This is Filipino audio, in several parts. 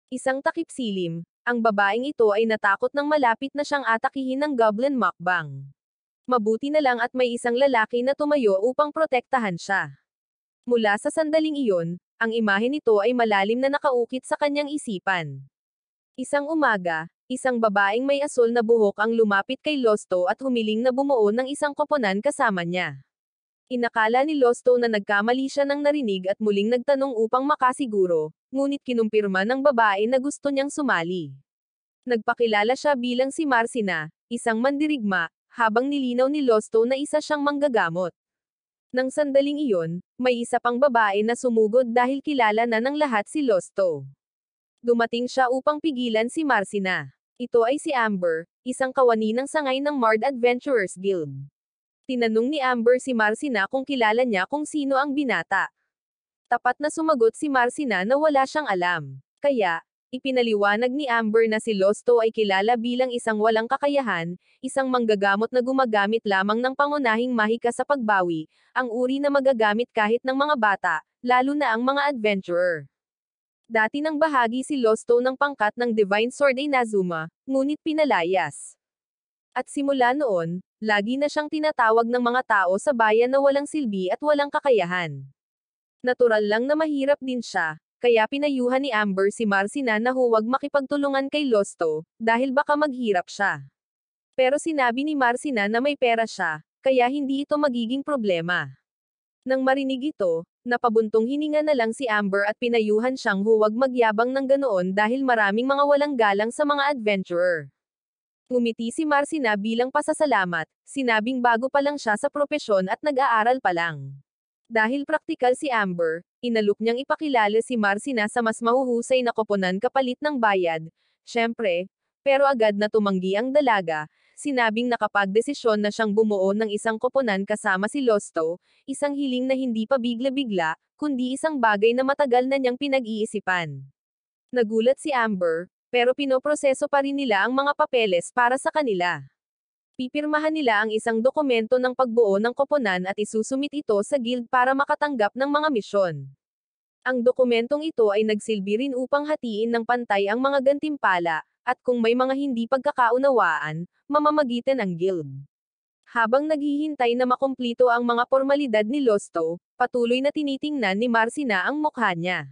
Isang takip silim, ang babaeng ito ay natakot nang malapit na siyang atakihin ng goblin mukbang. Mabuti na lang at may isang lalaki na tumayo upang protektahan siya. Mula sa sandaling iyon, ang imahe nito ay malalim na nakaukit sa kanyang isipan. Isang umaga, isang babaeng may asul na buhok ang lumapit kay Losto at humiling na bumuo ng isang koponan kasama niya. Inakala ni Losto na nagkamali siya ng narinig at muling nagtanong upang makasiguro, ngunit kinumpirma ng babae na gusto niyang sumali. Nagpakilala siya bilang si Marcina, isang mandirigma, habang nilinaw ni Losto na isa siyang manggagamot. Nang sandaling iyon, may isa pang babae na sumugod dahil kilala na ng lahat si Losto. Dumating siya upang pigilan si Marcina. Ito ay si Amber, isang kawani ng sangay ng Mard Adventurers Guild. Tinanong ni Amber si Marcina kung kilala niya kung sino ang binata. Tapat na sumagot si Marcina na wala siyang alam. Kaya, ipinaliwanag ni Amber na si Losto ay kilala bilang isang walang kakayahan, isang manggagamot na gumagamit lamang ng pangunahing mahika sa pagbawi, ang uri na magagamit kahit ng mga bata, lalo na ang mga adventurer. Dati nang bahagi si Losto ng pangkat ng Divine Sword Inazuma, ngunit pinalayas. At simula noon, lagi na siyang tinatawag ng mga tao sa bayan na walang silbi at walang kakayahan. Natural lang na mahirap din siya, kaya pinayuhan ni Amber si Marcina na huwag makipagtulungan kay Losto, dahil baka maghirap siya. Pero sinabi ni Marcina na may pera siya, kaya hindi ito magiging problema. Nang marinig ito, napabuntong hininga na lang si Amber at pinayuhan siyang huwag magyabang ng ganoon dahil maraming mga walang galang sa mga adventurer. Ngumiti si Marcina bilang pasasalamat, sinabing bago pa lang siya sa propesyon at nag-aaral pa lang. Dahil praktikal si Amber, inalok niyang ipakilala si Marcina sa mas mahuhusay na koponan kapalit ng bayad, syempre, pero agad na tumanggi ang dalaga, sinabing nakapagdesisyon na siyang bumuo ng isang koponan kasama si Losto, isang hiling na hindi pa bigla-bigla, kundi isang bagay na matagal na niyang pinag-iisipan. Nagulat si Amber, pero pinoproseso pa rin nila ang mga papeles para sa kanila. Pipirmahan nila ang isang dokumento ng pagbuo ng koponan at isusumit ito sa guild para makatanggap ng mga misyon. Ang dokumentong ito ay nagsilbi rin upang hatiin ng pantay ang mga gantimpala, at kung may mga hindi pagkakaunawaan, mamamagitan ang guild. Habang naghihintay na makumplito ang mga formalidad ni Losto, patuloy na tinitingnan ni Marcina ang mukha niya.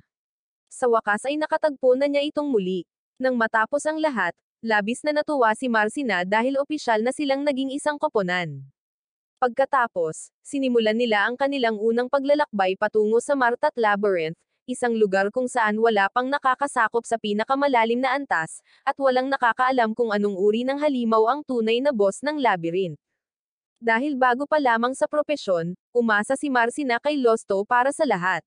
Sa wakas ay nakatagpo na niya itong muli. Nang matapos ang lahat, labis na natuwa si Marcina dahil opisyal na silang naging isang koponan. Pagkatapos, sinimulan nila ang kanilang unang paglalakbay patungo sa Martat Labyrinth, isang lugar kung saan wala pang nakakasakop sa pinakamalalim na antas, at walang nakakaalam kung anong uri ng halimaw ang tunay na boss ng labyrinth. Dahil bago pa lamang sa propesyon, umasa si Marcina kay Losto para sa lahat.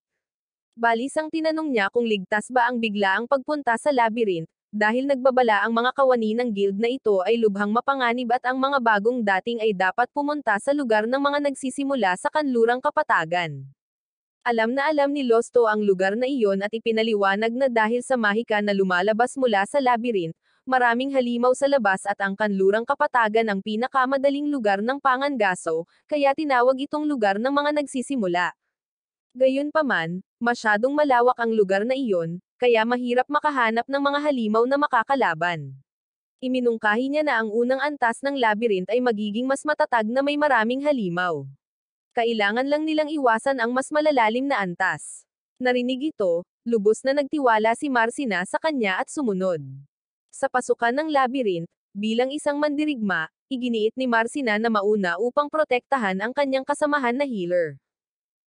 Balisang tinanong niya kung ligtas ba ang biglaang pagpunta sa labyrinth, dahil nagbabala ang mga kawani ng guild na ito ay lubhang mapanganib at ang mga bagong dating ay dapat pumunta sa lugar ng mga nagsisimula sa kanlurang kapatagan. Alam na alam ni Losto ang lugar na iyon at ipinaliwanag na dahil sa mahika na lumalabas mula sa labyrinth, maraming halimaw sa labas at ang kanlurang kapatagan ang pinakamadaling lugar ng pangangaso, kaya tinawag itong lugar ng mga nagsisimula. Gayunpaman, masyadong malawak ang lugar na iyon, kaya mahirap makahanap ng mga halimaw na makakalaban. Iminungkahi niya na ang unang antas ng labyrinth ay magiging mas matatag na may maraming halimaw. Kailangan lang nilang iwasan ang mas malalalim na antas. Narinig ito, lubos na nagtiwala si Marcina sa kanya at sumunod. Sa pasukan ng labyrinth, bilang isang mandirigma, iginiit ni Marcina na mauna upang protektahan ang kanyang kasamahan na healer.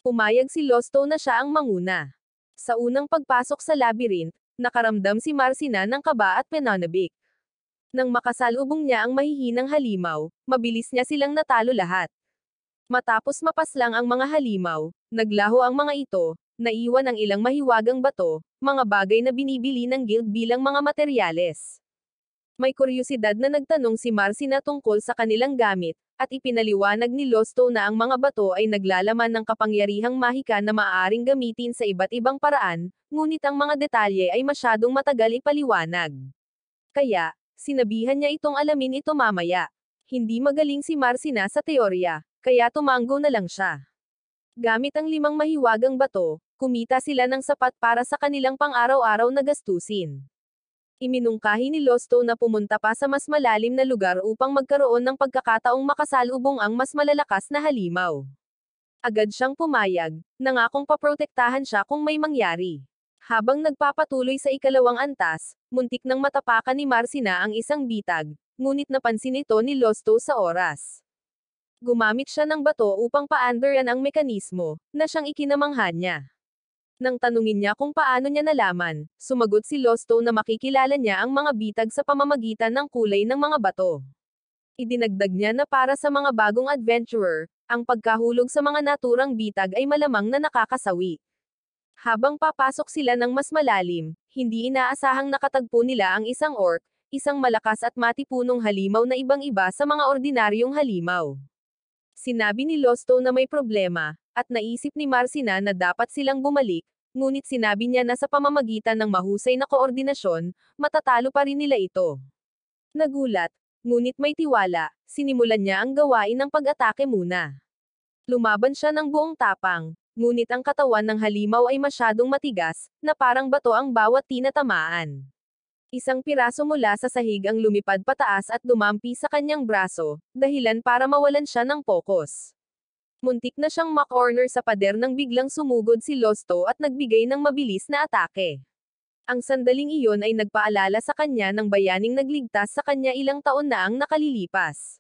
Pumayag si Losto na siya ang manguna. Sa unang pagpasok sa labyrinth, nakaramdam si Marcina ng kaba at pananabik. Nang makasalubong niya ang mahihinang halimaw, mabilis niya silang natalo lahat. Matapos mapaslang ang mga halimaw, naglaho ang mga ito, naiwan ang ilang mahiwagang bato, mga bagay na binibili ng guild bilang mga materyales. May kuryosidad na nagtanong si Marcina tungkol sa kanilang gamit, at ipinaliwanag ni Losto na ang mga bato ay naglalaman ng kapangyarihang mahika na maaaring gamitin sa iba't ibang paraan, ngunit ang mga detalye ay masyadong matagal ipaliwanag. Kaya, sinabihan niya itong alamin ito mamaya. Hindi magaling si Marcina sa teorya, kaya tumanggo na lang siya. Gamit ang 5 mahiwagang bato, kumita sila ng sapat para sa kanilang pang-araw-araw na gastusin. Iminungkahi ni Losto na pumunta pa sa mas malalim na lugar upang magkaroon ng pagkakataong makasalubong ang mas malalakas na halimaw. Agad siyang pumayag, nangakong paprotektahan siya kung may mangyari. Habang nagpapatuloy sa ikalawang antas, muntik nang matapakan ni Marcina ang isang bitag, ngunit napansin ito ni Losto sa oras. Gumamit siya ng bato upang paandaran ang mekanismo, na siyang ikinamangha niya. Nang tanungin niya kung paano niya nalaman, sumagot si Losto na makikilala niya ang mga bitag sa pamamagitan ng kulay ng mga bato. Idinagdag niya na para sa mga bagong adventurer, ang pagkahulog sa mga naturang bitag ay malamang na nakakasawi. Habang papasok sila ng mas malalim, hindi inaasahang nakatagpo nila ang isang orc, isang malakas at matipunong halimaw na ibang-iba sa mga ordinaryong halimaw. Sinabi ni Losto na may problema, at naisip ni Marcina na dapat silang bumalik, ngunit sinabi niya na sa pamamagitan ng mahusay na koordinasyon, matatalo pa rin nila ito. Nagulat, ngunit may tiwala, sinimulan niya ang gawain ng pag-atake muna. Lumaban siya ng buong tapang, ngunit ang katawan ng halimaw ay masyadong matigas, na parang bato ang bawat tinatamaan. Isang piraso mula sa sahig ang lumipad pataas at dumampi sa kanyang braso, dahilan para mawalan siya ng pokus. Muntik na siyang ma-corner sa pader nang biglang sumugod si Losto at nagbigay ng mabilis na atake. Ang sandaling iyon ay nagpaalala sa kanya ng bayaning nagligtas sa kanya ilang taon na ang nakalilipas.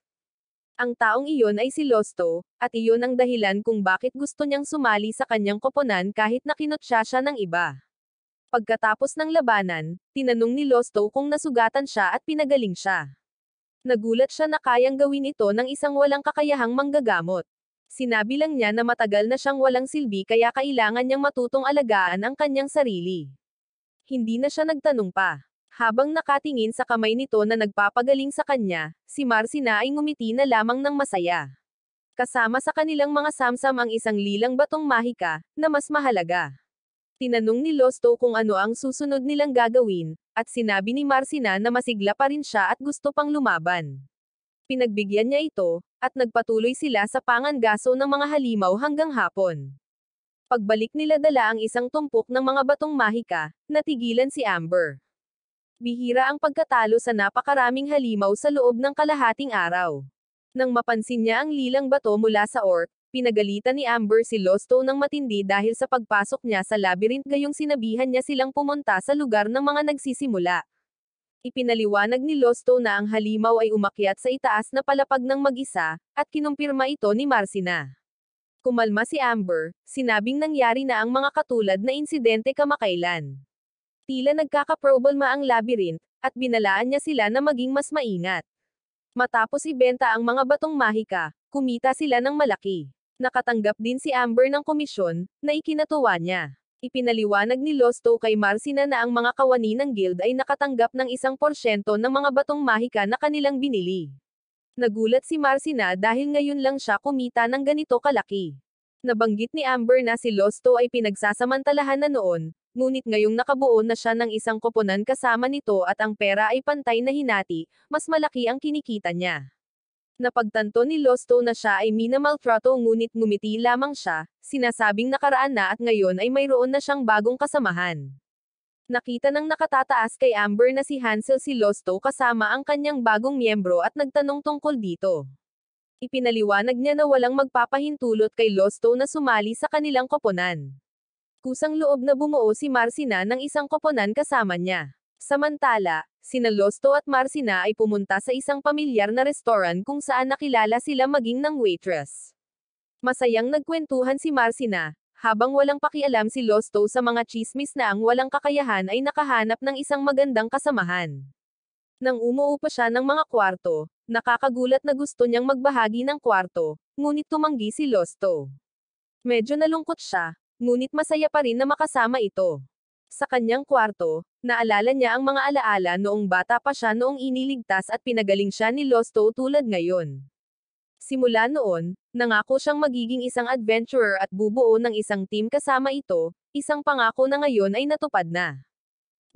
Ang taong iyon ay si Losto, at iyon ang dahilan kung bakit gusto niyang sumali sa kanyang koponan kahit nakinutya siya ng iba. Pagkatapos ng labanan, tinanong ni Losto kung nasugatan siya at pinagaling siya. Nagulat siya na kayang gawin ito ng isang walang kakayahang manggagamot. Sinabi lang niya na matagal na siyang walang silbi kaya kailangan niyang matutong alagaan ang kanyang sarili. Hindi na siya nagtanong pa. Habang nakatingin sa kamay nito na nagpapagaling sa kanya, si Marcina ay ngumiti na lamang ng masaya. Kasama sa kanilang mga samsam ang isang lilang batong mahika, na mas mahalaga. Tinanong ni Losto kung ano ang susunod nilang gagawin, at sinabi ni Marcina na masigla pa rin siya at gusto pang lumaban. Pinagbigyan niya ito, at nagpatuloy sila sa pangangaso ng mga halimaw hanggang hapon. Pagbalik nila dala ang isang tumpok ng mga batong mahika, natigilan si Amber. Bihira ang pagkatalo sa napakaraming halimaw sa loob ng kalahating araw. Nang mapansin niya ang lilang bato mula sa orc, pinagalitan ni Amber si Losto ng matindi dahil sa pagpasok niya sa labyrinth gayong sinabihan niya silang pumunta sa lugar ng mga nagsisimula. Ipinaliwanag ni Losto na ang halimaw ay umakyat sa itaas na palapag ng mag-isa, at kinumpirma ito ni Marcina. Kumalma si Amber, sinabing nangyari na ang mga katulad na insidente kamakailan. Tila nagkakaproblema ang labyrinth, at binalaan niya sila na maging mas maingat. Matapos ibenta ang mga batong mahika, kumita sila ng malaki. Nakatanggap din si Amber ng komisyon, na ikinatuwa niya. Ipinaliwanag ni Losto kay Marcina na ang mga kawani ng guild ay nakatanggap ng 1% ng mga batong mahika na kanilang binili. Nagulat si Marcina dahil ngayon lang siya kumita ng ganito kalaki. Nabanggit ni Amber na si Losto ay pinagsasamantalahan na noon, ngunit ngayong nakabuo na siya ng isang koponan kasama nito at ang pera ay pantay na hinati, mas malaki ang kinikita niya. Napagtanto ni Losto na siya ay minamaltrato ngunit ngumiti lamang siya, sinasabing nakaraan na at ngayon ay mayroon na siyang bagong kasamahan. Nakita ng nakatataas kay Amber na si Hansel si Losto kasama ang kanyang bagong miyembro at nagtanong tungkol dito. Ipinaliwanag niya na walang magpapahintulot kay Losto na sumali sa kanilang koponan. Kusang loob na bumuo si Marcina ng isang koponan kasama niya. Samantala, sina Losto at Marcina ay pumunta sa isang pamilyar na restaurant kung saan nakilala sila maging ng waitress. Masayang nagkwentuhan si Marcina, habang walang pakialam si Losto sa mga chismis na ang walang kakayahan ay nakahanap ng isang magandang kasamahan. Nang umuupa siya ng mga kwarto, nakakagulat na gusto niyang magbahagi ng kwarto, ngunit tumanggi si Losto. Medyo nalungkot siya, ngunit masaya pa rin na makasama ito. Sa kanyang kwarto, naalala niya ang mga alaala noong bata pa siya noong iniligtas at pinagaling siya ni Losto tulad ngayon. Simula noon, nangako siyang magiging isang adventurer at bubuo ng isang team kasama ito, isang pangako na ngayon ay natupad na.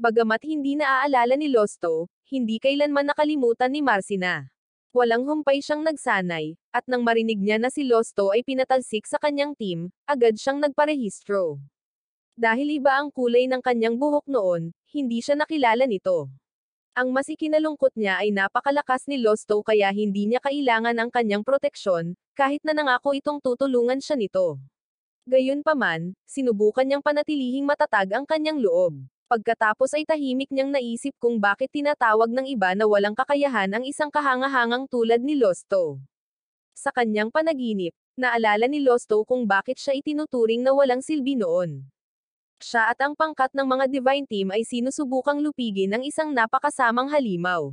Bagamat hindi naaalala ni Losto, hindi kailanman nakalimutan ni Marcina. Walang humpay siyang nagsanay, at nang marinig niya na si Losto ay pinatalsik sa kanyang team, agad siyang nagparehistro. Dahil iba ang kulay ng kanyang buhok noon, hindi siya nakilala nito. Ang mas ikinalungkot niya ay napakalakas ni Losto kaya hindi niya kailangan ang kanyang proteksyon, kahit na nangako itong tutulungan siya nito. Gayunpaman, sinubukan niyang panatilihing matatag ang kanyang loob. Pagkatapos ay tahimik niyang naisip kung bakit tinatawag ng iba na walang kakayahan ang isang kahangahangang tulad ni Losto. Sa kanyang panaginip, naalala ni Losto kung bakit siya itinuturing na walang silbi noon. Siya at ang pangkat ng mga Divine Team ay sinusubukang lupigin ng isang napakasamang halimaw.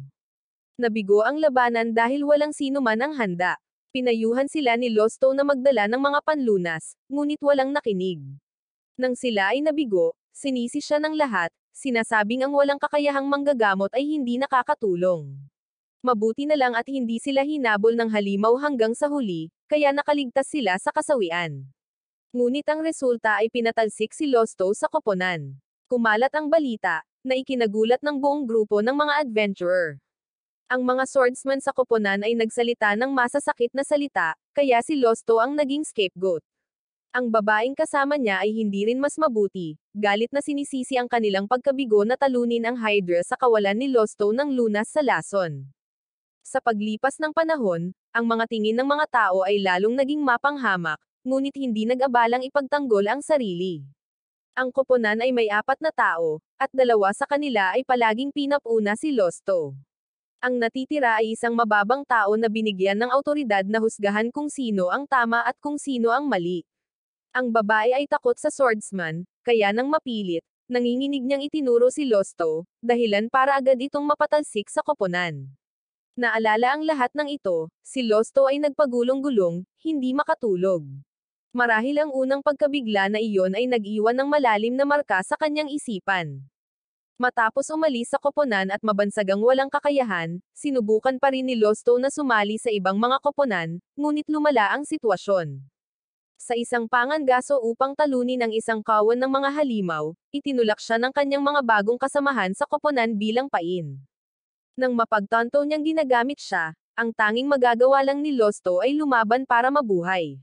Nabigo ang labanan dahil walang sino man ang handa. Pinayuhan sila ni Losto na magdala ng mga panlunas, ngunit walang nakinig. Nang sila ay nabigo, sinisi siya ng lahat, sinasabing ang walang kakayahang manggagamot ay hindi nakakatulong. Mabuti na lang at hindi sila hinabol ng halimaw hanggang sa huli, kaya nakaligtas sila sa kasawian. Ngunit ang resulta ay pinatalsik si Losto sa koponan. Kumalat ang balita, na ikinagulat ng buong grupo ng mga adventurer. Ang mga swordsman sa koponan ay nagsalita ng masasakit na salita, kaya si Losto ang naging scapegoat. Ang babaeng kasama niya ay hindi rin mas mabuti, galit na sinisisi ang kanilang pagkabigo na talunin ang Hydra sa kawalan ni Losto ng lunas sa lason. Sa paglipas ng panahon, ang mga tingin ng mga tao ay lalong naging mapanghamak, ngunit hindi nag-abalang ipagtanggol ang sarili. Ang koponan ay may 4 na tao, at 2 sa kanila ay palaging pinapuna si Losto. Ang natitira ay isang mababang tao na binigyan ng autoridad na husgahan kung sino ang tama at kung sino ang mali. Ang babae ay takot sa swordsman, kaya nang mapilit, nanginginig niyang itinuro si Losto, dahilan para agad itong mapatalsik sa koponan. Naalala ang lahat ng ito, si Losto ay nagpagulong-gulong, hindi makatulog. Marahil ang unang pagkabigla na iyon ay nag-iwan ng malalim na marka sa kanyang isipan. Matapos umalis sa koponan at mabansagang walang kakayahan, sinubukan pa rin ni Losto na sumali sa ibang mga koponan, ngunit lumala ang sitwasyon. Sa isang pangangaso upang talunin ang isang kawan ng mga halimaw, itinulak siya ng kanyang mga bagong kasamahan sa koponan bilang pain. Nang mapagtanto niyang ginagamit siya, ang tanging magagawa lang ni Losto ay lumaban para mabuhay.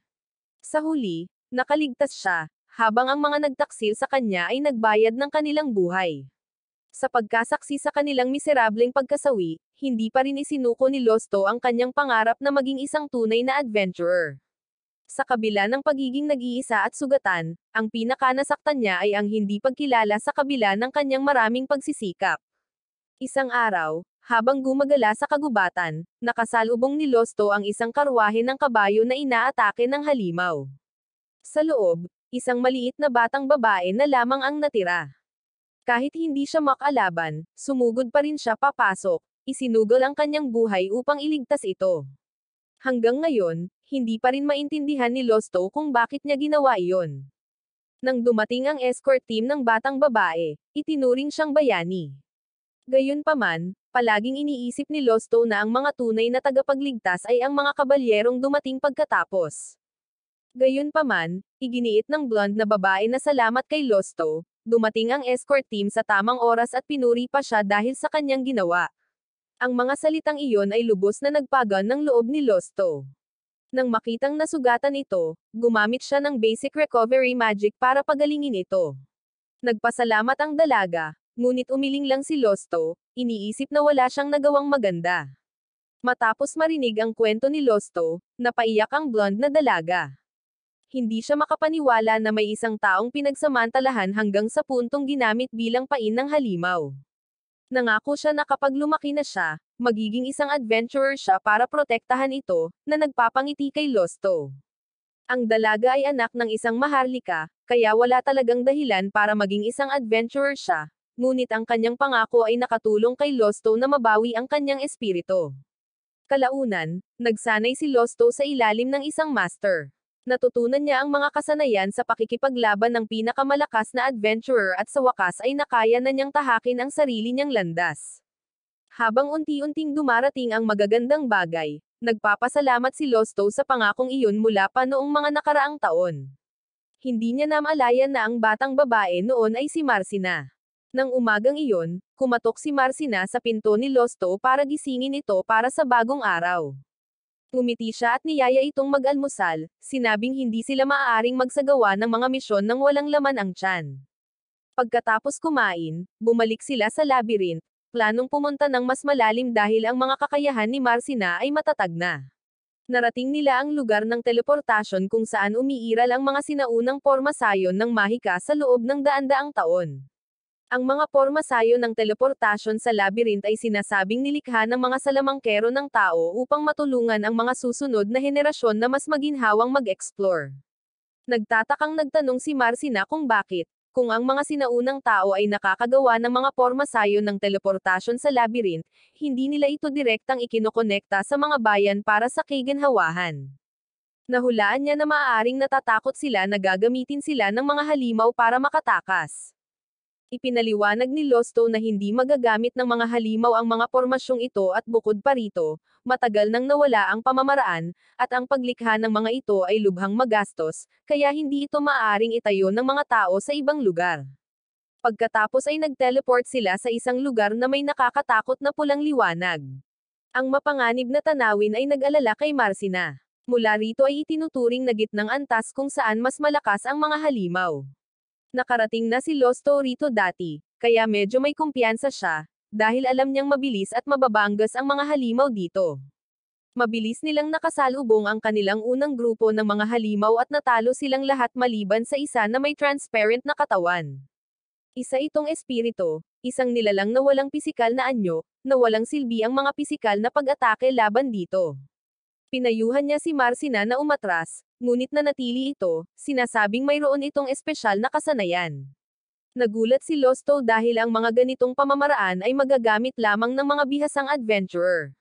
Sa huli, nakaligtas siya, habang ang mga nagtaksil sa kanya ay nagbayad ng kanilang buhay. Sa pagkasaksi sa kanilang miserableng pagkasawi, hindi pa rin isinuko ni Losto ang kanyang pangarap na maging isang tunay na adventurer. Sa kabila ng pagiging nag-iisa at sugatan, ang pinakanasaktan niya ay ang hindi pagkilala sa kabila ng kanyang maraming pagsisikap. Isang araw, habang gumagala sa kagubatan, nakasalubong ni Losto ang isang karwahe ng kabayo na inaatake ng halimaw. Sa loob, isang maliit na batang babae na lamang ang natira. Kahit hindi siya makalaban, sumugod pa rin siya papasok, isinugol ang kanyang buhay upang iligtas ito. Hanggang ngayon, hindi pa rin maintindihan ni Losto kung bakit niya ginawa iyon. Nang dumating ang escort team ng batang babae, itinuring siyang bayani. Gayunpaman, palaging iniisip ni Losto na ang mga tunay na tagapagligtas ay ang mga kabalyerong dumating pagkatapos. Gayunpaman, iginiit ng blonde na babae na salamat kay Losto, dumating ang escort team sa tamang oras at pinuri pa siya dahil sa kanyang ginawa. Ang mga salitang iyon ay lubos na nagpagaan ng loob ni Losto. Nang makitang nasugatan ito, gumamit siya ng basic recovery magic para pagalingin ito. Nagpasalamat ang dalaga, ngunit umiling lang si Losto, iniisip na wala siyang nagawang maganda. Matapos marinig ang kwento ni Losto, napaiyak ang blonde na dalaga. Hindi siya makapaniwala na may isang taong pinagsamantalahan hanggang sa puntong ginamit bilang pain ng halimaw. Nangako siya na kapag lumaki na siya, magiging isang adventurer siya para protektahan ito, na nagpapangiti kay Losto. Ang dalaga ay anak ng isang maharlika, kaya wala talagang dahilan para maging isang adventurer siya, ngunit ang kanyang pangako ay nakatulong kay Losto na mabawi ang kanyang espiritu. Kalaunan, nagsanay si Losto sa ilalim ng isang master. Natutunan niya ang mga kasanayan sa pakikipaglaban ng pinakamalakas na adventurer at sa wakas ay nakaya na niyang tahakin ang sarili niyang landas. Habang unti-unting dumarating ang magagandang bagay, nagpapasalamat si Losto sa pangakong iyon mula pa noong mga nakaraang taon. Hindi niya namalayan na ang batang babae noon ay si Marcina. Nang umagang iyon, kumatok si Marcina sa pinto ni Losto para gisingin ito para sa bagong araw. Ngumiti siya at niyaya itong mag-almusal, sinabing hindi sila maaaring magsagawa ng mga misyon nang walang laman ang tiyan. Pagkatapos kumain, bumalik sila sa labyrinth, planong pumunta ng mas malalim dahil ang mga kakayahan ni Marcina ay matatag na. Narating nila ang lugar ng teleportasyon kung saan umiiral ang mga sinaunang porma sayon ng mahika sa loob ng daan-daang taon. Ang mga porma sayon ng teleportasyon sa labyrinth ay sinasabing nilikha ng mga salamangkero ng tao upang matulungan ang mga susunod na henerasyon na mas maginhawang mag-explore. Nagtatakang nagtanong si Marcina kung bakit, kung ang mga sinaunang tao ay nakakagawa ng mga porma sayon ng teleportasyon sa labyrinth, hindi nila ito direktang ikinokonekta sa mga bayan para sa kaginhawahan. Nahulaan niya na maaaring natatakot sila na gagamitin sila ng mga halimaw para makatakas. Ipinaliwanag ni Losto na hindi magagamit ng mga halimaw ang mga pormasyong ito at bukod pa rito, matagal nang nawala ang pamamaraan, at ang paglikha ng mga ito ay lubhang magastos, kaya hindi ito maaaring itayo ng mga tao sa ibang lugar. Pagkatapos ay nag-teleport sila sa isang lugar na may nakakatakot na pulang liwanag. Ang mapanganib na tanawin ay nag-alala kay Marcina. Mula rito ay itinuturing na gitnang antas kung saan mas malakas ang mga halimaw. Nakarating na si Losto rito dati, kaya medyo may kumpiyansa siya, dahil alam niyang mabilis at mababanggas ang mga halimaw dito. Mabilis nilang nakasalubong ang kanilang unang grupo ng mga halimaw at natalo silang lahat maliban sa isa na may transparent na katawan. Isa itong espiritu, isang nilalang na walang pisikal na anyo, na walang silbi ang mga pisikal na pag-atake laban dito. Pinayuhan niya si Marcina na umatras, ngunit nanatili ito, sinasabing mayroon itong espesyal na kasanayan. Nagulat si Losto dahil ang mga ganitong pamamaraan ay magagamit lamang ng mga bihasang adventurer.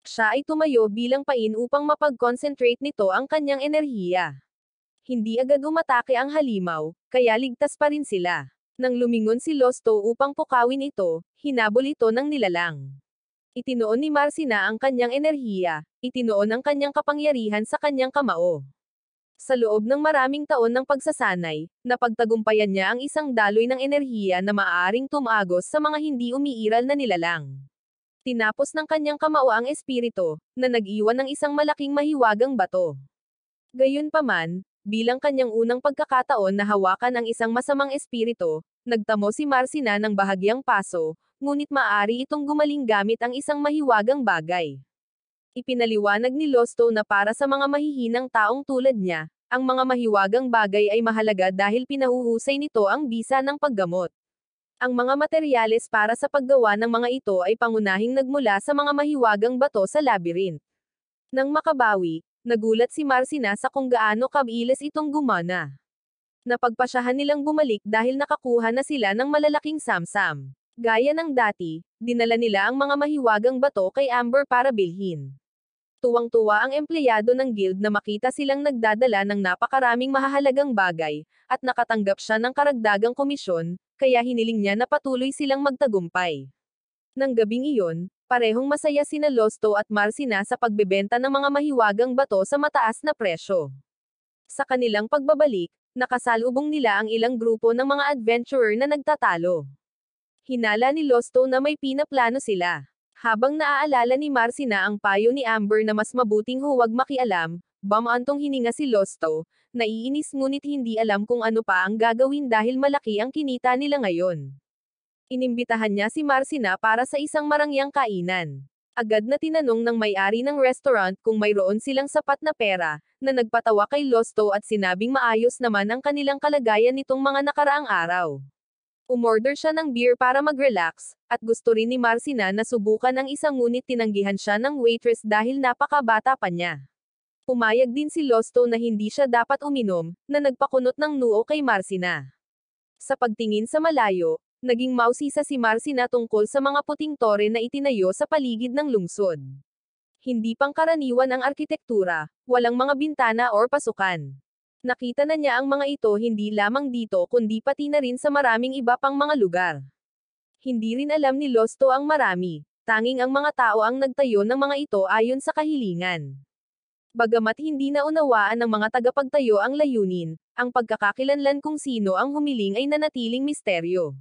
Siya ay tumayo bilang pain upang mapag-concentrate nito ang kanyang enerhiya. Hindi agad umatake ang halimaw, kaya ligtas pa rin sila. Nang lumingon si Losto upang pukawin ito, hinabol ito ng nilalang. Itinoon ni Marcina ang kanyang enerhiya, itinoon ang kanyang kapangyarihan sa kanyang kamao. Sa loob ng maraming taon ng pagsasanay, napagtagumpayan niya ang isang daloy ng enerhiya na maaaring tumagos sa mga hindi umiiral na nilalang. Tinapos ng kanyang kamao ang espiritu, na nag-iwan ng isang malaking mahiwagang bato. Gayunpaman, bilang kanyang unang pagkakataon na hawakan ang isang masamang espiritu, nagtamo si Marcina ng bahagyang paso, ngunit maaari itong gumaling gamit ang isang mahiwagang bagay. Ipinaliwanag ni Losto na para sa mga mahihinang taong tulad niya, ang mga mahiwagang bagay ay mahalaga dahil pinahuhusay nito ang bisa ng paggamot. Ang mga materyales para sa paggawa ng mga ito ay pangunahing nagmula sa mga mahiwagang bato sa labyrinth. Nang makabawi, nagulat si Marcina sa kung gaano kabilis itong gumana. Napagpasyahan nilang bumalik dahil nakakuha na sila ng malalaking samsam. Gaya ng dati, dinala nila ang mga mahiwagang bato kay Amber para bilhin. Tuwang-tuwa ang empleyado ng guild na makita silang nagdadala ng napakaraming mahahalagang bagay, at nakatanggap siya ng karagdagang komisyon, kaya hiniling niya na patuloy silang magtagumpay. Nang gabing iyon, parehong masaya sina Losto at Marcina sa pagbebenta ng mga mahiwagang bato sa mataas na presyo. Sa kanilang pagbabalik, nakasalubong nila ang ilang grupo ng mga adventurer na nagtatalo. Hinala ni Losto na may pinaplano sila. Habang naaalala ni Marcina ang payo ni Amber na mas mabuting huwag makialam, bamantong hininga si Losto, naiinis ngunit hindi alam kung ano pa ang gagawin dahil malaki ang kinita nila ngayon. Inimbitahan niya si Marcina para sa isang marangyang kainan. Agad na tinanong ng may-ari ng restaurant kung mayroon silang sapat na pera, na nagpatawa kay Losto at sinabing maayos naman ang kanilang kalagayan nitong mga nakaraang araw. Umorder siya ng beer para mag-relax, at gusto rin ni Marcina na subukan ang isang ngunit tinanggihan siya ng waitress dahil napakabata pa niya. Pumayag din si Losto na hindi siya dapat uminom, na nagpakunot ng noo kay Marcina. Sa pagtingin sa malayo, naging mausisa si Marcina tungkol sa mga puting tore na itinayo sa paligid ng lungsod. Hindi pangkaraniwan ang arkitektura, walang mga bintana or pasukan. Nakita na niya ang mga ito hindi lamang dito kundi pati na rin sa maraming iba pang mga lugar. Hindi rin alam ni Losto ang marami, tanging ang mga tao ang nagtayo ng mga ito ayon sa kahilingan. Bagamat hindi naunawaan ng mga tagapagtayo ang layunin, ang pagkakakilanlan kung sino ang humiling ay nanatiling misteryo.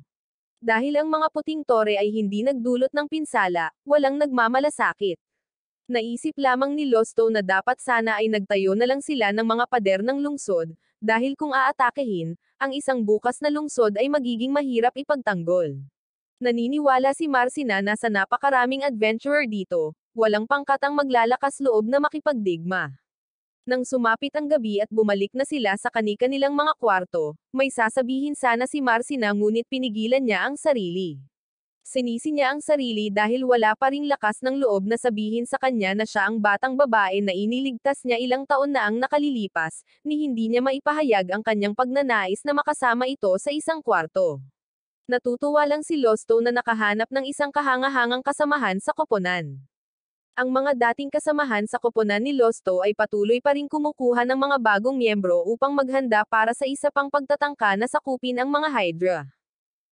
Dahil ang mga puting tore ay hindi nagdulot ng pinsala, walang nagmamalasakit. Naisip lamang ni Losto na dapat sana ay nagtayo na lang sila ng mga pader ng lungsod, dahil kung aatakehin, ang isang bukas na lungsod ay magiging mahirap ipagtanggol. Naniniwala si Marcy na sa napakaraming adventurer dito, walang pangkat ang maglalakas loob na makipagdigma. Nang sumapit ang gabi at bumalik na sila sa kani-kanilang mga kwarto, may sasabihin sana si Marcy ngunit pinigilan niya ang sarili. Sinisi niya ang sarili dahil wala pa ring lakas ng loob na sabihin sa kanya na siya ang batang babae na iniligtas niya ilang taon na ang nakalilipas, ni hindi niya maipahayag ang kanyang pagnanais na makasama ito sa isang kwarto. Natutuwa lang si Losto na nakahanap ng isang kahangahangang kasamahan sa koponan. Ang mga dating kasamahan sa koponan ni Losto ay patuloy pa rin kumukuha ng mga bagong miyembro upang maghanda para sa isa pang pagtatangka na sakupin ang mga Hydra.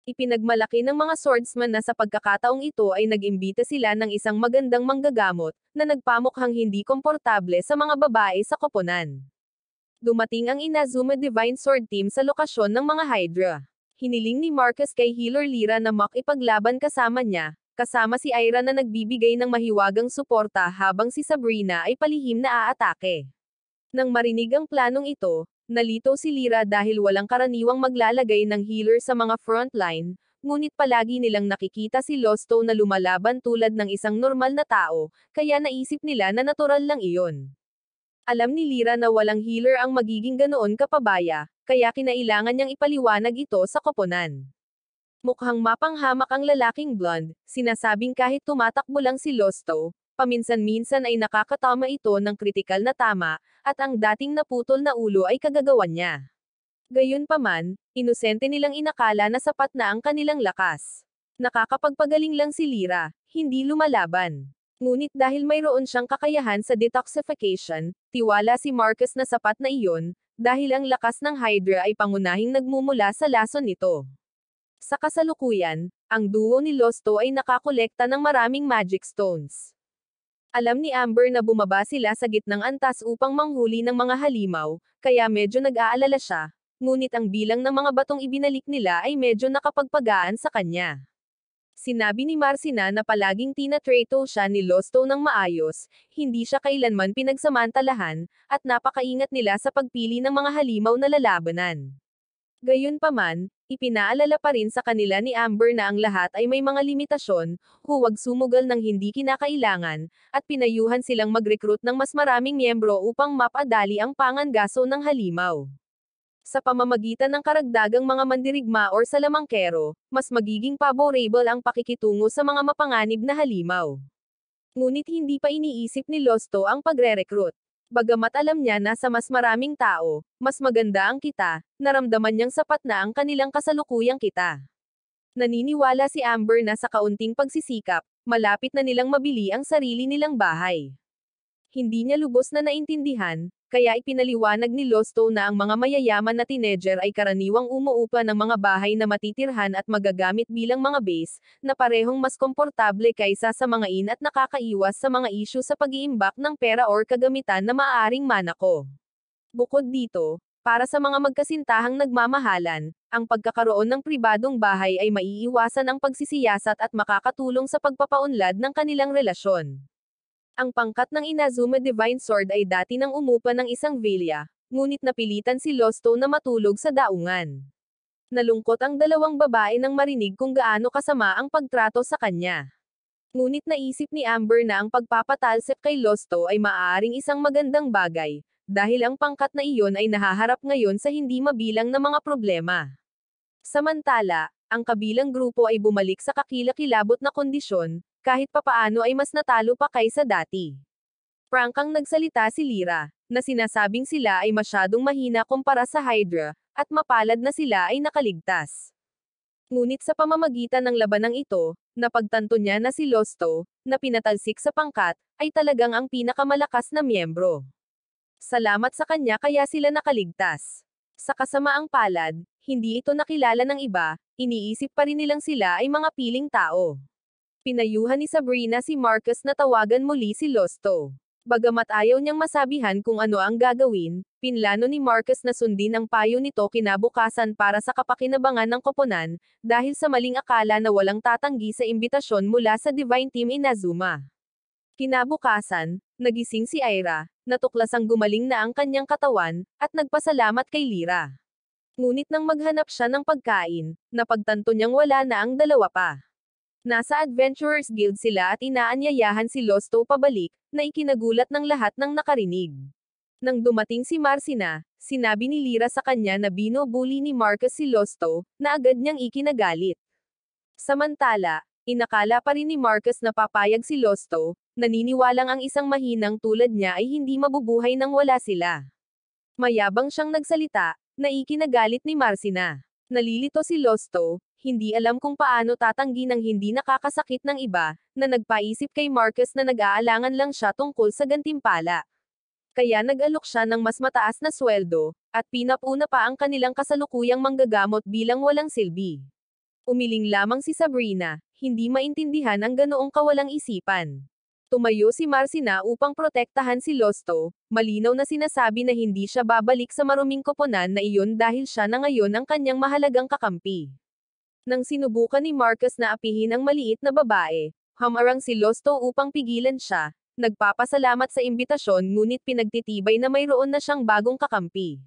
Ipinagmalaki ng mga swordsman na sa pagkakataong ito ay nag-imbita sila ng isang magandang manggagamot, na nagpamukhang hindi komportable sa mga babae sa koponan. Dumating ang Inazuma Divine Sword Team sa lokasyon ng mga Hydra. Hiniling ni Marcus kay Healer Lyra na makipaglaban kasama niya, kasama si Ira na nagbibigay ng mahiwagang suporta habang si Sabrina ay palihim na aatake. Nang marinig ang planong ito, nalito si Lyra dahil walang karaniwang maglalagay ng healer sa mga frontline, ngunit palagi nilang nakikita si Losto na lumalaban tulad ng isang normal na tao, kaya naisip nila na natural lang iyon. Alam ni Lyra na walang healer ang magiging ganoon kapabaya, kaya kinailangan niyang ipaliwanag ito sa koponan. Mukhang mapanghamak ang lalaking blonde, sinasabing kahit tumatakbo lang si Losto, paminsan-minsan ay nakakatama ito ng kritikal na tama, at ang dating naputol na ulo ay kagagawan niya. Gayunpaman, inosente nilang inakala na sapat na ang kanilang lakas. Nakakapagpagaling lang si Lyra, hindi lumalaban. Ngunit dahil mayroon siyang kakayahan sa detoxification, tiwala si Marcus na sapat na iyon, dahil ang lakas ng Hydra ay pangunahing nagmumula sa lason nito. Sa kasalukuyan, ang duo ni Losto ay nakakolekta ng maraming magic stones. Alam ni Amber na bumaba sila sa gitnang antas upang manghuli ng mga halimaw, kaya medyo nag-aalala siya, ngunit ang bilang ng mga batong ibinalik nila ay medyo nakapagpagaan sa kanya. Sinabi ni Marcy na palaging tinatrato siya ni Losto ng maayos, hindi siya kailanman pinagsamantalahan, at napakaingat nila sa pagpili ng mga halimaw na lalabanan. Gayunpaman, ipinaalala pa rin sa kanila ni Amber na ang lahat ay may mga limitasyon, huwag sumugal ng hindi kinakailangan, at pinayuhan silang mag-recruit ng mas maraming miyembro upang mapadali ang pangangaso ng halimaw. Sa pamamagitan ng karagdagang mga mandirigma or salamangkero, mas magiging favorable ang pakikitungo sa mga mapanganib na halimaw. Ngunit hindi pa iniisip ni Losto ang pagre-recruit. Bagamat alam niya na sa mas maraming tao, mas maganda ang kita, naramdaman niyang sapat na ang kanilang kasalukuyang kita. Naniniwala si Amber na sa kaunting pagsisikap, malapit na nilang mabili ang sarili nilang bahay. Hindi niya lubos na naintindihan, kaya ipinaliwanag ni Losto na ang mga mayayaman na teenager ay karaniwang umuupa ng mga bahay na matitirhan at magagamit bilang mga base, na parehong mas komportable kaysa sa mga inn at nakakaiwas sa mga issue sa pag-iimbak ng pera or kagamitan na maaaring manako. Bukod dito, para sa mga magkasintahang nagmamahalan, ang pagkakaroon ng pribadong bahay ay maiiwasan ang pagsisiyasat at makakatulong sa pagpapaunlad ng kanilang relasyon. Ang pangkat ng Inazuma Divine Sword ay dati nang umupa ng isang villa, ngunit napilitan si Losto na matulog sa daungan. Nalungkot ang dalawang babae nang marinig kung gaano kasama ang pagtrato sa kanya. Ngunit naisip ni Amber na ang pagpapatalsik kay Losto ay maaaring isang magandang bagay, dahil ang pangkat na iyon ay nahaharap ngayon sa hindi mabilang na mga problema. Samantala, ang kabilang grupo ay bumalik sa kakilakilabot na kondisyon, kahit papaano ay mas natalo pa kaysa dati. Prangkang nagsalita si Lyra, na sinasabing sila ay masyadong mahina kumpara sa Hydra, at mapalad na sila ay nakaligtas. Ngunit sa pamamagitan ng labanang ito, napagtanto niya na si Losto, na pinatalsik sa pangkat, ay talagang ang pinakamalakas na miyembro. Salamat sa kanya kaya sila nakaligtas. Sa kasamaang palad, hindi ito nakilala ng iba, iniisip pa rin nilang sila ay mga piling tao. Pinayuhan ni Sabrina si Marcus na tawagan muli si Losto. Bagamat ayaw niyang masabihan kung ano ang gagawin, pinlano ni Marcus na sundin ang payo nito kinabukasan para sa kapakinabangan ng koponan, dahil sa maling akala na walang tatanggi sa imbitasyon mula sa Divine Team Inazuma. Kinabukasan, nagising si Ira, natuklasang gumaling na ang kanyang katawan, at nagpasalamat kay Lyra. Ngunit nang maghanap siya ng pagkain, napagtanto niyang wala na ang dalawa pa. Nasa Adventurers Guild sila at inaanyayahan si Losto pabalik, na ikinagulat ng lahat ng nakarinig. Nang dumating si Marcina, sinabi ni Lyra sa kanya na binubuli ni Marcus si Losto, na agad niyang ikinagalit. Samantala, inakala pa rin ni Marcus na papayag si Losto, naniniwalang ang isang mahinang tulad niya ay hindi mabubuhay nang wala sila. Mayabang siyang nagsalita, na ikinagalit ni Marcina. Nalilito si Losto, hindi alam kung paano tatanggi ng hindi nakakasakit ng iba, na nagpaisip kay Marcus na nag-aalangan lang siya tungkol sa gantimpala. Kaya nag-alok siya ng mas mataas na sweldo, at pinapuna pa ang kanilang kasalukuyang manggagamot bilang walang silbi. Umiling lamang si Sabrina, hindi maintindihan ang ganoong kawalang isipan. Tumayo si Marcina upang protektahan si Losto, malinaw na sinasabi na hindi siya babalik sa maruming koponan na iyon dahil siya na ngayon ang kanyang mahalagang kakampi. Nang sinubukan ni Marcus na apihin ang maliit na babae, hamarang si Losto upang pigilan siya, nagpapasalamat sa imbitasyon ngunit pinagtitibay na mayroon na siyang bagong kakampi.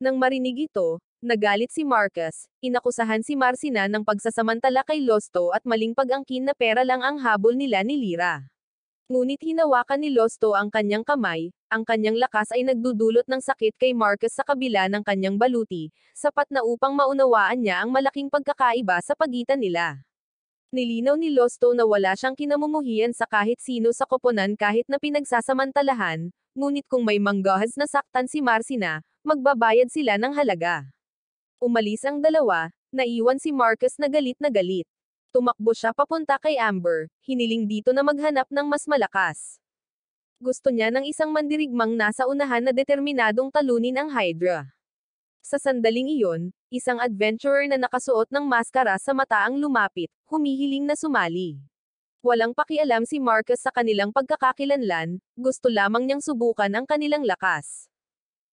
Nang marinig ito, nagalit si Marcus, inakusahan si Marcina ng pagsasamantala kay Losto at maling pag-angkin na pera lang ang habol nila ni Lyra. Ngunit hinawakan ni Losto ang kanyang kamay, ang kanyang lakas ay nagdudulot ng sakit kay Marcus sa kabila ng kanyang baluti, sapat na upang maunawaan niya ang malaking pagkakaiba sa pagitan nila. Nilinaw ni Losto na wala siyang kinamumuhian sa kahit sino sa koponan kahit na pinagsasamantalahan, ngunit kung may manggahas na saktan si Marcina, magbabayad sila ng halaga. Umalis ang dalawa, naiwan si Marcus na galit na galit. Tumakbo siya papunta kay Amber, hiniling dito na maghanap ng mas malakas. Gusto niya ng isang mandirigmang nasa unahan na determinadong talunin ang Hydra. Sa sandaling iyon, isang adventurer na nakasuot ng maskara sa mata ang lumapit, humihiling na sumali. Walang pakialam si Marcus sa kanilang pagkakakilanlan, gusto lamang niyang subukan ang kanilang lakas.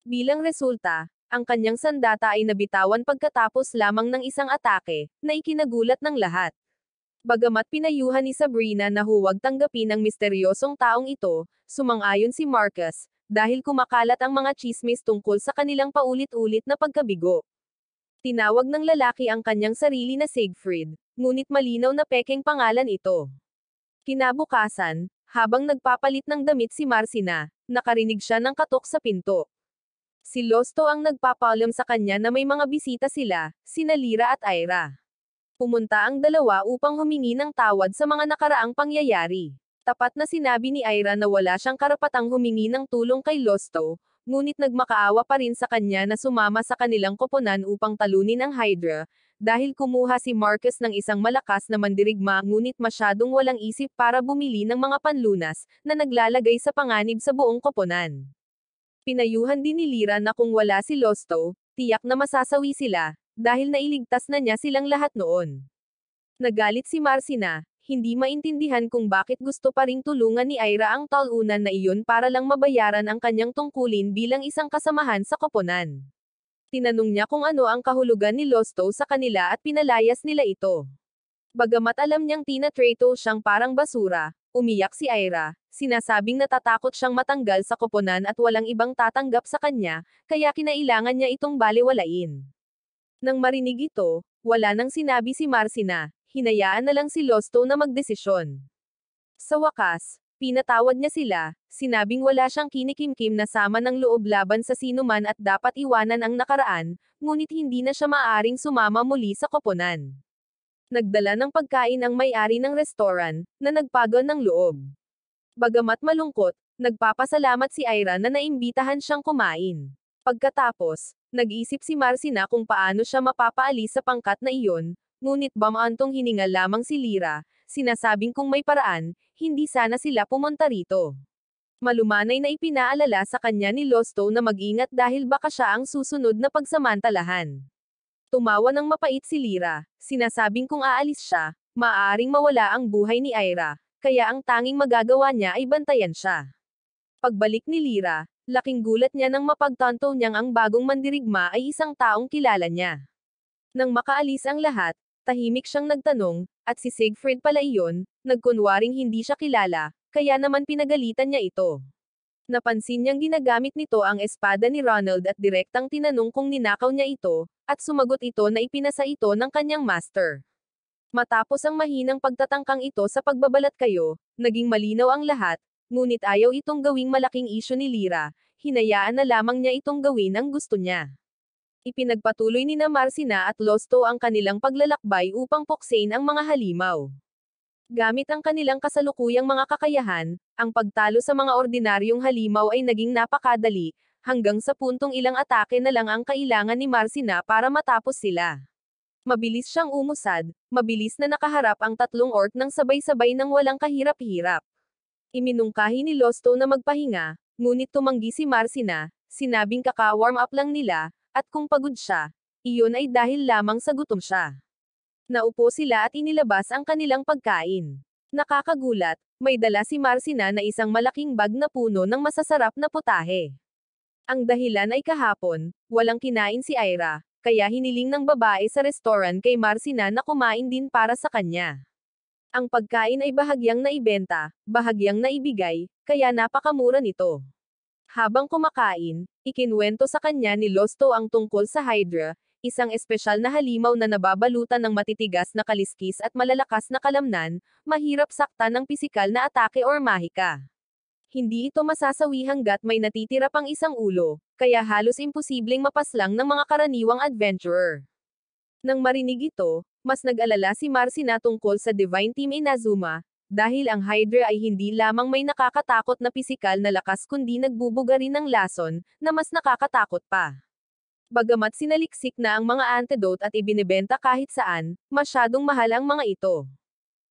Bilang resulta, ang kanyang sandata ay nabitawan pagkatapos lamang ng isang atake, na ikinagulat ng lahat. Bagamat pinayuhan ni Sabrina na huwag tanggapin ang misteryosong taong ito, sumang-ayon si Marcus, dahil kumakalat ang mga chismis tungkol sa kanilang paulit-ulit na pagkabigo. Tinawag ng lalaki ang kanyang sarili na Siegfried, ngunit malinaw na pekeng pangalan ito. Kinabukasan, habang nagpapalit ng damit si Marcina, nakarinig siya ng katok sa pinto. Si Losto ang nagpapaalam sa kanya na may mga bisita sila, sina Lyra at Ira. Pumunta ang dalawa upang humingi ng tawad sa mga nakaraang pangyayari. Tapat na sinabi ni Ira na wala siyang karapatang humingi ng tulong kay Losto, ngunit nagmakaawa pa rin sa kanya na sumama sa kanilang koponan upang talunin ang Hydra, dahil kumuha si Marcus ng isang malakas na mandirigma ngunit masyadong walang isip para bumili ng mga panlunas, na naglalagay sa panganib sa buong koponan. Pinayuhan din ni Lyra na kung wala si Losto, tiyak na masasawi sila, dahil nailigtas na niya silang lahat noon. Nagalit si Marcina, hindi maintindihan kung bakit gusto pa ring tulungan ni Ira ang talunan na iyon para lang mabayaran ang kanyang tungkulin bilang isang kasamahan sa koponan. Tinanong niya kung ano ang kahulugan ni Losto sa kanila at pinalayas nila ito. Bagamat alam niyang tinatrato siyang parang basura, umiyak si Ira, sinasabing natatakot siyang matanggal sa koponan at walang ibang tatanggap sa kanya, kaya kinailangan niya itong balewalain. Nang marinig ito, wala nang sinabi si Marcina, hinayaan na lang si Losto na magdesisyon. Sa wakas, pinatawad niya sila, sinabing wala siyang kinikimkim na sama ng loob laban sa sinuman at dapat iwanan ang nakaraan, ngunit hindi na siya maaaring sumama muli sa koponan. Nagdala ng pagkain ang may-ari ng restaurant, na nagpagal ng loob. Bagamat malungkot, nagpapasalamat si Ira na naimbitahan siyang kumain. Pagkatapos, nag-isip si Marcina kung paano siya mapapaalis sa pangkat na iyon, ngunit bamaantong hininga lamang si Lyra, sinasabing kung may paraan, hindi sana sila pumunta rito. Malumanay na ipinaalala sa kanya ni Losto na mag-ingat dahil baka siya ang susunod na pagsamantalahan. Tumawa ng mapait si Lyra, sinasabing kung aalis siya, maaaring mawala ang buhay ni Ira, kaya ang tanging magagawa niya ay bantayan siya. Pagbalik ni Lyra, laking gulat niya nang mapagtanto niyang ang bagong mandirigma ay isang taong kilala niya. Nang makaalis ang lahat, tahimik siyang nagtanong, at si Siegfried pala iyon, nagkunwaring hindi siya kilala, kaya naman pinagalitan niya ito. Napansin niyang ginagamit nito ang espada ni Ronald at direktang tinanong kung ninakaw niya ito, at sumagot ito na ipinasa ito ng kanyang master. Matapos ang mahinang pagtatangkang ito sa pagbabalat kayo, naging malinaw ang lahat, ngunit ayaw itong gawing malaking isyu ni Lyra, hinayaan na lamang niya itong gawin ang gusto niya. Ipinagpatuloy ni na Marcina at Losto ang kanilang paglalakbay upang puksain ang mga halimaw. Gamit ang kanilang kasalukuyang mga kakayahan, ang pagtalo sa mga ordinaryong halimaw ay naging napakadali, hanggang sa puntong ilang atake na lang ang kailangan ni Marcina para matapos sila. Mabilis siyang umusad, mabilis na nakaharap ang tatlong orc ng sabay-sabay nang walang kahirap-hirap. Iminungkahi ni Losto na magpahinga, ngunit tumanggi si Marcina, sinabing kaka-warm up lang nila, at kung pagod siya, iyon ay dahil lamang sa gutom siya. Naupo sila at inilabas ang kanilang pagkain. Nakakagulat, may dala si Marcina na isang malaking bag na puno ng masasarap na putahe. Ang dahilan ay kahapon, walang kinain si Ira, kaya hiniling ng babae sa restaurant kay Marcina na kumain din para sa kanya. Ang pagkain ay bahagyang naibenta, bahagyang naibigay, kaya napakamura nito. Habang kumakain, ikinwento sa kanya ni Losto ang tungkol sa Hydra, isang espesyal na halimaw na nababalutan ng matitigas na kaliskis at malalakas na kalamnan, mahirap saktan ng pisikal na atake or mahika. Hindi ito masasawi hanggat may natitira pang isang ulo, kaya halos imposibleng mapaslang ng mga karaniwang adventurer. Nang marinig ito, mas nag-alala si Marcina tungkol sa Divine Team Inazuma, dahil ang Hydra ay hindi lamang may nakakatakot na pisikal na lakas kundi nagbubuga rin ng lason, na mas nakakatakot pa. Bagamat sinaliksik na ang mga antidote at ibinebenta kahit saan, masyadong mahal ang mga ito.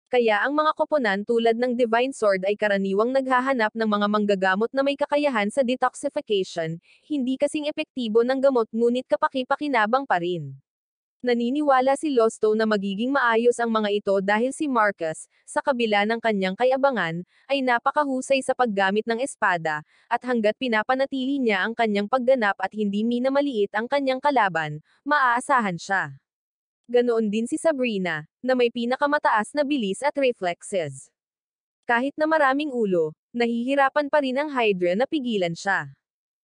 Kaya ang mga koponan tulad ng Divine Sword ay karaniwang naghahanap ng mga manggagamot na may kakayahan sa detoxification, hindi kasing epektibo ng gamot ngunit kapaki-pakinabang pa rin. Naniniwala si Losto na magiging maayos ang mga ito dahil si Marcus, sa kabila ng kanyang kayabangan, ay napakahusay sa paggamit ng espada, at hanggat pinapanatili niya ang kanyang pagganap at hindi minamaliit ang kanyang kalaban, maaasahan siya. Ganoon din si Sabrina, na may pinakamataas na bilis at reflexes. Kahit na maraming ulo, nahihirapan pa rin ang Hydra na pigilan siya.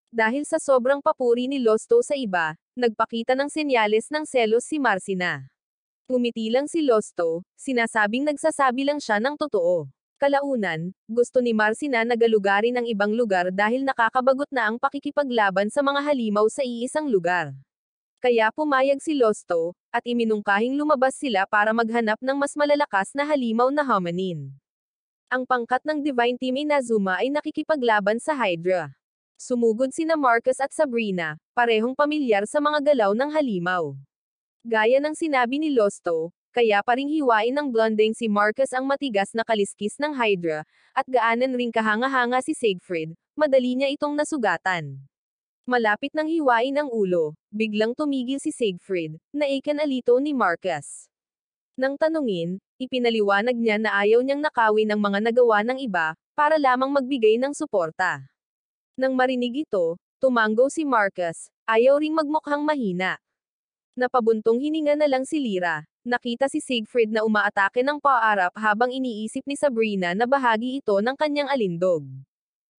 Dahil sa sobrang papuri ni Losto sa iba, nagpakita ng senyales ng selos si Marcina. Ngumiti lang si Losto, sinasabing nagsasabi lang siya ng totoo. Kalaunan, gusto ni Marcina na galugarin ang ibang lugar dahil nakakabagot na ang pakikipaglaban sa mga halimaw sa iisang lugar. Kaya pumayag si Losto, at iminungkahing lumabas sila para maghanap ng mas malalakas na halimaw na hominin. Ang pangkat ng Divine Team Inazuma ay nakikipaglaban sa Hydra. Sumugod sina Marcus at Sabrina, parehong pamilyar sa mga galaw ng halimaw. Gaya ng sinabi ni Losto, kaya paring hiwain ng blonding si Marcus ang matigas na kaliskis ng Hydra, at gaanan ring kahanga-hanga si Siegfried, madali niya itong nasugatan. Malapit nang hiwain ang ulo, biglang tumigil si Siegfried, na ikanalito ni Marcus. Nang tanungin, ipinaliwanag niya na ayaw niyang nakawin ang mga nagawa ng iba, para lamang magbigay ng suporta. Nang marinig ito, tumanggo si Marcus, ayaw ring magmukhang mahina. Napabuntong hininga na lang si Lyra, nakita si Siegfried na umaatake ng paarap habang iniisip ni Sabrina na bahagi ito ng kanyang alindog.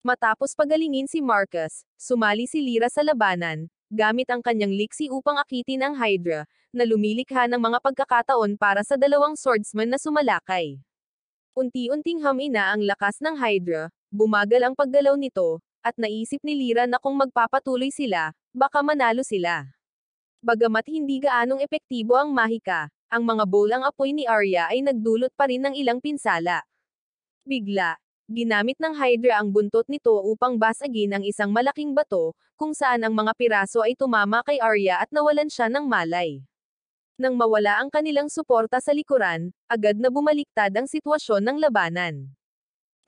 Matapos pagalingin si Marcus, sumali si Lyra sa labanan, gamit ang kanyang liksi upang akitin ang Hydra, na lumilikha ng mga pagkakataon para sa dalawang swordsman na sumalakay. Unti-unting hamina ang lakas ng Hydra, bumagal ang paggalaw nito, at naisip ni Lyra na kung magpapatuloy sila, baka manalo sila. Bagamat hindi gaanong epektibo ang mahika, ang mga bolang apoy ni Arya ay nagdulot pa rin ng ilang pinsala. Bigla, ginamit ng Hydra ang buntot nito upang basagin ang isang malaking bato, kung saan ang mga piraso ay tumama kay Arya at nawalan siya ng malay. Nang mawala ang kanilang suporta sa likuran, agad na bumaliktad ang sitwasyon ng labanan.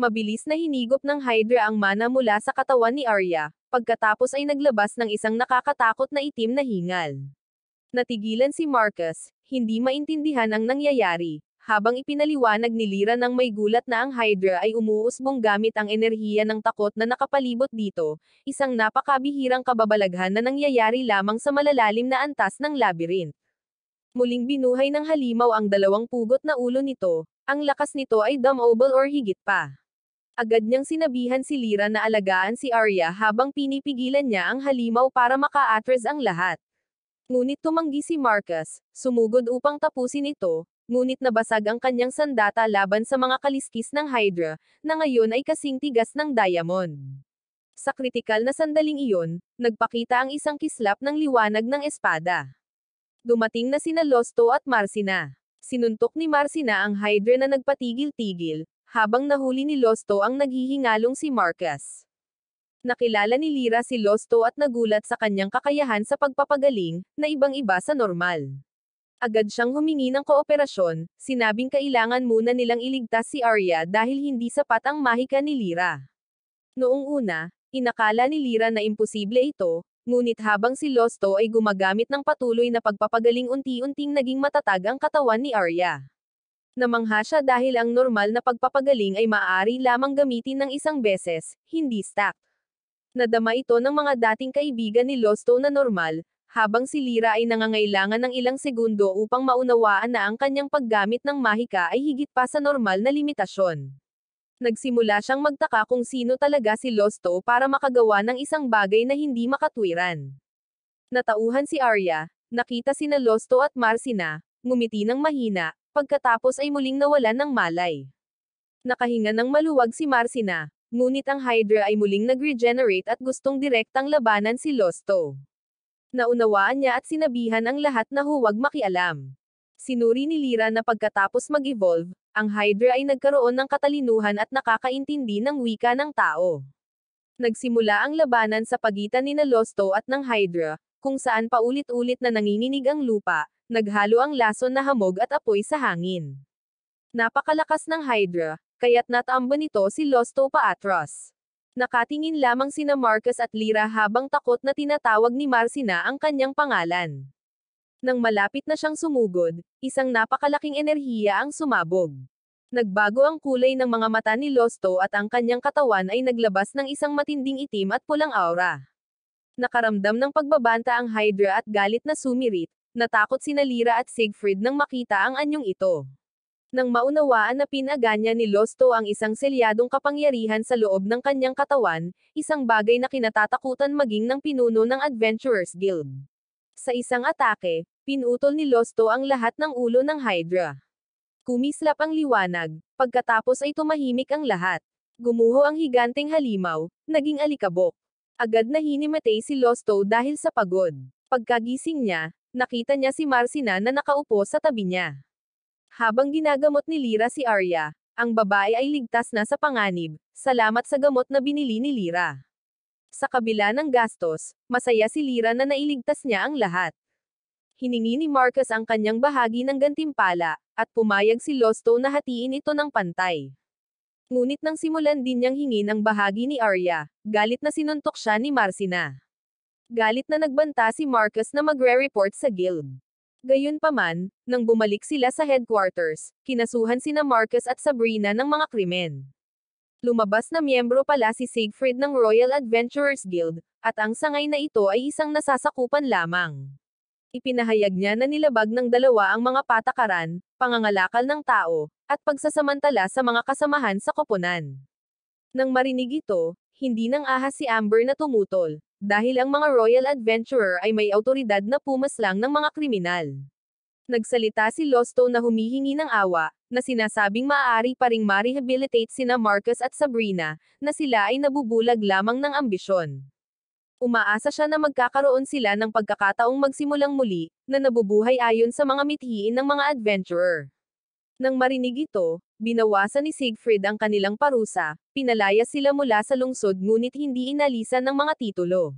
Mabilis na hinigop ng Hydra ang mana mula sa katawan ni Arya, pagkatapos ay naglabas ng isang nakakatakot na itim na hingal. Natigilan si Marcus, hindi maintindihan ang nangyayari, habang ipinaliwanag ni Lyra ng may gulat na ang Hydra ay umuusbong gamit ang enerhiya ng takot na nakapalibot dito, isang napakabihirang kababalaghan na nangyayari lamang sa malalalim na antas ng labyrinth. Muling binuhay ng halimaw ang dalawang pugot na ulo nito, ang lakas nito ay damobel or higit pa. Agad niyang sinabihan si Lyra na alagaan si Arya habang pinipigilan niya ang halimaw para maka-atres ang lahat. Ngunit tumanggi si Marcus, sumugod upang tapusin ito, ngunit nabasag ang kanyang sandata laban sa mga kaliskis ng Hydra, na ngayon ay kasing tigas ng diamond. Sa kritikal na sandaling iyon, nagpakita ang isang kislap ng liwanag ng espada. Dumating na sina Losto at Marcina. Sinuntok ni Marcina ang Hydra na nagpatigil-tigil, habang nahuli ni Losto ang naghihingalong si Marcus. Nakilala ni Lyra si Losto at nagulat sa kanyang kakayahan sa pagpapagaling, na ibang-iba sa normal. Agad siyang humingi ng kooperasyon, sinabing kailangan muna nilang iligtas si Arya dahil hindi sapat ang mahika ni Lyra. Noong una, inakala ni Lyra na imposible ito, ngunit habang si Losto ay gumagamit ng patuloy na pagpapagaling unti-unting naging matatag ang katawan ni Arya. Namangha siya dahil ang normal na pagpapagaling ay maaari lamang gamitin ng isang beses, hindi stack. Nadama ito ng mga dating kaibigan ni Losto na normal, habang si Lyra ay nangangailangan ng ilang segundo upang maunawaan na ang kanyang paggamit ng mahika ay higit pa sa normal na limitasyon. Nagsimula siyang magtaka kung sino talaga si Losto para makagawa ng isang bagay na hindi makatwiran. Natauhan si Arya, nakita sina Losto at Marcina, ngumiti ng mahina, pagkatapos ay muling nawalan ng malay. Nakahinga ng maluwag si Marcina, ngunit ang Hydra ay muling nag-regenerate at gustong direktang labanan si Losto. Naunawaan niya at sinabihan ang lahat na huwag makialam. Sinuri ni Lyra na pagkatapos mag-evolve, ang Hydra ay nagkaroon ng katalinuhan at nakakaintindi ng wika ng tao. Nagsimula ang labanan sa pagitan ni Losto at ng Hydra, kung saan paulit-ulit na nanginginig ang lupa, naghalo ang lason na hamog at apoy sa hangin. Napakalakas ng Hydra, kaya't natamba nito si Losto paatros. Nakatingin lamang sina Marcus at Lyra habang takot na tinatawag ni Marcina ang kanyang pangalan. Nang malapit na siyang sumugod, isang napakalaking enerhiya ang sumabog. Nagbago ang kulay ng mga mata ni Losto at ang kanyang katawan ay naglabas ng isang matinding itim at pulang aura. Nakaramdam ng pagbabanta ang Hydra at galit na sumirit, natakot sina Lyra at Siegfried nang makita ang anyong ito. Nang maunawaan na pinaganya ni Losto ang isang selyadong kapangyarihan sa loob ng kanyang katawan, isang bagay na kinatatakutan maging ng pinuno ng Adventurers Guild. Sa isang atake, pinutol ni Losto ang lahat ng ulo ng Hydra. Kumislap ang liwanag, pagkatapos ay tumahimik ang lahat. Gumuho ang higanteng halimaw, naging alikabok. Agad na hinimatay si Losto dahil sa pagod. Pagkagising niya, nakita niya si Marcina na nakaupo sa tabi niya. Habang ginagamot ni Lyra si Arya, ang babae ay ligtas na sa panganib, salamat sa gamot na binili ni Lyra. Sa kabila ng gastos, masaya si Lyra na nailigtas niya ang lahat. Hiningi ni Marcus ang kanyang bahagi ng gantimpala, at pumayag si Losto na hatiin ito ng pantay. Ngunit nang simulan din niyang hingin ang bahagi ni Arya, galit na sinuntok siya ni Marcina. Galit na nagbanta si Marcus na magre-report sa guild. Gayunpaman, nang bumalik sila sa headquarters, kinasuhan sina Marcus at Sabrina ng mga krimen. Lumabas na miyembro pala si Siegfried ng Royal Adventurers Guild, at ang sangay na ito ay isang nasasakupan lamang. Ipinahayag niya na nilabag ng dalawa ang mga patakaran, pangangalakal ng tao, at pagsasamantala sa mga kasamahan sa koponan. Nang marinig ito, hindi nang ahas si Amber na tumutol, dahil ang mga Royal Adventurer ay may autoridad na pumaslang ng mga kriminal. Nagsalita si Losto na humihingi ng awa, na sinasabing maaari pa ring ma-rehabilitate sina Marcus at Sabrina, na sila ay nabubulag lamang ng ambisyon. Umaasa siya na magkakaroon sila ng pagkakataong magsimulang muli, na nabubuhay ayon sa mga mithiin ng mga adventurer. Nang marinig ito, binawasan ni Siegfried ang kanilang parusa, pinalaya sila mula sa lungsod ngunit hindi inalisan ng mga titulo.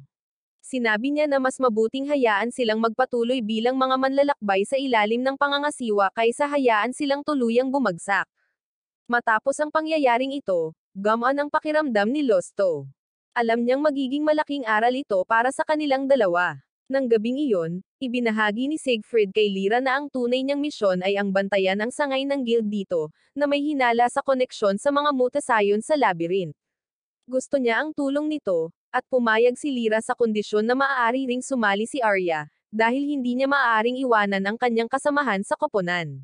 Sinabi niya na mas mabuting hayaan silang magpatuloy bilang mga manlalakbay sa ilalim ng pangangasiwa kaysa hayaan silang tuluyang bumagsak. Matapos ang pangyayaring ito, gumaan ang pakiramdam ni Losto. Alam niyang magiging malaking aral ito para sa kanilang dalawa. Nang gabing iyon, ibinahagi ni Siegfried kay Lyra na ang tunay niyang misyon ay ang bantayan ang sangay ng guild dito, na may hinala sa koneksyon sa mga mutasayon sa labyrinth. Gusto niya ang tulong nito, at pumayag si Lyra sa kondisyon na maaari ring sumali si Arya, dahil hindi niya maaaring iwanan ang kanyang kasamahan sa koponan.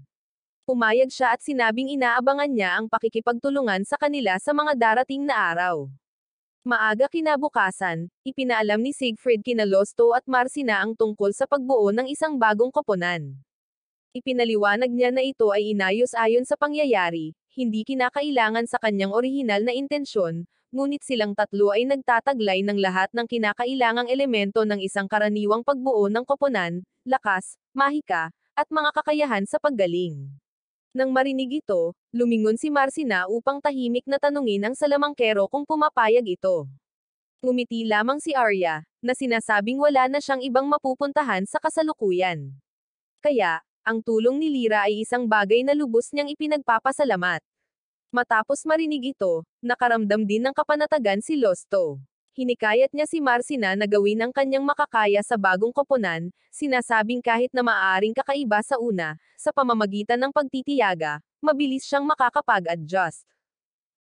Pumayag siya at sinabing inaabangan niya ang pakikipagtulungan sa kanila sa mga darating na araw. Maaga kinabukasan, ipinaalam ni Siegfried kina Losto at Marcina ang tungkol sa pagbuo ng isang bagong koponan. Ipinaliwanag niya na ito ay inayos ayon sa pangyayari, hindi kinakailangan sa kanyang orihinal na intensyon, ngunit silang tatlo ay nagtataglay ng lahat ng kinakailangang elemento ng isang karaniwang pagbuo ng koponan, lakas, mahika, at mga kakayahan sa paggaling. Nang marinig ito, lumingon si Marcina upang tahimik na tanungin ang salamangkero kung pumapayag ito. Ngumiti lamang si Arya, na sinasabing wala na siyang ibang mapupuntahan sa kasalukuyan. Kaya, ang tulong ni Lyra ay isang bagay na lubos niyang ipinagpapasalamat. Matapos marinig ito, nakaramdam din ng kapanatagan si Losto. Hinikayat niya si Marcina na gawin ang kanyang makakaya sa bagong koponan, sinasabing kahit na maaaring kakaiba sa una, sa pamamagitan ng pagtitiyaga, mabilis siyang makakapag-adjust.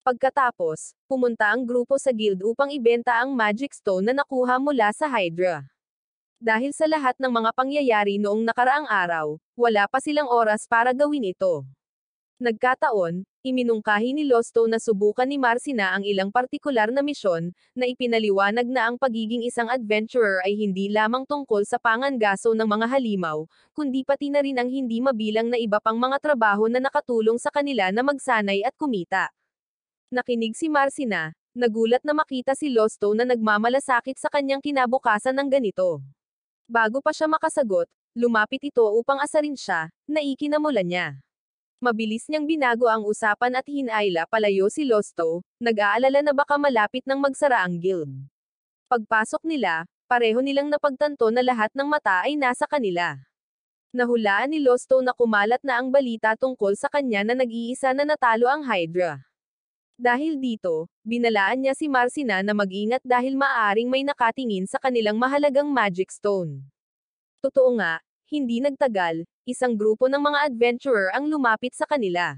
Pagkatapos, pumunta ang grupo sa guild upang ibenta ang Magic Stone na nakuha mula sa Hydra. Dahil sa lahat ng mga pangyayari noong nakaraang araw, wala pa silang oras para gawin ito. Nagkataon, iminungkahi ni Losto na subukan ni Marcina ang ilang partikular na misyon, na ipinaliwanag na ang pagiging isang adventurer ay hindi lamang tungkol sa pangangaso ng mga halimaw, kundi pati na rin ang hindi mabilang na iba pang mga trabaho na nakatulong sa kanila na magsanay at kumita. Nakinig si Marcina, nagulat na makita si Losto na nagmamalasakit sa kanyang kinabukasan ng ganito. Bago pa siya makasagot, lumapit ito upang asarin siya, na ikinamulan niya. Mabilis niyang binago ang usapan at hinayla palayo si Losto, nag-aalala na baka malapit nang magsara ang guild. Pagpasok nila, pareho nilang napagtanto na lahat ng mata ay nasa kanila. Nahulaan ni Losto na kumalat na ang balita tungkol sa kanya na nag-iisa na natalo ang Hydra. Dahil dito, binalaan niya si Marcina na mag-ingat dahil maaaring may nakatingin sa kanilang mahalagang Magic Stone. Totoo nga, hindi nagtagal, isang grupo ng mga adventurer ang lumapit sa kanila.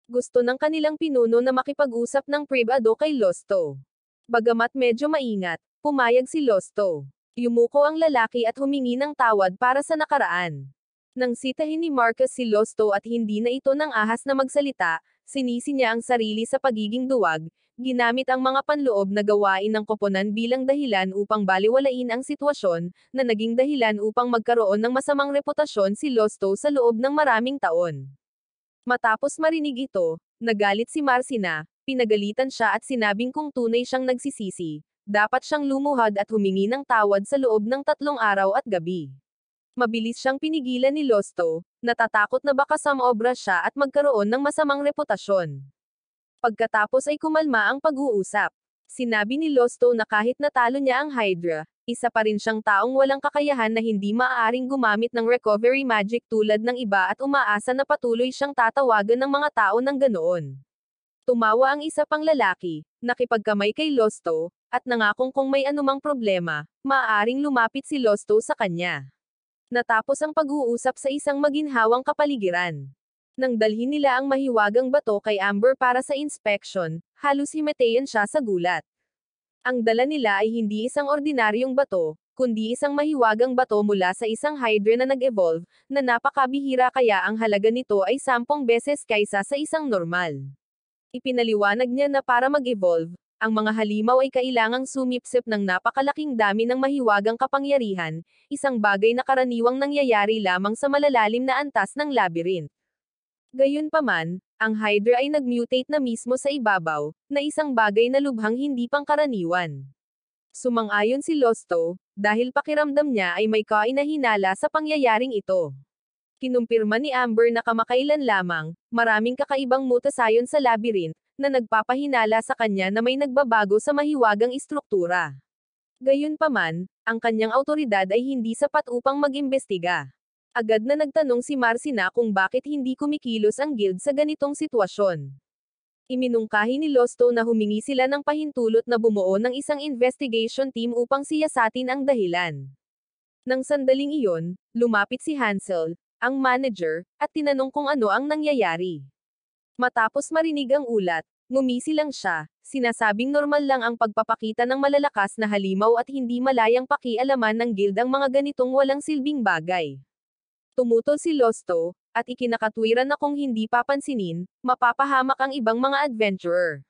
Gusto ng kanilang pinuno na makipag-usap ng privado kay Losto. Bagamat medyo maingat, pumayag si Losto. Yumuko ang lalaki at humingi ng tawad para sa nakaraan. Nang sitahin ni Marcus si Losto at hindi na ito nang ahas na magsalita, sinisi niya ang sarili sa pagiging duwag, ginamit ang mga panloob na gawain ng koponan bilang dahilan upang baliwalain ang sitwasyon, na naging dahilan upang magkaroon ng masamang reputasyon si Losto sa loob ng maraming taon. Matapos marinig ito, nagalit si Marcina, pinagalitan siya at sinabing kung tunay siyang nagsisisi, dapat siyang lumuhad at humingi ng tawad sa loob ng 3 araw at gabi. Mabilis siyang pinigilan ni Losto, natatakot na baka samobra siya at magkaroon ng masamang reputasyon. Pagkatapos ay kumalma ang pag-uusap. Sinabi ni Losto na kahit natalo niya ang Hydra, isa pa rin siyang taong walang kakayahan na hindi maaaring gumamit ng recovery magic tulad ng iba at umaasa na patuloy siyang tatawagan ng mga tao ng ganoon. Tumawa ang isa pang lalaki, nakipagkamay kay Losto, at nangakong kung may anumang problema, maaaring lumapit si Losto sa kanya. Natapos ang pag-uusap sa isang maginhawang kapaligiran. Nang dalhin nila ang mahiwagang bato kay Amber para sa inspection, halos himatayan siya sa gulat. Ang dala nila ay hindi isang ordinaryong bato, kundi isang mahiwagang bato mula sa isang Hydra na nag-evolve, na napakabihira kaya ang halaga nito ay 10 beses kaysa sa isang normal. Ipinaliwanag niya na para mag-evolve, ang mga halimaw ay kailangang sumipsip ng napakalaking dami ng mahiwagang kapangyarihan, isang bagay na karaniwang nangyayari lamang sa malalalim na antas ng labyrinth. Gayunpaman, ang Hydra ay nag-mutate na mismo sa ibabaw, na isang bagay na lubhang hindi pangkaraniwan. Sumang-ayon si Losto, dahil pakiramdam niya ay may kainahinala sa pangyayaring ito. Kinumpirma ni Amber na kamakailan lamang, maraming kakaibang mutasayon sa labyrinth, na nagpapahinala sa kanya na may nagbabago sa mahiwagang istruktura. Gayunpaman, ang kanyang awtoridad ay hindi sapat upang mag-imbestiga. Agad na nagtanong si Marcina kung bakit hindi kumikilos ang guild sa ganitong sitwasyon. Iminungkahi ni Losto na humingi sila ng pahintulot na bumuo ng isang investigation team upang siyasatin ang dahilan. Nang sandaling iyon, lumapit si Hansel, ang manager, at tinanong kung ano ang nangyayari. Matapos marinig ang ulat, ngumisi lang siya, sinasabing normal lang ang pagpapakita ng malalakas na halimaw at hindi malayang pakialaman ng guild ang mga ganitong walang silbing bagay. Tumutol si Losto, at ikinakatwiran na kung hindi papansinin, mapapahamak ang ibang mga adventurer.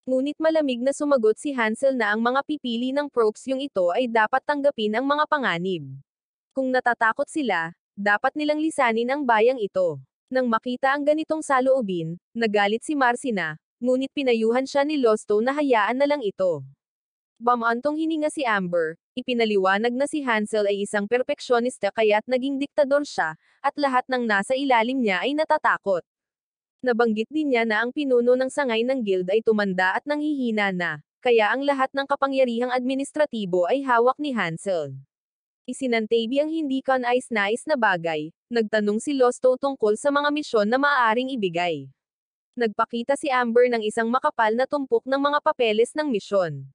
Ngunit malamig na sumagot si Hansel na ang mga pipili ng props yung ito ay dapat tanggapin ang mga panganib. Kung natatakot sila, dapat nilang lisanin ang bayang ito. Nang makita ang ganitong saloobin, nagalit si Marcina, ngunit pinayuhan siya ni Losto na hayaan na lang ito. Bamantong hininga si Amber, ipinaliwanag na si Hansel ay isang perpeksyonista kaya't naging diktador siya, at lahat ng nasa ilalim niya ay natatakot. Nabanggit din niya na ang pinuno ng sangay ng guild ay tumanda at nanghihina na, kaya ang lahat ng kapangyarihang administratibo ay hawak ni Hansel. Isinantabi ang hindi kanais-nais na bagay, nagtanong si Losto tungkol sa mga misyon na maaaring ibigay. Nagpakita si Amber ng isang makapal na tumpok ng mga papeles ng misyon.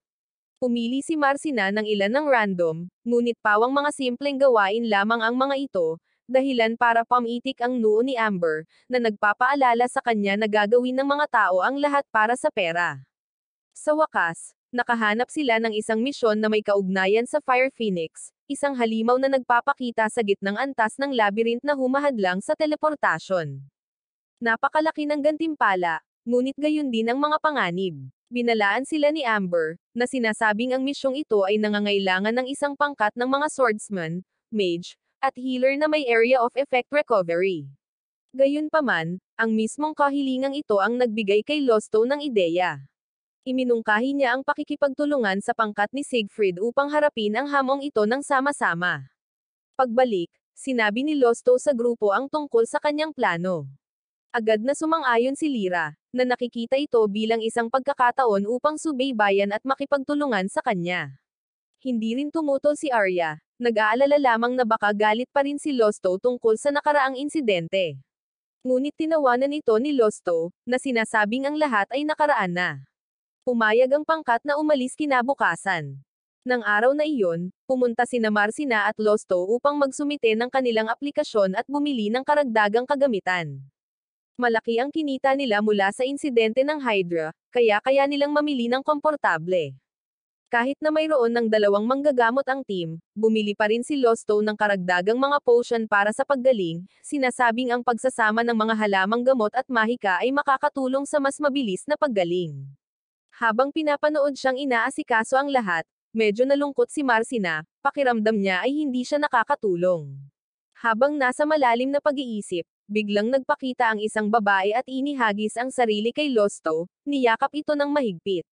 Pumili si Marcina ng ilan ng random, ngunit pawang mga simpleng gawain lamang ang mga ito, dahilan para pamitik ang noo ni Amber, na nagpapaalala sa kanya na gagawin ng mga tao ang lahat para sa pera. Sa wakas, nakahanap sila ng isang misyon na may kaugnayan sa Fire Phoenix, isang halimaw na nagpapakita sa gitnang antas ng labyrinth na humahadlang sa teleportasyon. Napakalaki ng gantimpala, ngunit gayon din ang mga panganib. Binalaan sila ni Amber, na sinasabing ang misyong ito ay nangangailangan ng isang pangkat ng mga swordsman, mage, at healer na may area of effect recovery. Gayunpaman, ang mismong kahilingang ito ang nagbigay kay Losto ng ideya. Iminungkahi niya ang pakikipagtulungan sa pangkat ni Siegfried upang harapin ang hamong ito ng sama-sama. Pagbalik, sinabi ni Losto sa grupo ang tungkol sa kanyang plano. Agad na sumang-ayon si Lyra, na nakikita ito bilang isang pagkakataon upang subaybayan at makipagtulungan sa kanya. Hindi rin tumutol si Arya, nag-aalala lamang na baka galit pa rin si Losto tungkol sa nakaraang insidente. Ngunit tinawanan ito ni Losto, na sinasabing ang lahat ay nakaraan na. Pumayag ang pangkat na umalis kinabukasan. Nang araw na iyon, pumunta sina Marcina at Losto upang magsumite ng kanilang aplikasyon at bumili ng karagdagang kagamitan. Malaki ang kinita nila mula sa insidente ng Hydra, kaya nilang mamili ng komportable. Kahit na mayroon ng dalawang manggagamot ang team, bumili pa rin si Losto ng karagdagang mga potion para sa paggaling, sinasabing ang pagsasama ng mga halamang gamot at mahika ay makakatulong sa mas mabilis na paggaling. Habang pinapanood siyang inaasikaso ang lahat, medyo nalungkot si Marcina, pakiramdam niya ay hindi siya nakakatulong. Habang nasa malalim na pag-iisip, biglang nagpakita ang isang babae at inihagis ang sarili kay Losto, niyakap ito ng mahigpit.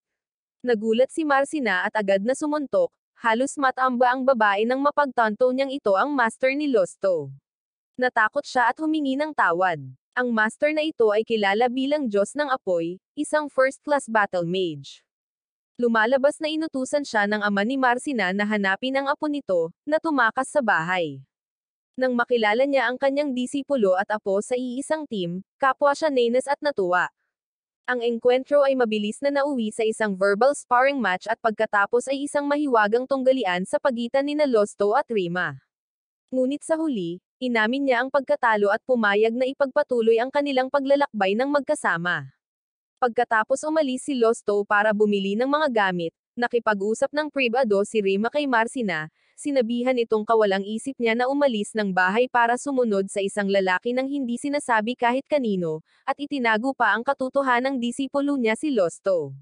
Nagulat si Marcina at agad na sumuntok, halos matamba ang babae nang mapagtanto niyang ito ang master ni Losto. Natakot siya at humingi ng tawad. Ang master na ito ay kilala bilang Diyos ng Apoy, isang first-class battle mage. Lumalabas na inutusan siya ng ama ni Marcina na hanapin ang apo nito, na tumakas sa bahay. Nang makilala niya ang kanyang disipulo at apo sa iisang team, kapwa siya Nenes at natuwa. Ang engkwentro ay mabilis na nauwi sa isang verbal sparring match at pagkatapos ay isang mahiwagang tunggalian sa pagitan nina Losto at Rima. Ngunit sa huli, inamin niya ang pagkatalo at pumayag na ipagpatuloy ang kanilang paglalakbay ng magkasama. Pagkatapos umalis si Losto para bumili ng mga gamit, nakipag-usap ng privado si Rima kay Marcina, sinabihan itong kawalang isip niya na umalis ng bahay para sumunod sa isang lalaki nang hindi sinasabi kahit kanino, at itinago pa ang katotohanang disipulo niya si Losto.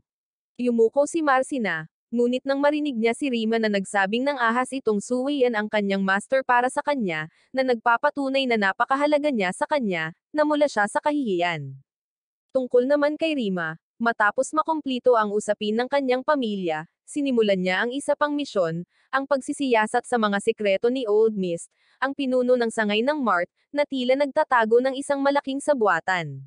Yumuko si Marcina, ngunit nang marinig niya si Rima na nagsabing ng ahas itong suwayan ang kanyang master para sa kanya, na nagpapatunay na napakahalaga niya sa kanya, namula siya sa kahihiyan. Tungkol naman kay Rima, matapos makumplito ang usapin ng kanyang pamilya, sinimulan niya ang isa pang misyon, ang pagsisiyasat sa mga sikreto ni Old Mist, ang pinuno ng sangay ng Mart, na tila nagtatago ng isang malaking sabwatan.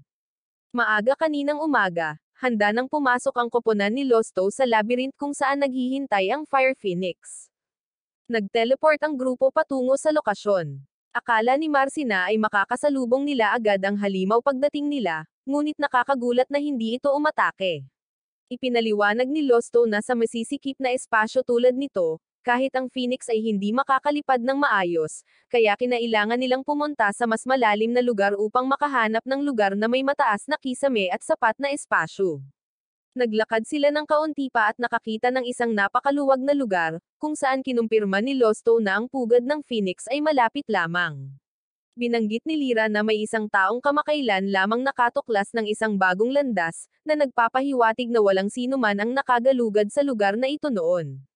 Maaga kaninang umaga, handa nang pumasok ang koponan ni Losto sa labyrinth kung saan naghihintay ang Fire Phoenix. Nag-teleport ang grupo patungo sa lokasyon. Akala ni Marcina ay makakasalubong nila agad ang halimaw pagdating nila, ngunit nakakagulat na hindi ito umatake. Ipinaliwanag ni Losto na sa masisikip na espasyo tulad nito, kahit ang Phoenix ay hindi makakalipad ng maayos, kaya kinailangan nilang pumunta sa mas malalim na lugar upang makahanap ng lugar na may mataas na kisame at sapat na espasyo. Naglakad sila ng kaunti pa at nakakita ng isang napakaluwag na lugar, kung saan kinumpirma ni Losto na ang pugad ng Phoenix ay malapit lamang. Binanggit ni Lyra na may isang taong kamakailan lamang nakatuklas ng isang bagong landas, na nagpapahiwatig na walang sino man ang nakagalugad sa lugar na ito noon.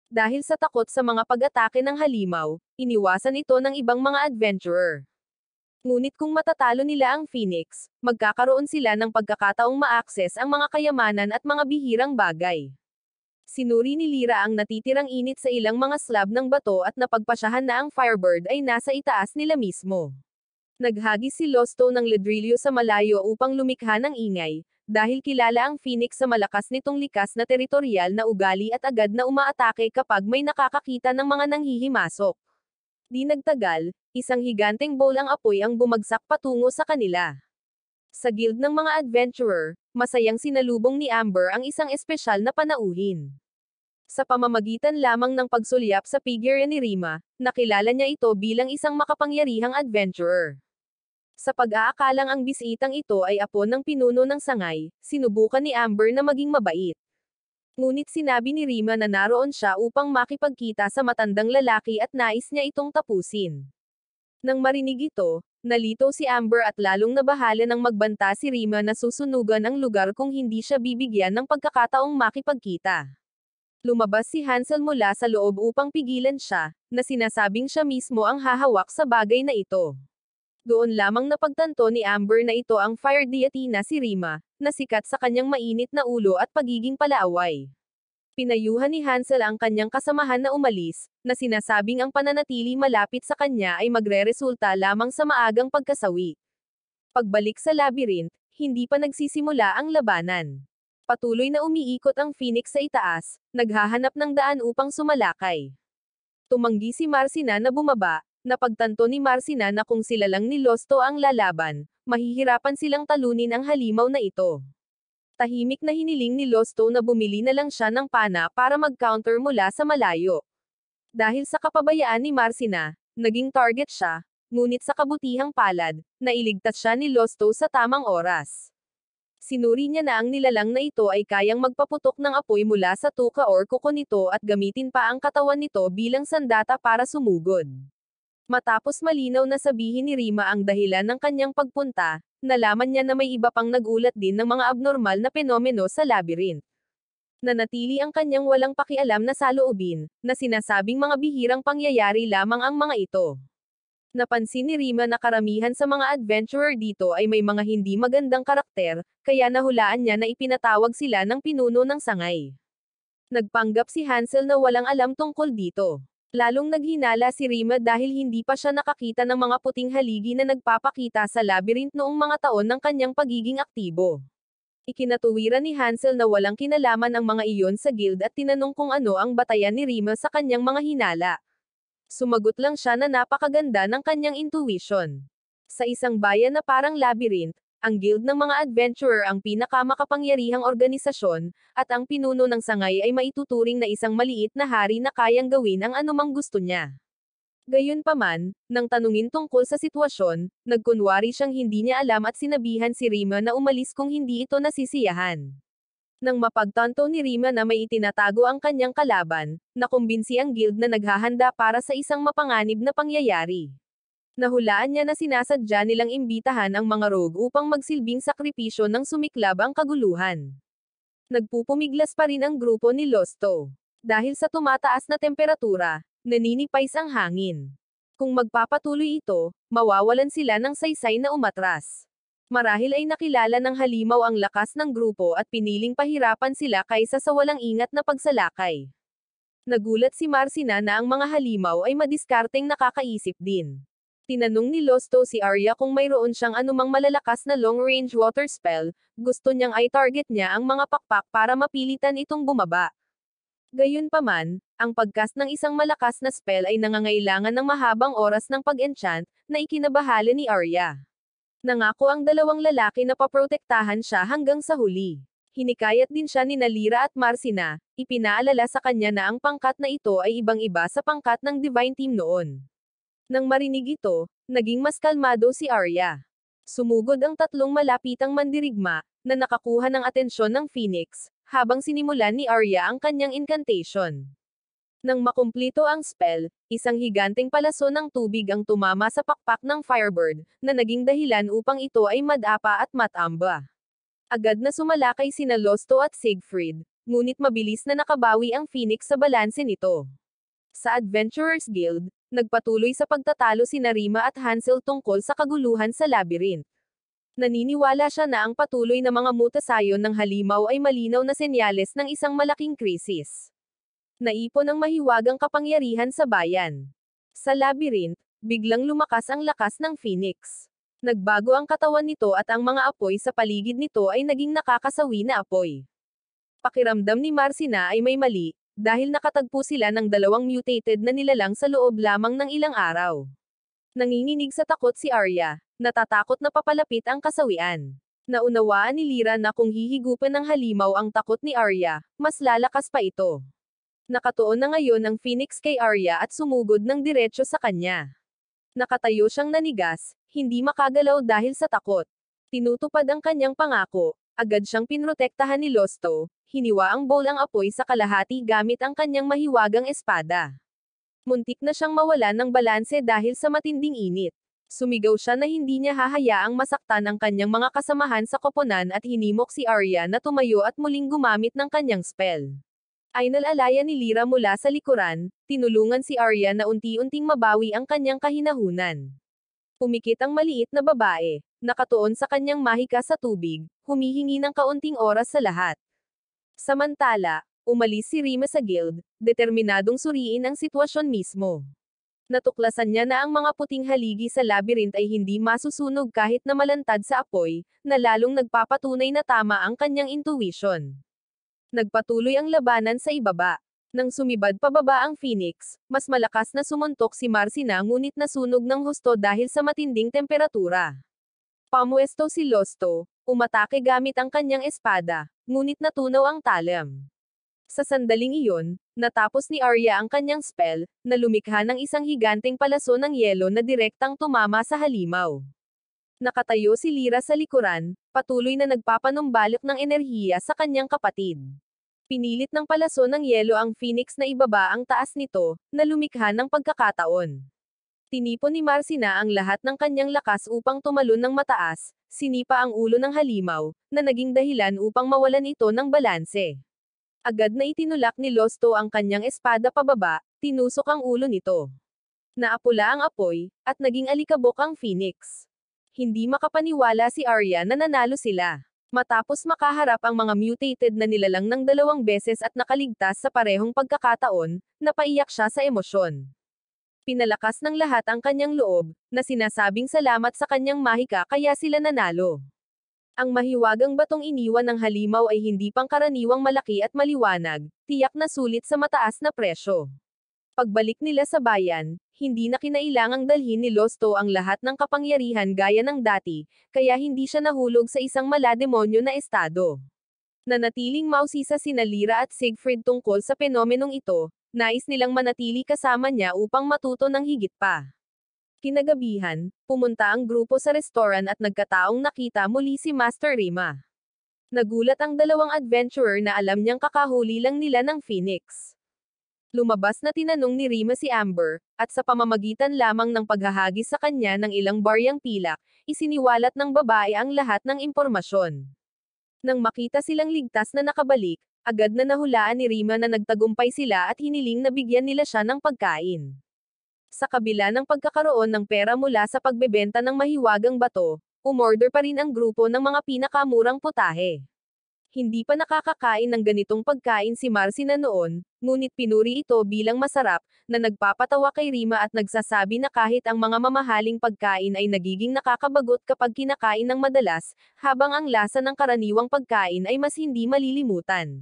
Dahil sa takot sa mga pag-atake ng halimaw, iniwasan ito ng ibang mga adventurer. Ngunit kung matatalo nila ang Phoenix, magkakaroon sila ng pagkakataong ma-access ang mga kayamanan at mga bihirang bagay. Sinuri ni Lyra ang natitirang init sa ilang mga slab ng bato at napagpasyahan na ang Firebird ay nasa itaas nila mismo. Naghagis si Losto ng ledrilyo sa malayo upang lumikha ng ingay, dahil kilala ang Phoenix sa malakas nitong likas na teritorial na ugali at agad na umaatake kapag may nakakakita ng mga nanghihimasok. Di nagtagal, isang higanteng bowl ang apoy ang bumagsak patungo sa kanila. Sa guild ng mga adventurer, masayang sinalubong ni Amber ang isang espesyal na panauhin. Sa pamamagitan lamang ng pagsulyap sa figure ni Rima, nakilala niya ito bilang isang makapangyarihang adventurer. Sa pag-aakalang ang bisitang ito ay apo ng pinuno ng sangay, sinubukan ni Amber na maging mabait. Ngunit sinabi ni Rima na naroon siya upang makipagkita sa matandang lalaki at nais niya itong tapusin. Nang marinig ito, nalito si Amber at lalong nabahala ng magbanta si Rima na susunugan ang lugar kung hindi siya bibigyan ng pagkakataong makipagkita. Lumabas si Hansel mula sa loob upang pigilan siya, na sinasabing siya mismo ang hahawak sa bagay na ito. Doon lamang napagtanto ni Amber na ito ang fire deity na si Rima, na sikat sa kanyang mainit na ulo at pagiging palaaway. Pinayuhan ni Hansel ang kanyang kasamahan na umalis, na sinasabing ang pananatili malapit sa kanya ay magreresulta lamang sa maagang pagkasawi. Pagbalik sa labyrinth, hindi pa nagsisimula ang labanan. Patuloy na umiikot ang Phoenix sa itaas, naghahanap ng daan upang sumalakay. Tumanggi si Marcina na bumaba, napagtanto ni Marcina na kung sila lang ni Losto ang lalaban, mahihirapan silang talunin ang halimaw na ito. Tahimik na hiniling ni Losto na bumili na lang siya ng pana para mag-counter mula sa malayo. Dahil sa kapabayaan ni Marcina, naging target siya, ngunit sa kabutihang palad, nailigtas siya ni Losto sa tamang oras. Sinuri niya na ang nilalang na ito ay kayang magpaputok ng apoy mula sa tuka or kuko nito at gamitin pa ang katawan nito bilang sandata para sumugod. Matapos malinaw na sabihin ni Rima ang dahilan ng kanyang pagpunta, nalaman niya na may iba pang nagulat din ng mga abnormal na penomeno sa labyrinth. Nanatili ang kanyang walang pakialam na saloobin, na sinasabing mga bihirang pangyayari lamang ang mga ito. Napansin ni Rima na karamihan sa mga adventurer dito ay may mga hindi magandang karakter, kaya nahulaan niya na ipinatawag sila ng pinuno ng sangay. Nagpanggap si Hansel na walang alam tungkol dito. Lalong naghinala si Rima dahil hindi pa siya nakakita ng mga puting haligi na nagpapakita sa labyrinth noong mga taon ng kanyang pagiging aktibo. Ikinatuwiran ni Hansel na walang kinalaman ang mga iyon sa guild at tinanong kung ano ang batayan ni Rima sa kanyang mga hinala. Sumagot lang siya na napakaganda ng kanyang intuition. Sa isang bayan na parang labyrinth, ang guild ng mga adventurer ang pinakamakapangyarihang organisasyon, at ang pinuno ng sangay ay maituturing na isang maliit na hari na kayang gawin ang anumang gusto niya. Gayunpaman, nang tanungin tungkol sa sitwasyon, nagkunwari siyang hindi niya alam at sinabihan si Rima na umalis kung hindi ito nasisiyahan. Nang mapagtanto ni Rima na may itinatago ang kanyang kalaban, nakumbinsi ang guild na naghahanda para sa isang mapanganib na pangyayari. Nahulaan niya na sinasadya nilang imbitahan ang mga rogue upang magsilbing sakripisyo ng sumiklab ang kaguluhan. Nagpupumiglas pa rin ang grupo ni Losto. Dahil sa tumataas na temperatura, naninipais ang hangin. Kung magpapatuloy ito, mawawalan sila ng saysay na umatras. Marahil ay nakilala ng halimaw ang lakas ng grupo at piniling pahirapan sila kaysa sa walang ingat na pagsalakay. Nagulat si Marcina na ang mga halimaw ay madiskarteng nakakaisip din. Tinanong ni Losto si Arya kung mayroon siyang anumang malalakas na long-range water spell, gusto niyang ay target niya ang mga pakpak para mapilitan itong bumaba. Gayunpaman, ang pagcast ng isang malakas na spell ay nangangailangan ng mahabang oras ng pag-enchant, na ikinabahala ni Arya. Nangako ang dalawang lalaki na paprotektahan siya hanggang sa huli. Hinikayat din siya ni Lyra at Marcina, ipinaalala sa kanya na ang pangkat na ito ay ibang-iba sa pangkat ng Divine Team noon. Nang marinig ito, naging mas kalmado si Arya. Sumugod ang tatlong malapitang mandirigma, na nakakuha ng atensyon ng Phoenix, habang sinimulan ni Arya ang kanyang incantation. Nang makumplito ang spell, isang higanteng palaso ng tubig ang tumama sa pakpak ng Firebird, na naging dahilan upang ito ay madapa at matamba. Agad na sumalakay sina Losto at Siegfried, ngunit mabilis na nakabawi ang Phoenix sa balanse nito. Sa Adventurers Guild, nagpatuloy sa pagtatalo sina Rima at Hansel tungkol sa kaguluhan sa labyrinth. Naniniwala siya na ang patuloy na mga mutasayon ng halimaw ay malinaw na senyales ng isang malaking krisis. Naipon ang mahiwagang kapangyarihan sa bayan. Sa labyrinth, biglang lumakas ang lakas ng Phoenix. Nagbago ang katawan nito at ang mga apoy sa paligid nito ay naging nakakasawi na apoy. Pakiramdam ni Marcina ay may mali, dahil nakatagpo sila ng dalawang mutated na nilalang sa loob lamang ng ilang araw. Nanginginig sa takot si Arya, natatakot na papalapit ang kasawian. Naunawaan ni Lyra na kung hihigupan ng halimaw ang takot ni Arya, mas lalakas pa ito. Nakatuon na ngayon ang Phoenix kay Arya at sumugod ng diretsyo sa kanya. Nakatayo siyang nanigas, hindi makagalaw dahil sa takot. Tinutupad ang kanyang pangako, agad siyang pinrotektahan ni Losto, hiniwa ang bowl ang apoy sa kalahati gamit ang kanyang mahiwagang espada. Muntik na siyang mawalan ng balanse dahil sa matinding init. Sumigaw siya na hindi niya hahayaang masaktan ang kanyang mga kasamahan sa koponan at hinimok si Arya na tumayo at muling gumamit ng kanyang spell. Ay nalalaya ni Lyra mula sa likuran, tinulungan si Arya na unti-unting mabawi ang kanyang kahinahunan. Pumikit ang maliit na babae, nakatuon sa kanyang mahika sa tubig, humihingi ng kaunting oras sa lahat. Samantala, umalis si Rima sa guild, determinadong suriin ang sitwasyon mismo. Natuklasan niya na ang mga puting haligi sa labyrinth ay hindi masusunog kahit na malantad sa apoy, na lalong nagpapatunay na tama ang kanyang intuition. Nagpatuloy ang labanan sa ibaba. Nang sumibad pababa ang Phoenix, mas malakas na sumuntok si Marcina ngunit nasunog ng husto dahil sa matinding temperatura. Pamuesto si Losto, umatake gamit ang kanyang espada, ngunit natunaw ang talam. Sa sandaling iyon, natapos ni Arya ang kanyang spell, na lumikha ng isang higanteng palaso ng yelo na direktang tumama sa halimaw. Nakatayo si Lyra sa likuran, patuloy na nagpapanumbalik ng enerhiya sa kanyang kapatid. Pinilit ng palaso ng yelo ang Phoenix na ibaba ang taas nito, na lumikha ng pagkakataon. Tinipon ni Marcina ang lahat ng kanyang lakas upang tumalon ng mataas, sinipa ang ulo ng halimaw, na naging dahilan upang mawalan ito ng balanse. Agad na itinulak ni Losto ang kanyang espada pababa, tinusok ang ulo nito. Naapula ang apoy, at naging alikabok ang Phoenix. Hindi makapaniwala si Arya na nanalo sila. Matapos makaharap ang mga mutated na nilalang ng 2 beses at nakaligtas sa parehong pagkakataon, napaiyak siya sa emosyon. Pinalakas ng lahat ang kanyang loob, na sinasabing salamat sa kanyang mahika kaya sila nanalo. Ang mahiwagang batong iniwan ng halimaw ay hindi pangkaraniwang malaki at maliwanag, tiyak na sulit sa mataas na presyo. Pagbalik nila sa bayan, hindi na kinailangang dalhin ni Losto ang lahat ng kapangyarihan gaya ng dati, kaya hindi siya nahulog sa isang malademonyo na estado. Nanatiling mausisa sina Lyra at Siegfried tungkol sa fenomenong ito, nais nilang manatili kasama niya upang matuto ng higit pa. Kinagabihan, pumunta ang grupo sa restoran at nagkataong nakita muli si Master Rima. Nagulat ang dalawang adventurer na alam niyang kakahuli lang nila ng Phoenix. Lumabas na tinanong ni Rima si Amber, at sa pamamagitan lamang ng paghahagis sa kanya ng ilang baryang pilak, isiniwalat ng babae ang lahat ng impormasyon. Nang makita silang ligtas na nakabalik, agad na nahulaan ni Rima na nagtagumpay sila at hiniling na bigyan nila siya ng pagkain. Sa kabila ng pagkakaroon ng pera mula sa pagbebenta ng mahiwagang bato, umorder pa rin ang grupo ng mga pinakamurang putahe. Hindi pa nakakakain ng ganitong pagkain si Marcina noon, ngunit pinuri ito bilang masarap, na nagpapatawa kay Rima at nagsasabi na kahit ang mga mamahaling pagkain ay nagiging nakakabagot kapag kinakain ng madalas, habang ang lasa ng karaniwang pagkain ay mas hindi malilimutan.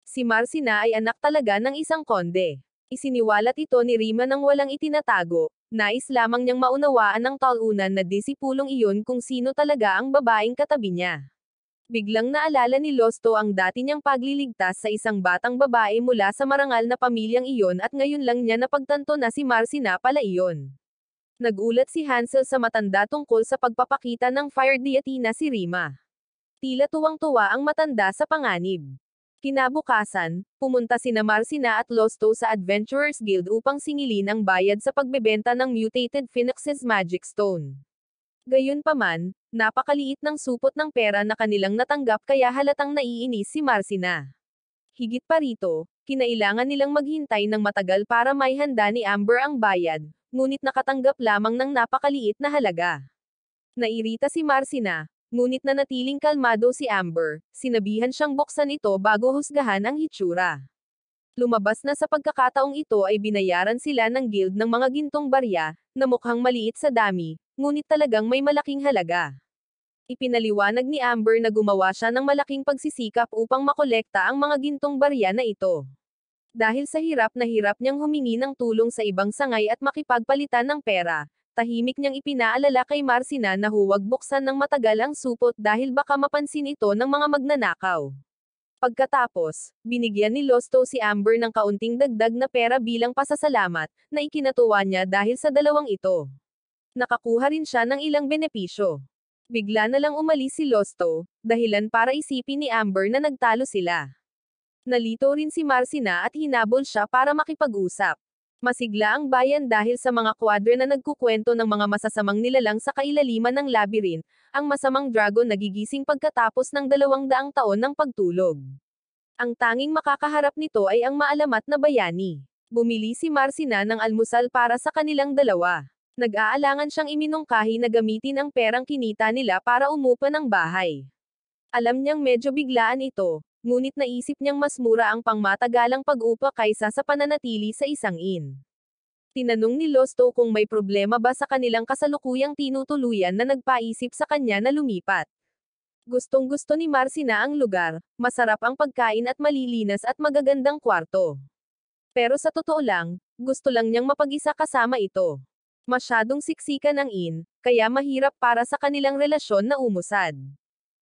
Si Marcina ay anak talaga ng isang konde. Isiniwalat ito ni Rima nang walang itinatago, nais lamang niyang maunawaan ng talunan na disipulong iyon kung sino talaga ang babaeng katabi niya. Biglang naalala ni Losto ang dati niyang pagliligtas sa isang batang babae mula sa marangal na pamilyang iyon at ngayon lang niya napagtanto na si Marcina pala iyon. Nagulat si Hansel sa matanda tungkol sa pagpapakita ng fire deity na si Rima. Tila tuwang-tuwa ang matanda sa panganib. Kinabukasan, pumunta sina Marcina at Losto sa Adventurers Guild upang singilin ang bayad sa pagbebenta ng mutated Phoenix's Magic Stone. Gayunpaman, napakaliit ng supot ng pera na kanilang natanggap kaya halatang naiinis si Marcina. Higit pa rito, kinailangan nilang maghintay ng matagal para maihanda ni Amber ang bayad, ngunit nakatanggap lamang ng napakaliit na halaga. Nairita si Marcina, ngunit nanatiling kalmado si Amber, sinabihan siyang buksan ito bago husgahan ang hitsura. Lumabas na sa pagkakataong ito ay binayaran sila ng guild ng mga gintong barya, na mukhang maliit sa dami, ngunit talagang may malaking halaga. Ipinaliwanag ni Amber na gumawa siya ng malaking pagsisikap upang makolekta ang mga gintong barya na ito. Dahil sa hirap na hirap niyang humingi ng tulong sa ibang sangay at makipagpalitan ng pera, tahimik niyang ipinaalala kay Marcina na huwag buksan ng matagal ang supot dahil baka mapansin ito ng mga magnanakaw. Pagkatapos, binigyan ni Losto si Amber ng kaunting dagdag na pera bilang pasasalamat, na ikinatuwa niya dahil sa dalawang ito. Nakakuha rin siya ng ilang benepisyo. Bigla na lang umalis si Losto, dahilan para isipin ni Amber na nagtalo sila. Nalito rin si Marcina at hinabol siya para makipag-usap. Masigla ang bayan dahil sa mga kwadre na nagkukwento ng mga masasamang nilalang sa kailaliman ng labyrinth, ang masamang dragon nagigising pagkatapos ng 200 taon ng pagtulog. Ang tanging makakaharap nito ay ang maalamat na bayani. Bumili si Marcina ng almusal para sa kanilang dalawa. Nag-aalangan siyang iminungkahi na gamitin ang perang kinita nila para umupa ng bahay. Alam niyang medyo biglaan ito, ngunit naisip niyang mas mura ang pangmatagalang pag-upa kaysa sa pananatili sa isang inn. Tinanong ni Losto kung may problema ba sa kanilang kasalukuyang tinutuluyan na nagpaisip sa kanya na lumipat. Gustong-gusto ni Marcina ang lugar, masarap ang pagkain at malilinas at magagandang kwarto. Pero sa totoo lang, gusto lang niyang mapag-isa kasama ito. Masyadong siksikan ang inn, kaya mahirap para sa kanilang relasyon na umusad.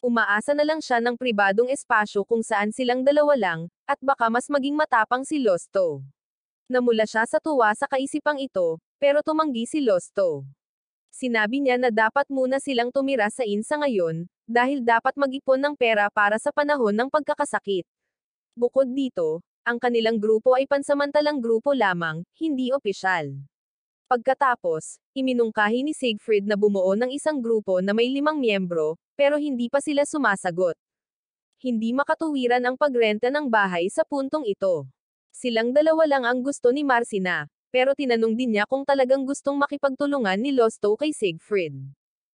Umaasa na lang siya ng pribadong espasyo kung saan silang dalawa lang, at baka mas maging matapang si Losto. Namula siya sa tuwa sa kaisipang ito, pero tumanggi si Losto. Sinabi niya na dapat muna silang tumira sa inn sa ngayon, dahil dapat mag-ipon ng pera para sa panahon ng pagkakasakit. Bukod dito, ang kanilang grupo ay pansamantalang grupo lamang, hindi opisyal. Pagkatapos, iminungkahi ni Siegfried na bumuo ng isang grupo na may 5 miyembro, pero hindi pa sila sumasagot. Hindi makatuwiran ang pagrenta ng bahay sa puntong ito. Silang dalawa lang ang gusto ni Marcina, pero tinanong din niya kung talagang gustong makipagtulungan ni Losto kay Siegfried.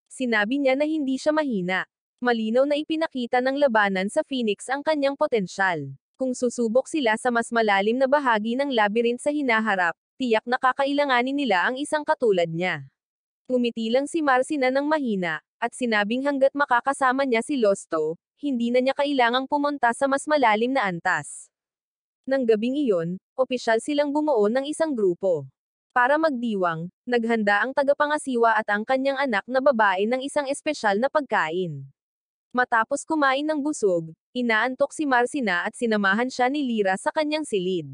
Sinabi niya na hindi siya mahina. Malinaw na ipinakita ng labanan sa Phoenix ang kanyang potensyal. Kung susubok sila sa mas malalim na bahagi ng labyrinth sa hinaharap, tiyak na kakailanganin nila ang isang katulad niya. Ngumiti lang si Marcina ng mahina, at sinabing hanggat makakasama niya si Losto, hindi na niya kailangang pumunta sa mas malalim na antas. Nang gabing iyon, opisyal silang bumuo ng isang grupo. Para magdiwang, naghanda ang tagapangasiwa at ang kanyang anak na babae ng isang espesyal na pagkain. Matapos kumain ng busog, inaantok si Marcina at sinamahan siya ni Lyra sa kanyang silid.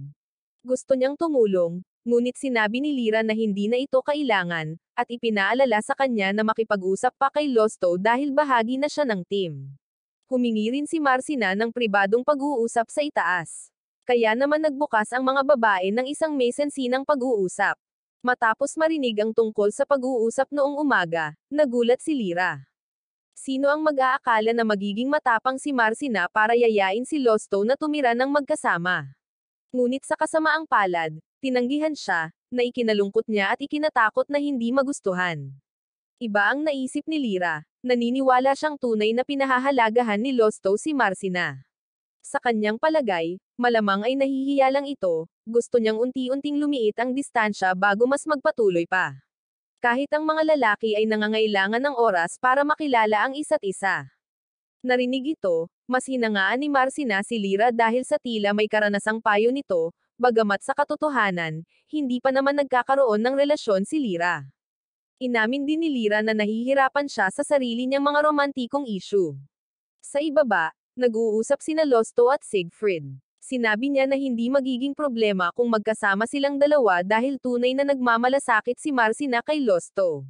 Gusto niyang tumulong, ngunit sinabi ni Lyra na hindi na ito kailangan, at ipinaalala sa kanya na makipag-usap pa kay Losto dahil bahagi na siya ng team. Humingi rin si Marcina ng pribadong pag-uusap sa itaas. Kaya naman nagbukas ang mga babae ng isang mesensinang pag-uusap. Matapos marinig ang tungkol sa pag-uusap noong umaga, nagulat si Lyra. Sino ang mag-aakala na magiging matapang si Marcina para yayain si Losto na tumira ng magkasama? Ngunit sa kasamaang palad, tinanggihan siya, na ikinalungkot niya at ikinatakot na hindi magustuhan. Iba ang naisip ni Lyra, naniniwala siyang tunay na pinahahalagahan ni Losto si Marcina. Sa kanyang palagay, malamang ay nahihiya lang ito, gusto niyang unti-unting lumiit ang distansya bago mas magpatuloy pa. Kahit ang mga lalaki ay nangangailangan ng oras para makilala ang isa't isa. Narinig ito, mas hinangaan ni Marcina si Lyra dahil sa tila may karanasang payo nito, bagamat sa katotohanan, hindi pa naman nagkakaroon ng relasyon si Lyra. Inamin din ni Lyra na nahihirapan siya sa sarili niyang mga romantikong issue. Sa ibaba, nag-uusap sina Losto at Siegfried. Sinabi niya na hindi magiging problema kung magkasama silang dalawa dahil tunay na nagmamalasakit si Marcina kay Losto.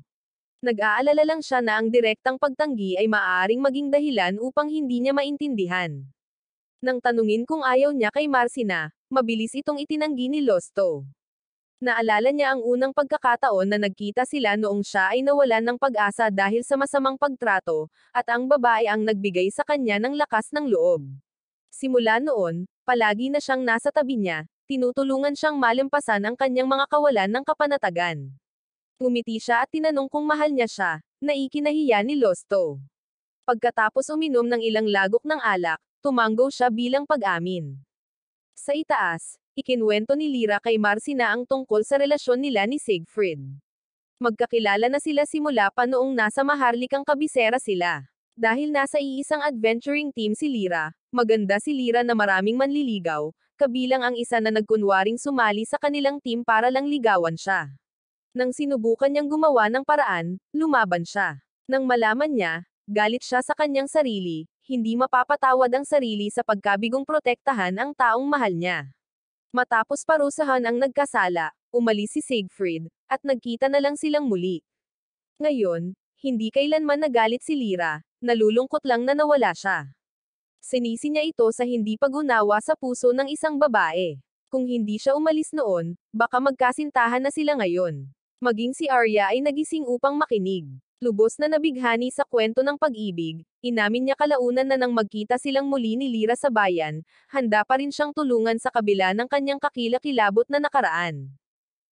Nag-aalala lang siya na ang direktang pagtanggi ay maaaring maging dahilan upang hindi niya maintindihan. Nang tanungin kung ayaw niya kay Marcina, mabilis itong itinanggi ni Losto. Naalala niya ang unang pagkakataon na nagkita sila noong siya ay nawalan ng pag-asa dahil sa masamang pagtrato, at ang babae ang nagbigay sa kanya ng lakas ng loob. Simula noon, Palagi na siyang nasa tabi niya, tinutulungan siyang malampasan ang kanyang mga kawalan ng kapanatagan. Ngumiti siya at tinanong kung mahal niya siya, na ikinahiya ni Losto. Pagkatapos uminom ng ilang lagok ng alak, tumanggo siya bilang pag-amin. Sa itaas, ikinwento ni Lyra kay Marcina ang tungkol sa relasyon nila ni Siegfried. Magkakilala na sila simula pa noong nasa Maharlikang kabisera sila. Dahil nasa iisang adventuring team si Lyra, maganda si Lyra na maraming manliligaw, kabilang ang isa na nagkunwaring sumali sa kanilang team para lang ligawan siya. Nang sinubukan niyang gumawa ng paraan, lumaban siya. Nang malaman niya, galit siya sa kanyang sarili, hindi mapapatawad ang sarili sa pagkabigong protektahan ang taong mahal niya. Matapos parusahan ang nagkasala, umalis si Siegfried, at nagkita na lang silang muli. Ngayon, hindi kailanman nagalit si Lyra, nalulungkot lang na nawala siya. Sinisi niya ito sa hindi pag-unawa sa puso ng isang babae. Kung hindi siya umalis noon, baka magkasintahan na sila ngayon. Maging si Arya ay nagising upang makinig. Lubos na nabighani sa kwento ng pag-ibig, inamin niya kalaunan na nang magkita silang muli ni Lyra sa bayan, handa pa rin siyang tulungan sa kabila ng kanyang kakilakilabot na nakaraan.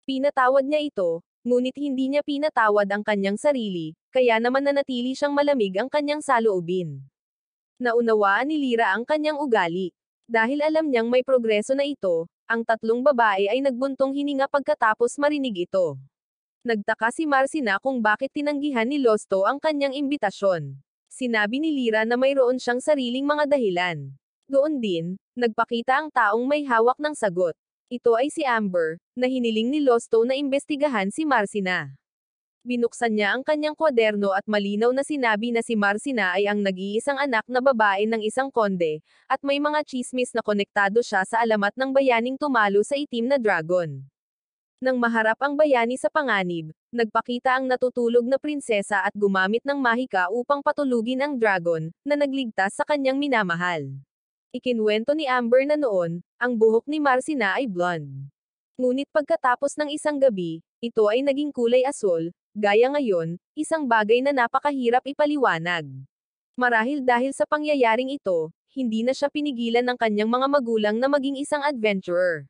Pinatawad niya ito, ngunit hindi niya pinatawad ang kanyang sarili, kaya naman nanatili siyang malamig ang kanyang saloobin. Naunawaan ni Lyra ang kanyang ugali. Dahil alam niyang may progreso na ito, ang tatlong babae ay nagbuntong hininga pagkatapos marinig ito. Nagtaka si Marcina kung bakit tinanggihan ni Losto ang kanyang imbitasyon. Sinabi ni Lyra na mayroon siyang sariling mga dahilan. Doon din, nagpakita ang taong may hawak ng sagot. Ito ay si Amber, na hiniling ni Losto na imbestigahan si Marcina. Binuksan niya ang kanyang kwaderno at malinaw na sinabi na si Marcina ay ang nag-iisang anak na babae ng isang konde, at may mga tsismis na konektado siya sa alamat ng bayaning tumalo sa itim na dragon. Nang maharap ang bayani sa panganib, nagpakita ang natutulog na prinsesa at gumamit ng mahika upang patulugin ang dragon, na nagligtas sa kanyang minamahal. Ikinwento ni Amber na noon, ang buhok ni Marcina ay blonde. Ngunit pagkatapos ng isang gabi, ito ay naging kulay asul, gaya ngayon, isang bagay na napakahirap ipaliwanag. Marahil dahil sa pangyayaring ito, hindi na siya pinigilan ng kanyang mga magulang na maging isang adventurer.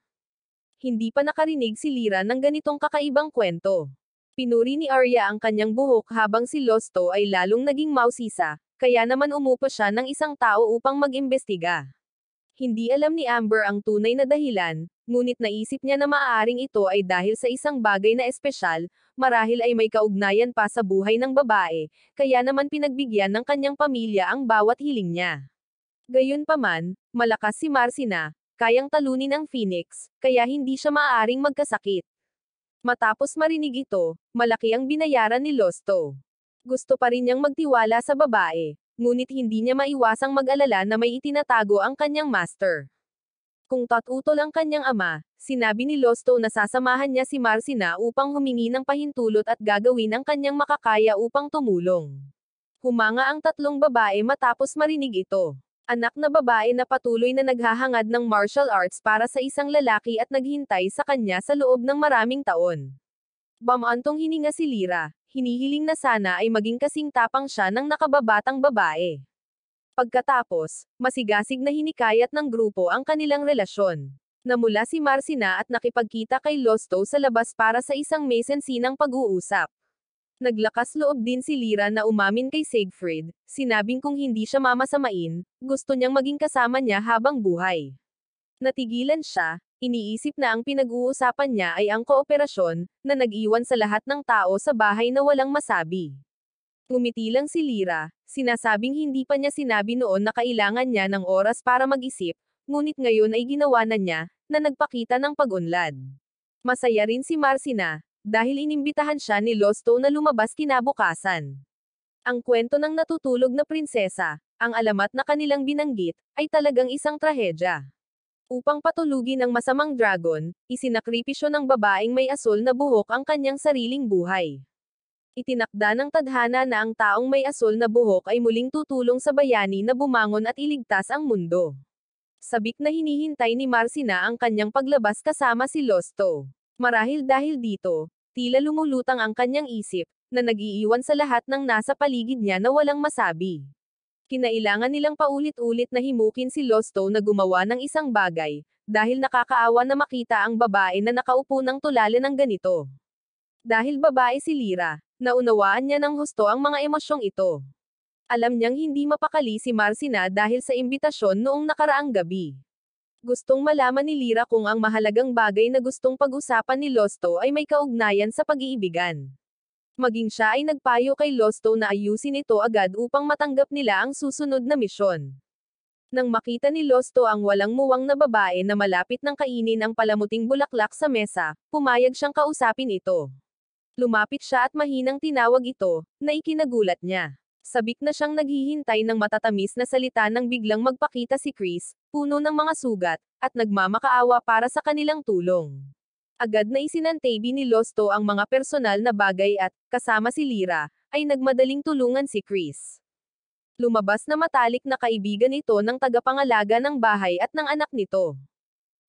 Hindi pa nakarinig si Lyra ng ganitong kakaibang kwento. Pinuri ni Arya ang kanyang buhok habang si Losto ay lalong naging mausisa, kaya naman umupo siya ng isang tao upang mag-imbestiga. Hindi alam ni Amber ang tunay na dahilan, ngunit naisip niya na maaaring ito ay dahil sa isang bagay na espesyal, marahil ay may kaugnayan pa sa buhay ng babae, kaya naman pinagbigyan ng kanyang pamilya ang bawat hiling niya. Gayunpaman, malakas si Marcina, kayang talunin ang Phoenix, kaya hindi siya maaaring magkasakit. Matapos marinig ito, malaki ang binayaran ni Losto. Gusto pa rin niyang magtiwala sa babae, ngunit hindi niya maiwasang mag-alala na may itinatago ang kanyang master. Kung tatutol ang kanyang ama, sinabi ni Losto na sasamahan niya si Marcina upang humingi ng pahintulot at gagawin ang kanyang makakaya upang tumulong. Humanga ang tatlong babae matapos marinig ito. Anak na babae na patuloy na naghahangad ng martial arts para sa isang lalaki at naghintay sa kanya sa loob ng maraming taon. Bamantong hininga si Lyra, hinihiling na sana ay maging kasing tapang siya ng nakababatang babae. Pagkatapos, masigasig na hinikayat ng grupo ang kanilang relasyon. Namula si Marcina at nakipagkita kay Losto sa labas para sa isang mesensinang pag-uusap. Naglakas loob din si Lyra na umamin kay Siegfried, sinabing kung hindi siya mamasamain, gusto niyang maging kasama niya habang buhay. Natigilan siya, iniisip na ang pinag-uusapan niya ay ang kooperasyon, na nag-iwan sa lahat ng tao sa bahay na walang masabi. Ngumiti lang si Lyra, sinasabing hindi pa niya sinabi noon na kailangan niya ng oras para mag-isip, ngunit ngayon ay ginawa na niya, na nagpakita ng pag-unlad. Masaya rin si Marcina, dahil inimbitahan siya ni Losto na lumabas kinabukasan. Ang kwento ng natutulog na prinsesa, ang alamat na kanilang binanggit, ay talagang isang trahedya. Upang patulugin ang masamang dragon, isinakripisyo ng babaeng may asul na buhok ang kanyang sariling buhay. Itinakda ng tadhana na ang taong may asul na buhok ay muling tutulong sa bayani na bumangon at iligtas ang mundo. Sabik na hinihintay ni Marcina ang kanyang paglabas kasama si Losto. Marahil dahil dito, tila lumulutang ang kanyang isip, na nag-iiwan sa lahat ng nasa paligid niya na walang masabi. Kinailangan nilang paulit-ulit na himukin si Losto na gumawa ng isang bagay, dahil nakakaawa na makita ang babae na nakaupo ng tulala ng ganito. Dahil babae si Lyra, naunawaan niya ng husto ang mga emosyong ito. Alam niyang hindi mapakali si Marcina dahil sa imbitasyon noong nakaraang gabi. Gustong malaman ni Lyra kung ang mahalagang bagay na gustong pag-usapan ni Losto ay may kaugnayan sa pag-iibigan. Maging siya ay nagpayo kay Losto na ayusin ito agad upang matanggap nila ang susunod na misyon. Nang makita ni Losto ang walang muwang na babae na malapit ng kainin ang palamuting bulaklak sa mesa, pumayag siyang kausapin ito. Lumapit siya at mahinang tinawag ito, na ikinagulat niya. Sabik na siyang naghihintay ng matatamis na salita nang biglang magpakita si Chris, puno ng mga sugat, at nagmamakaawa para sa kanilang tulong. Agad na isinantabi ni Losto ang mga personal na bagay at, kasama si Lyra, ay nagmadaling tulungan si Chris. Lumabas na matalik na kaibigan ito ng tagapangalaga ng bahay at ng anak nito.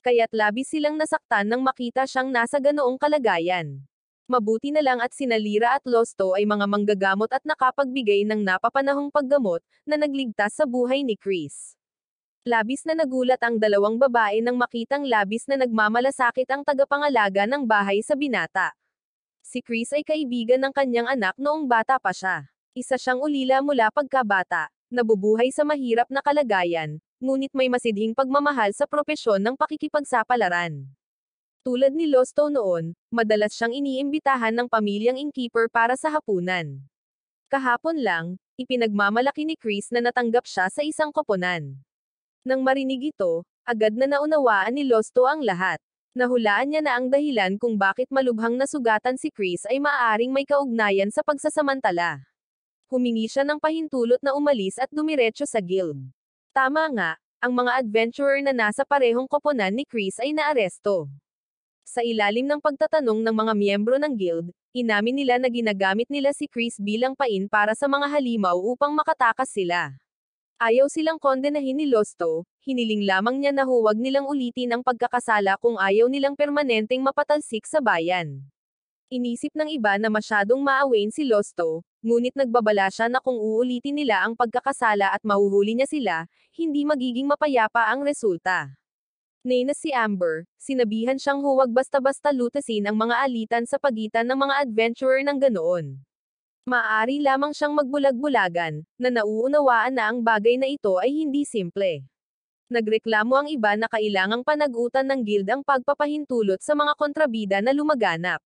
Kaya't labis silang nasaktan nang makita siyang nasa ganoong kalagayan. Mabuti na lang at sina Lyra at Losto ay mga manggagamot at nakapagbigay ng napapanahong paggamot, na nagligtas sa buhay ni Chris. Labis na nagulat ang dalawang babae nang makitang labis na nagmamalasakit ang tagapangalaga ng bahay sa binata. Si Chris ay kaibigan ng kanyang anak noong bata pa siya. Isa siyang ulila mula pagkabata, nabubuhay sa mahirap na kalagayan, ngunit may masidhing pagmamahal sa propesyon ng pakikipagsapalaran. Tulad ni Losto noon, madalas siyang iniimbitahan ng pamilyang innkeeper para sa hapunan. Kahapon lang, ipinagmamalaki ni Chris na natanggap siya sa isang koponan. Nang marinig ito, agad na naunawaan ni Losto ang lahat. Nahulaan niya na ang dahilan kung bakit malubhang nasugatan si Chris ay maaaring may kaugnayan sa pagsasamantala. Humingi siya ng pahintulot na umalis at dumiretso sa guild. Tama nga, ang mga adventurer na nasa parehong koponan ni Chris ay naaresto. Sa ilalim ng pagtatanong ng mga miyembro ng guild, inamin nila na ginagamit nila si Chris bilang pain para sa mga halimaw upang makatakas sila. Ayaw silang kondenahin ni Losto, hiniling lamang niya na huwag nilang ulitin ang pagkakasala kung ayaw nilang permanenteng mapatalsik sa bayan. Inisip ng iba na masyadong maawain si Losto, ngunit nagbabala siya na kung uulitin nila ang pagkakasala at mahuhuli niya sila, hindi magiging mapayapa ang resulta. Nayna si Amber, sinabihan siyang huwag basta-basta lutasin ang mga alitan sa pagitan ng mga adventurer ng ganoon. Maaari lamang siyang magbulag-bulagan, na nauunawaan na ang bagay na ito ay hindi simple. Nagreklamo ang iba na kailangang panagutan ng guild ang pagpapahintulot sa mga kontrabida na lumaganap.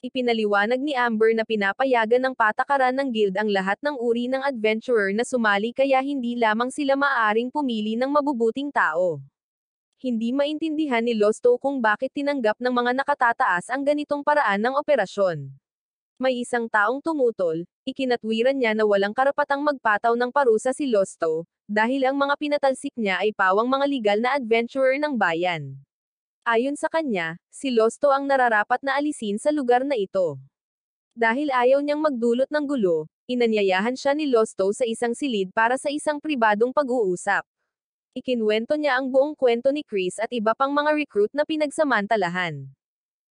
Ipinaliwanag ni Amber na pinapayagan ng patakaran ng guild ang lahat ng uri ng adventurer na sumali kaya hindi lamang sila maaaring pumili ng mabubuting tao. Hindi maintindihan ni Losto kung bakit tinanggap ng mga nakatataas ang ganitong paraan ng operasyon. May isang taong tumutol, ikinatwiran niya na walang karapatang magpataw ng parusa si Losto, dahil ang mga pinatalsik niya ay pawang mga legal na adventurer ng bayan. Ayon sa kanya, si Losto ang nararapat na alisin sa lugar na ito. Dahil ayaw niyang magdulot ng gulo, inanyayahan siya ni Losto sa isang silid para sa isang pribadong pag-uusap. Ikinwento niya ang buong kwento ni Chris at iba pang mga recruit na pinagsamantalahan.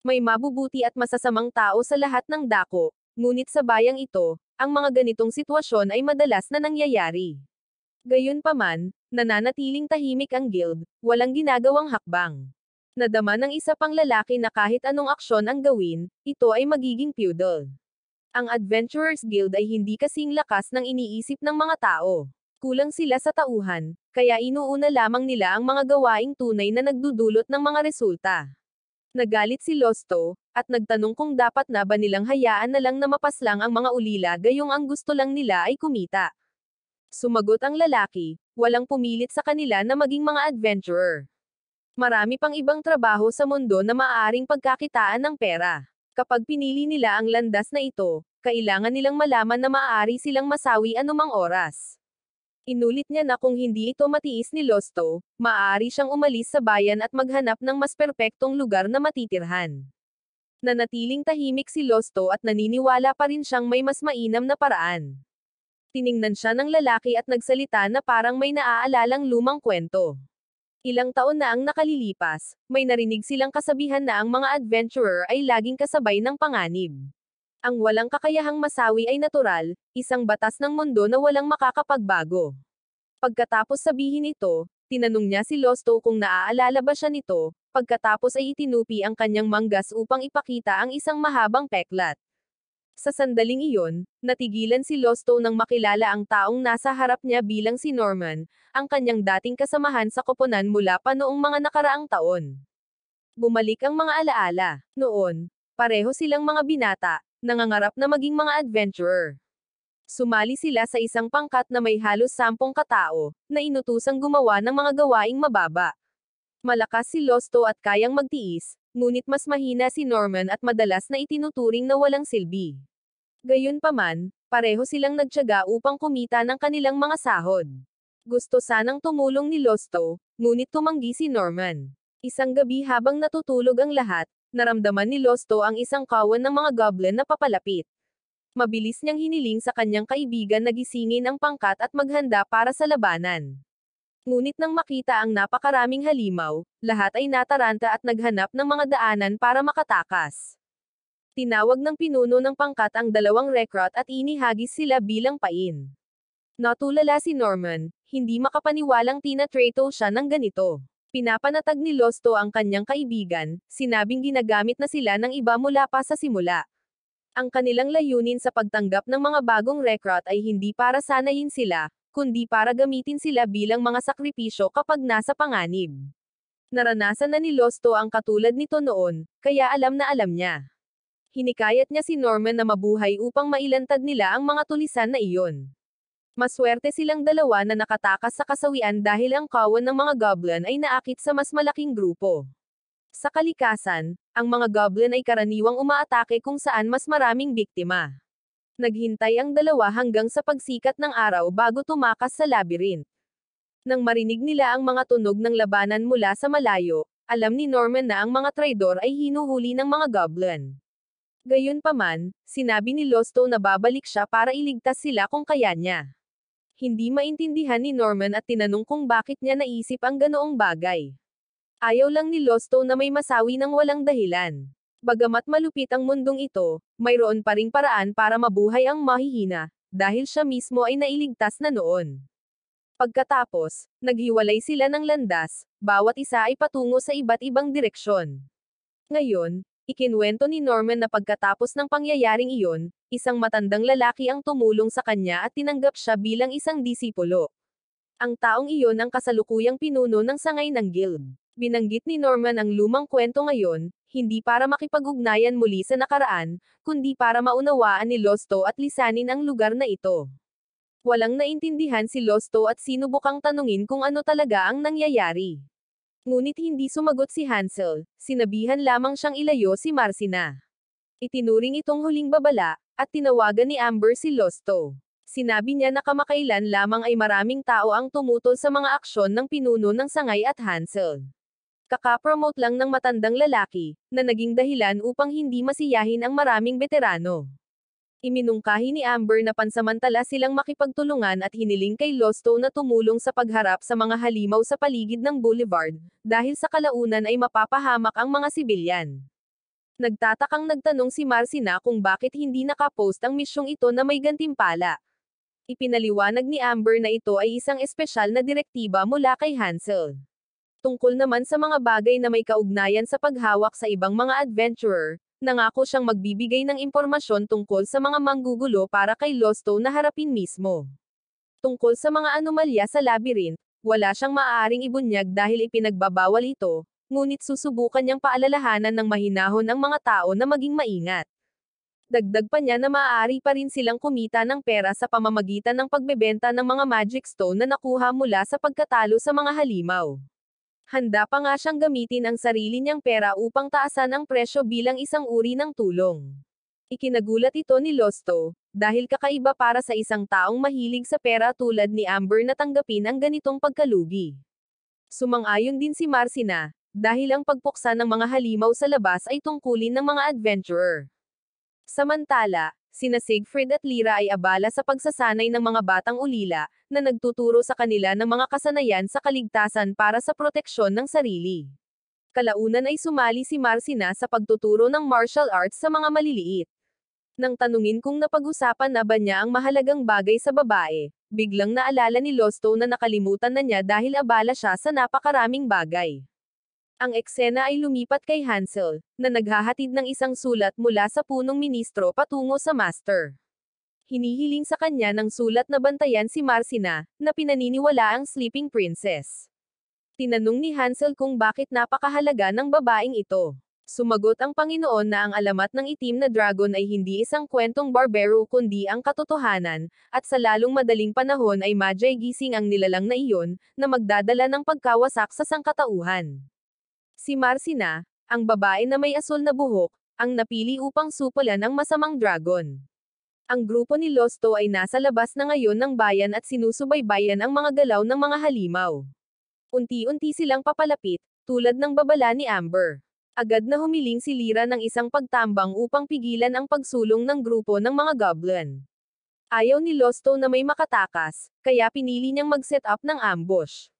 May mabubuti at masasamang tao sa lahat ng dako, ngunit sa bayang ito, ang mga ganitong sitwasyon ay madalas na nangyayari. Gayunpaman, nananatiling tahimik ang guild, walang ginagawang hakbang. Nadama ng isa pang lalaki na kahit anong aksyon ang gawin, ito ay magiging feudal. Ang Adventurers Guild ay hindi kasing lakas ng iniisip ng mga tao. Kulang sila sa tauhan, kaya inuuna lamang nila ang mga gawaing tunay na nagdudulot ng mga resulta. Nagalit si Losto, at nagtanong kung dapat na ba nilang hayaan na lang na mapaslang ang mga ulila gayong ang gusto lang nila ay kumita. Sumagot ang lalaki, walang pumilit sa kanila na maging mga adventurer. Marami pang ibang trabaho sa mundo na maaaring pagkakitaan ng pera. Kapag pinili nila ang landas na ito, kailangan nilang malaman na maaari silang masawi anumang oras. Inulit niya na kung hindi ito matiis ni Losto, maaari siyang umalis sa bayan at maghanap ng mas perpektong lugar na matitirhan. Nanatiling tahimik si Losto at naniniwala pa rin siyang may mas mainam na paraan. Tiningnan siya ng lalaki at nagsalita na parang may naaalalang lumang kwento. Ilang taon na ang nakalilipas, may narinig silang kasabihan na ang mga adventurer ay laging kasabay ng panganib. Ang walang kakayahang masawi ay natural, isang batas ng mundo na walang makakapagbago. Pagkatapos sabihin ito, tinanong niya si Losto kung naaalala ba siya nito, pagkatapos ay itinupi ang kanyang manggas upang ipakita ang isang mahabang peklat. Sa sandaling iyon, natigilan si Losto nang makilala ang taong nasa harap niya bilang si Norman, ang kanyang dating kasamahan sa koponan mula pa noong mga nakaraang taon. Bumalik ang mga alaala. Noon, pareho silang mga binata, nangangarap na maging mga adventurer. Sumali sila sa isang pangkat na may halos 10 katao, na inutusang gumawa ng mga gawaing mababa. Malakas si Losto at kayang magtiis, ngunit mas mahina si Norman at madalas na itinuturing na walang silbi. Gayunpaman, pareho silang nagtiyaga upang kumita ng kanilang mga sahod. Gusto sanang tumulong ni Losto, ngunit tumanggi si Norman. Isang gabi habang natutulog ang lahat, naramdaman ni Losto ang isang kawan ng mga goblin na papalapit. Mabilis niyang hiniling sa kanyang kaibigan na gisingin ang pangkat at maghanda para sa labanan. Ngunit nang makita ang napakaraming halimaw, lahat ay nataranta at naghanap ng mga daanan para makatakas. Tinawag ng pinuno ng pangkat ang 2 recruit at inihagis sila bilang pain. Natulala si Norman, hindi makapaniwalang tinatrato siya ng ganito. Pinapanatag ni Losto ang kanyang kaibigan, sinabing ginagamit na sila ng iba mula pa sa simula. Ang kanilang layunin sa pagtanggap ng mga bagong recruit ay hindi para sanayin sila, kundi para gamitin sila bilang mga sakripisyo kapag nasa panganib. Naranasan na ni Losto ang katulad nito noon, kaya alam na alam niya. Hinikayat niya si Norman na mabuhay upang mailantad nila ang mga tulisan na iyon. Maswerte silang dalawa na nakatakas sa kasawian dahil ang kawan ng mga goblin ay naakit sa mas malaking grupo. Sa kalikasan, ang mga goblin ay karaniwang umaatake kung saan mas maraming biktima. Naghintay ang dalawa hanggang sa pagsikat ng araw bago tumakas sa labyrinth. Nang marinig nila ang mga tunog ng labanan mula sa malayo, alam ni Norman na ang mga traidor ay hinuhuli ng mga goblin. Gayunpaman, sinabi ni Losto na babalik siya para iligtas sila kung kaya niya. Hindi maintindihan ni Norman at tinanong kung bakit niya naisip ang ganoong bagay. Ayaw lang ni Losto na may masawi ng walang dahilan. Bagamat malupit ang mundong ito, mayroon pa ring paraan para mabuhay ang mahihina, dahil siya mismo ay nailigtas na noon. Pagkatapos, naghiwalay sila ng landas, bawat isa ay patungo sa iba't ibang direksyon. Ngayon, ikinuwento ni Norman na pagkatapos ng pangyayaring iyon, isang matandang lalaki ang tumulong sa kanya at tinanggap siya bilang isang disipulo. Ang taong iyon ang kasalukuyang pinuno ng sangay ng guild. Binanggit ni Norman ang lumang kwento ngayon, hindi para makipag-ugnayan muli sa nakaraan, kundi para maunawaan ni Losto at lisanin ang lugar na ito. Walang naintindihan si Losto at sinubukang tanungin kung ano talaga ang nangyayari. Ngunit hindi sumagot si Hansel, sinabihan lamang siyang ilayo si Marcina. Itinuring itong huling babala, at tinawagan ni Amber si Losto. Sinabi niya na kamakailan lamang ay maraming tao ang tumutol sa mga aksyon ng pinuno ng sangay at Hansel. Kakapromote lang ng matandang lalaki, na naging dahilan upang hindi masiyahin ang maraming veterano. Iminungkahi ni Amber na pansamantala silang makipagtulungan at hiniling kay Losto na tumulong sa pagharap sa mga halimaw sa paligid ng boulevard, dahil sa kalaunan ay mapapahamak ang mga sibilyan. Nagtatakang nagtanong si Marcina kung bakit hindi nakapost ang misyong ito na may gantimpala. Ipinaliwanag ni Amber na ito ay isang espesyal na direktiba mula kay Hansel. Tungkol naman sa mga bagay na may kaugnayan sa paghawak sa ibang mga adventurer, nangako siyang magbibigay ng impormasyon tungkol sa mga manggugulo para kay Losto na harapin mismo. Tungkol sa mga anomalya sa labyrinth, wala siyang maaaring ibunyag dahil ipinagbabawal ito, ngunit susubukan niyang paalalahanan ng mahinahon ang mga tao na maging maingat. Dagdag pa niya na maaari pa rin silang kumita ng pera sa pamamagitan ng pagbebenta ng mga magic stone na nakuha mula sa pagkatalo sa mga halimaw. Handa pa nga siyang gamitin ang sarili niyang pera upang taasan ang presyo bilang isang uri ng tulong. Ikinagulat ito ni Losto, dahil kakaiba para sa isang taong mahilig sa pera tulad ni Amber na tanggapin ang ganitong pagkalugi. Sumang-ayon din si Marcina, dahil ang pagpuksa ng mga halimaw sa labas ay tungkulin ng mga adventurer. Samantala, sina Siegfried at Lyra ay abala sa pagsasanay ng mga batang ulila, na nagtuturo sa kanila ng mga kasanayan sa kaligtasan para sa proteksyon ng sarili. Kalaunan ay sumali si Marcina sa pagtuturo ng martial arts sa mga maliliit. Nang tanungin kung napag-usapan na ba niya ang mahalagang bagay sa babae, biglang naalala ni Losto na nakalimutan na niya dahil abala siya sa napakaraming bagay. Ang eksena ay lumipat kay Hansel, na naghahatid ng isang sulat mula sa punong ministro patungo sa master. Hinihiling sa kanya ng sulat na bantayan si Marcina, na pinaniniwala ang sleeping princess. Tinanong ni Hansel kung bakit napakahalaga ng babaeng ito. Sumagot ang Panginoon na ang alamat ng itim na dragon ay hindi isang kwentong barbero kundi ang katotohanan, at sa lalong madaling panahon ay Magi gising ang nilalang na iyon, na magdadala ng pagkawasak sa sangkatauhan. Si Marcina, ang babae na may asul na buhok, ang napili upang supulan ang masamang dragon. Ang grupo ni Losto ay nasa labas na ngayon ng bayan at sinusubaybayan ang mga galaw ng mga halimaw. Unti-unti silang papalapit, tulad ng babala ni Amber. Agad na humiling si Lyra ng isang pagtambang upang pigilan ang pagsulong ng grupo ng mga goblin. Ayaw ni Losto na may makatakas, kaya pinili niyang mag-set up ng ambush.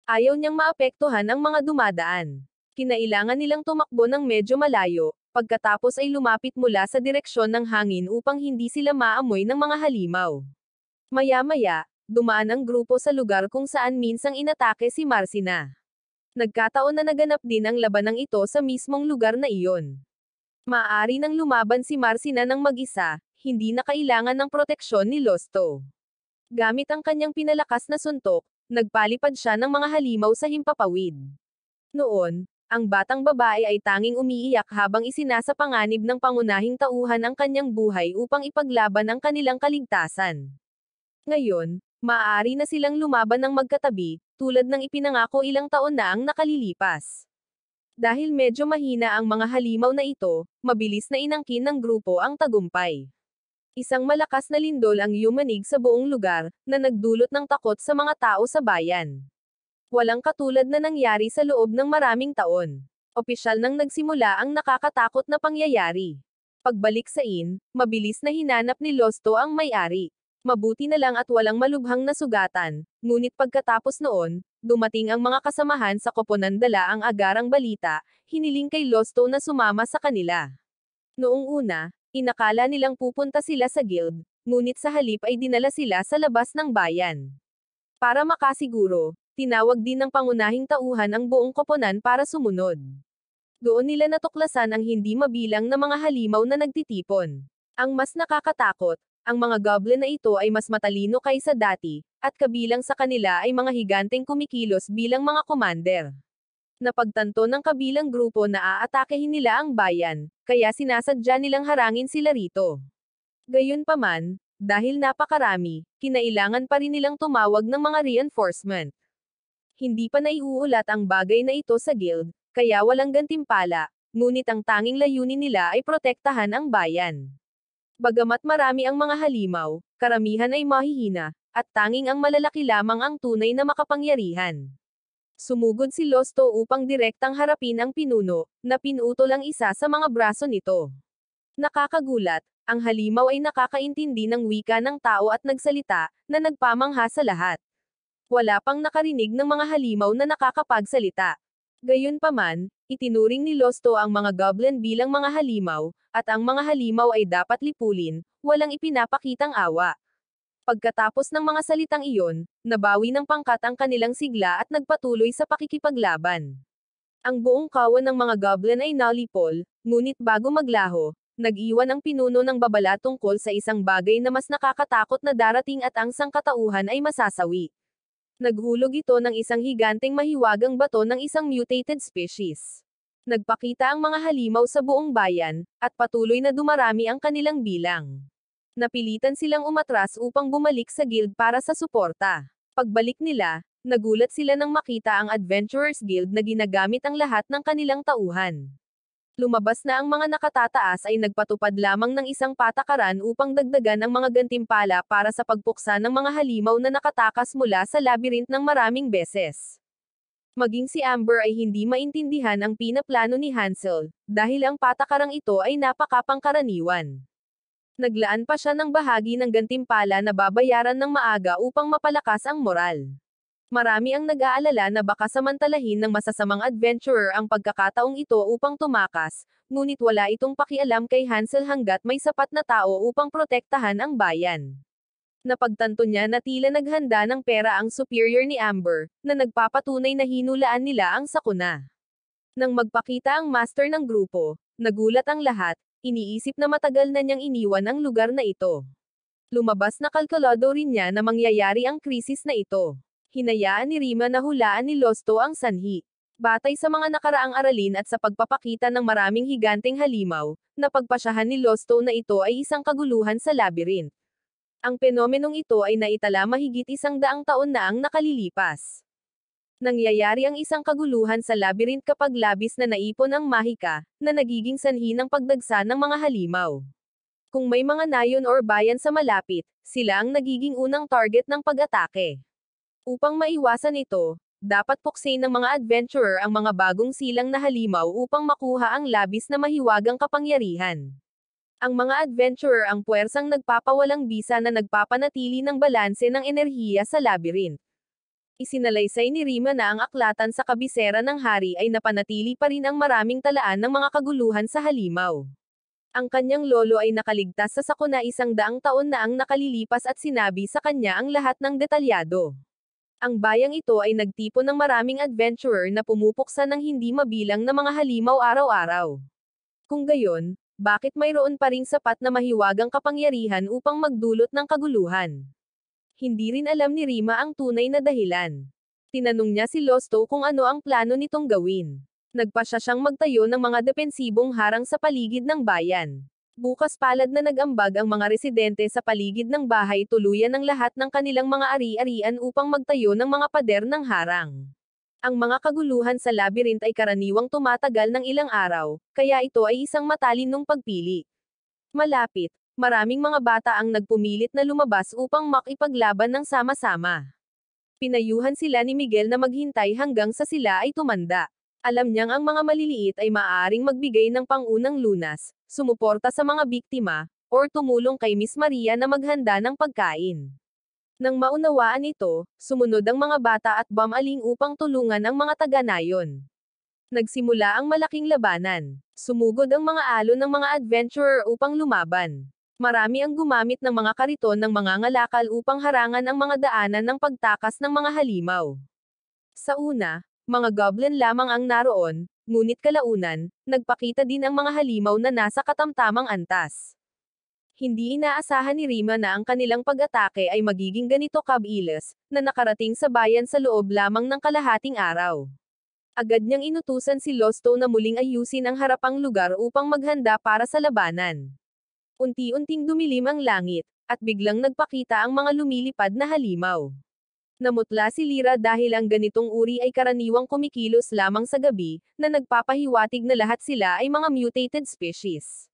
Ayaw niyang maapektuhan ang mga dumadaan. Kinailangan nilang tumakbo ng medyo malayo, pagkatapos ay lumapit mula sa direksyon ng hangin upang hindi sila maamoy ng mga halimaw. Maya-maya, dumaan ang grupo sa lugar kung saan minsang inatake si Marcina. Nagkataon na naganap din ang labanang ito sa mismong lugar na iyon. Maaari nang lumaban si Marcina ng mag-isa, hindi na kailangan ng proteksyon ni Losto. Gamit ang kanyang pinalakas na suntok, nagpalipad siya ng mga halimaw sa himpapawid. Noon, ang batang babae ay tanging umiiyak habang isinasapanganib ng pangunahing tauhan ang kanyang buhay upang ipaglaban ang kanilang kaligtasan. Ngayon, maaari na silang lumaban ng magkatabi, tulad ng ipinangako ilang taon na ang nakalilipas. Dahil medyo mahina ang mga halimaw na ito, mabilis na inangkin ng grupo ang tagumpay. Isang malakas na lindol ang yumanig sa buong lugar, na nagdulot ng takot sa mga tao sa bayan. Walang katulad na nangyari sa loob ng maraming taon. Opisyal nang nagsimula ang nakakatakot na pangyayari. Pagbalik sa inn, mabilis na hinanap ni Losto ang may-ari. Mabuti na lang at walang malubhang na sugatan, ngunit pagkatapos noon, dumating ang mga kasamahan sa koponan dala ang agarang balita, hiniling kay Losto na sumama sa kanila. Noong una, inakala nilang pupunta sila sa guild, ngunit sa halip ay dinala sila sa labas ng bayan. Para makasiguro, tinawag din ng pangunahing tauhan ang buong koponan para sumunod. Doon nila natuklasan ang hindi mabilang na mga halimaw na nagtitipon. Ang mas nakakatakot, ang mga goblin na ito ay mas matalino kaysa dati, at kabilang sa kanila ay mga higanteng kumikilos bilang mga commander. Napagtanto ng kabilang grupo na aatakehin nila ang bayan, kaya sinasadya nilang harangin sila rito. Gayunpaman, dahil napakarami, kinailangan pa rin nilang tumawag ng mga reinforcement. Hindi pa naiuulat ang bagay na ito sa guild, kaya walang gantimpala, ngunit ang tanging layunin nila ay protektahan ang bayan. Bagamat marami ang mga halimaw, karamihan ay mahihina, at tanging ang malalaki lamang ang tunay na makapangyarihan. Sumugod si Losto upang direktang harapin ang pinuno, na pinutol ang isa sa mga braso nito. Nakakagulat, ang halimaw ay nakakaintindi ng wika ng tao at nagsalita, na nagpamangha sa lahat. Wala pang nakarinig ng mga halimaw na nakakapagsalita. Gayunpaman, itinuring ni Losto ang mga goblin bilang mga halimaw, at ang mga halimaw ay dapat lipulin, walang ipinapakitang awa. Pagkatapos ng mga salitang iyon, nabawi ng pangkat ang kanilang sigla at nagpatuloy sa pakikipaglaban. Ang buong kawan ng mga goblin ay nalipol, ngunit bago maglaho, nag-iwan ang pinuno ng babala tungkol sa isang bagay na mas nakakatakot na darating at ang sangkatauhan ay masasawi. Naghulog ito ng isang higanteng mahiwagang bato ng isang mutated species. Nagpakita ang mga halimaw sa buong bayan, at patuloy na dumarami ang kanilang bilang. Napilitan silang umatras upang bumalik sa guild para sa suporta. Pagbalik nila, nagulat sila nang makita ang Adventurers Guild na ginagamit ang lahat ng kanilang tauhan. Lumabas na ang mga nakatataas ay nagpatupad lamang ng isang patakaran upang dagdagan ang mga gantimpala para sa pagpuksa ng mga halimaw na nakatakas mula sa labyrinth ng maraming beses. Maging si Amber ay hindi maintindihan ang pinaplano ni Hansel, dahil ang patakarang ito ay napakapangkaraniwan. Naglaan pa siya ng bahagi ng gantimpala na babayaran ng maaga upang mapalakas ang moral. Marami ang nag-aalala na baka samantalahin ng masasamang adventurer ang pagkakataong ito upang tumakas, ngunit wala itong pakialam kay Hansel hanggat may sapat na tao upang protektahan ang bayan. Napagtanto niya na tila naghanda ng pera ang superior ni Amber, na nagpapatunay na hinulaan nila ang sakuna. Nang magpakita ang master ng grupo, nagulat ang lahat, iniisip na matagal na niyang iniwan ang lugar na ito. Lumabas na kalkulado rin niya na mangyayari ang krisis na ito. Hinayaan ni Rima na hulaan ni Losto ang sanhi. Batay sa mga nakaraang aralin at sa pagpapakita ng maraming higanteng halimaw, napagpasyahan ni Losto na ito ay isang kaguluhan sa labyrinth. Ang penomenong ito ay naitala mahigit 100 taon na ang nakalilipas. Nangyayari ang isang kaguluhan sa labyrinth kapag labis na naipon ang mahika, na nagiging sanhi ng pagdagsa ng mga halimaw. Kung may mga nayon or bayan sa malapit, sila ang nagiging unang target ng pag-atake. Upang maiwasan ito, dapat puksain ng mga adventurer ang mga bagong silang na halimaw upang makuha ang labis na mahiwagang kapangyarihan. Ang mga adventurer ang puwersang nagpapawalang bisa na nagpapanatili ng balanse ng enerhiya sa labyrinth. Isinalaysay ni Rima na ang aklatan sa kabisera ng hari ay napanatili pa rin ang maraming talaan ng mga kaguluhan sa halimaw. Ang kanyang lolo ay nakaligtas sa sakuna 100 taon na ang nakalilipas at sinabi sa kanya ang lahat ng detalyado. Ang bayang ito ay nagtipon ng maraming adventurer na pumupuksa ng hindi mabilang na mga halimaw araw-araw. Kung gayon, bakit mayroon pa ring sapat na mahiwagang kapangyarihan upang magdulot ng kaguluhan? Hindi rin alam ni Rima ang tunay na dahilan. Tinanong niya si Losto kung ano ang plano nitong gawin. Nagpasya siyang magtayo ng mga depensibong harang sa paligid ng bayan. Bukas palad na nag-ambag ang mga residente sa paligid ng bahay tuluyan ng lahat ng kanilang mga ari-arian upang magtayo ng mga pader ng harang. Ang mga kaguluhan sa labyrinth ay karaniwang tumatagal ng ilang araw, kaya ito ay isang matalinong pagpili. Malapit, maraming mga bata ang nagpumilit na lumabas upang makipaglaban ng sama-sama. Pinayuhan sila ni Miguel na maghintay hanggang sa sila ay tumanda. Alam niyang ang mga maliliit ay maaaring magbigay ng pangunang lunas, sumuporta sa mga biktima, or tumulong kay Miss Maria na maghanda ng pagkain. Nang maunawaan ito, sumunod ang mga bata at bumaling upang tulungan ang mga taga-nayon. Nagsimula ang malaking labanan. Sumugod ang mga alon ng mga adventurer upang lumaban. Marami ang gumamit ng mga kariton ng mga ngalakal upang harangan ang mga daanan ng pagtakas ng mga halimaw. Sa una, mga goblin lamang ang naroon, ngunit kalaunan, nagpakita din ang mga halimaw na nasa katamtamang antas. Hindi inaasahan ni Rima na ang kanilang pag-atake ay magiging ganito kabilis, na nakarating sa bayan sa loob lamang ng kalahating araw. Agad niyang inutusan si Losto na muling ayusin ang harapang lugar upang maghanda para sa labanan. Unti-unting dumilim ang langit, at biglang nagpakita ang mga lumilipad na halimaw. Namutla si Lyra dahil ang ganitong uri ay karaniwang kumikilos lamang sa gabi, na nagpapahiwatig na lahat sila ay mga mutated species.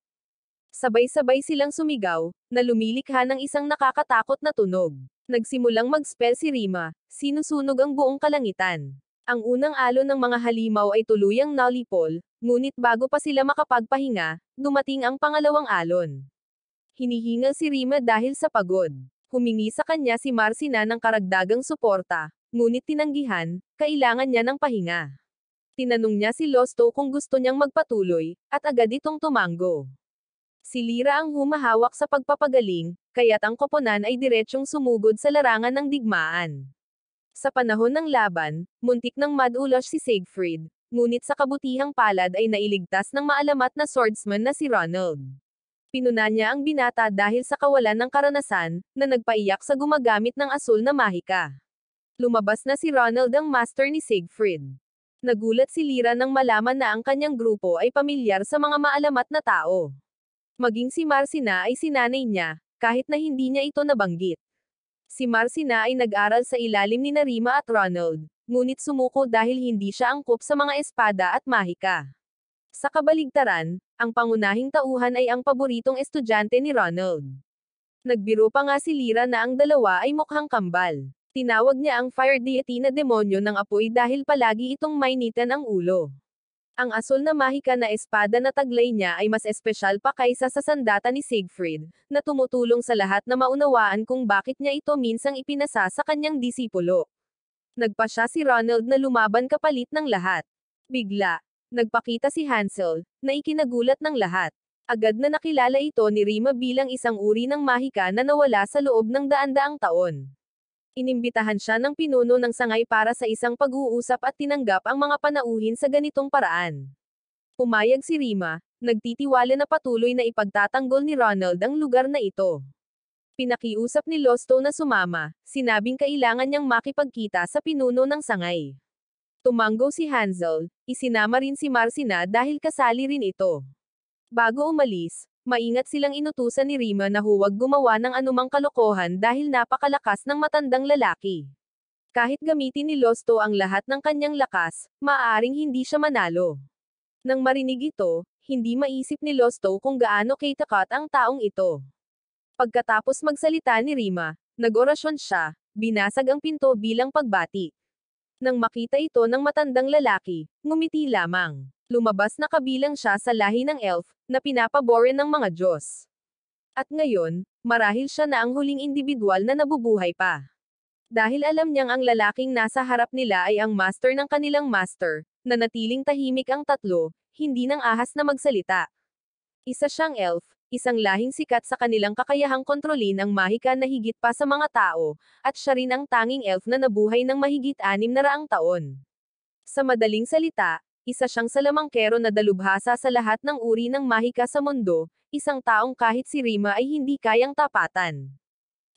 Sabay-sabay silang sumigaw, na lumilikha ng isang nakakatakot na tunog. Nagsimulang mag-spell si Rima, sinusunog ang buong kalangitan. Ang unang alon ng mga halimaw ay tuluyang nalipol, ngunit bago pa sila makapagpahinga, dumating ang pangalawang alon. Hinihingal si Rima dahil sa pagod. Humingi sa kanya si Marcina ng karagdagang suporta, ngunit tinanggihan, kailangan niya ng pahinga. Tinanong niya si Losto kung gusto niyang magpatuloy, at agad itong tumango. Si Lyra ang humahawak sa pagpapagaling, kaya't ang koponan ay diretsyong sumugod sa larangan ng digmaan. Sa panahon ng laban, muntik ng madulas si Siegfried, ngunit sa kabutihang palad ay nailigtas ng maalamat na swordsman na si Ronald. Pinuna niya ang binata dahil sa kawalan ng karanasan, na nagpaiyak sa gumagamit ng asul na mahika. Lumabas na si Ronald ang master ni Siegfried. Nagulat si Lyra nang malaman na ang kanyang grupo ay pamilyar sa mga maalamat na tao. Maging si Marcina ay sinanay niya, kahit na hindi niya ito nabanggit. Si Marcina ay nag-aral sa ilalim ni Rima at Ronald, ngunit sumuko dahil hindi siya angkop sa mga espada at mahika. Sa kabaligtaran, ang pangunahing tauhan ay ang paboritong estudyante ni Ronald. Nagbiro pa nga si Lyra na ang dalawa ay mukhang kambal. Tinawag niya ang fire deity na demonyo ng apoy dahil palagi itong mainitan ang ulo. Ang asul na mahika na espada na taglay niya ay mas espesyal pa kaysa sa sandata ni Siegfried, na tumutulong sa lahat na maunawaan kung bakit niya ito minsang ipinasa sa kanyang disipulo. Nagpa siya si Ronald na lumaban kapalit ng lahat. Bigla, nagpakita si Hansel, na ikinagulat ng lahat. Agad na nakilala ito ni Rima bilang isang uri ng mahika na nawala sa loob ng daan-daang taon. Inimbitahan siya ng pinuno ng sangay para sa isang pag-uusap at tinanggap ang mga panauhin sa ganitong paraan. Pumayag si Rima, nagtitiwala na patuloy na ipagtatanggol ni Ronald ang lugar na ito. Pinakiusap ni Losto na sumama, sinabing kailangan niyang makipagkita sa pinuno ng sangay. Tumanggo si Hansel, isinama rin si Marcina dahil kasali rin ito. Bago umalis, maingat silang inutusan ni Rima na huwag gumawa ng anumang kalokohan dahil napakalakas ng matandang lalaki. Kahit gamitin ni Losto ang lahat ng kanyang lakas, maaaring hindi siya manalo. Nang marinig ito, hindi maisip ni Losto kung gaano katakat ang taong ito. Pagkatapos magsalita ni Rima, nag-orasyon siya, binasag ang pinto bilang pagbati. Nang makita ito ng matandang lalaki, ngumiti lamang. Lumabas na kabilang siya sa lahi ng elf, na pinapaborin ng mga Diyos. At ngayon, marahil siya na ang huling individual na nabubuhay pa. Dahil alam niyang ang lalaking nasa harap nila ay ang master ng kanilang master, nanatiling tahimik ang tatlo, hindi nang ahas na magsalita. Isa siyang elf, isang lahing sikat sa kanilang kakayahang kontrolin ang mahika na higit pa sa mga tao, at siya rin ang tanging elf na nabuhay ng mahigit 600 taon. Sa madaling salita, isa siyang salamangkero na dalubhasa sa lahat ng uri ng mahika sa mundo, isang taong kahit si Rima ay hindi kayang tapatan.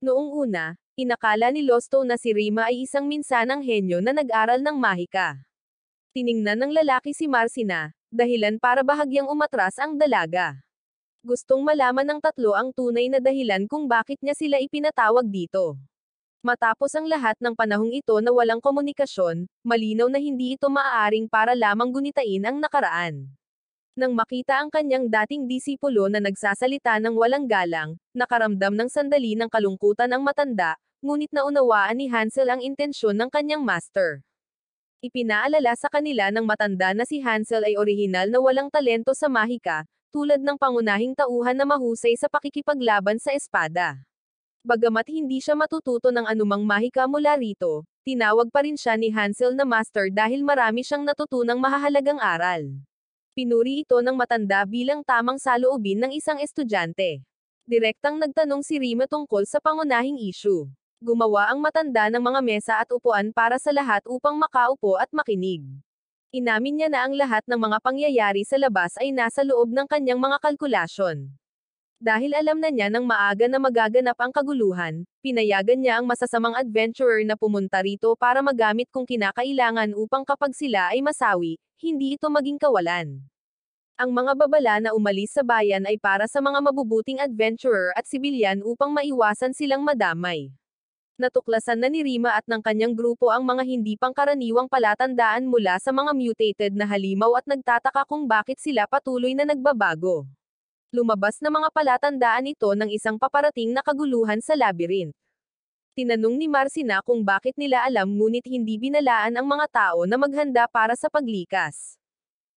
Noong una, inakala ni Losto na si Rima ay isang minsanang henyo na nag-aral ng mahika. Tiningnan ng lalaki si Marcina, dahilan para bahagyang umatras ang dalaga. Gustong malaman ng tatlo ang tunay na dahilan kung bakit niya sila ipinatawag dito. Matapos ang lahat ng panahong ito na walang komunikasyon, malinaw na hindi ito maaaring para lamang gunitain ang nakaraan. Nang makita ang kanyang dating disipulo na nagsasalita ng walang galang, nakaramdam ng sandali ng kalungkutan ang matanda, ngunit naunawaan ni Hansel ang intensyon ng kanyang master. Ipinaalala sa kanila ng matanda na si Hansel ay orihinal na walang talento sa mahika, tulad ng pangunahing tauhan na mahusay sa pakikipaglaban sa espada. Bagamat hindi siya matututo ng anumang mahika mula rito, tinawag pa rin siya ni Hansel na master dahil marami siyang natutunang mahahalagang aral. Pinuri ito ng matanda bilang tamang saloobin ng isang estudyante. Direktang nagtanong si Rima tungkol sa pangunahing issue. Gumawa ang matanda ng mga mesa at upuan para sa lahat upang makaupo at makinig. Inamin niya na ang lahat ng mga pangyayari sa labas ay nasa loob ng kanyang mga kalkulasyon. Dahil alam na niya nang maaga na magaganap ang kaguluhan, pinayagan niya ang masasamang adventurer na pumunta rito para magamit kung kinakailangan upang kapag sila ay masawi, hindi ito maging kawalan. Ang mga babala na umalis sa bayan ay para sa mga mabubuting adventurer at sibilyan upang maiwasan silang madamay. Natuklasan na ni Rima at ng kanyang grupo ang mga hindi pangkaraniwang palatandaan mula sa mga mutated na halimaw at nagtataka kung bakit sila patuloy na nagbabago. Lumabas na mga palatandaan ito ng isang paparating na kaguluhan sa labyrinth. Tinanong ni Marcina kung bakit nila alam ngunit hindi binalaan ang mga tao na maghanda para sa paglikas.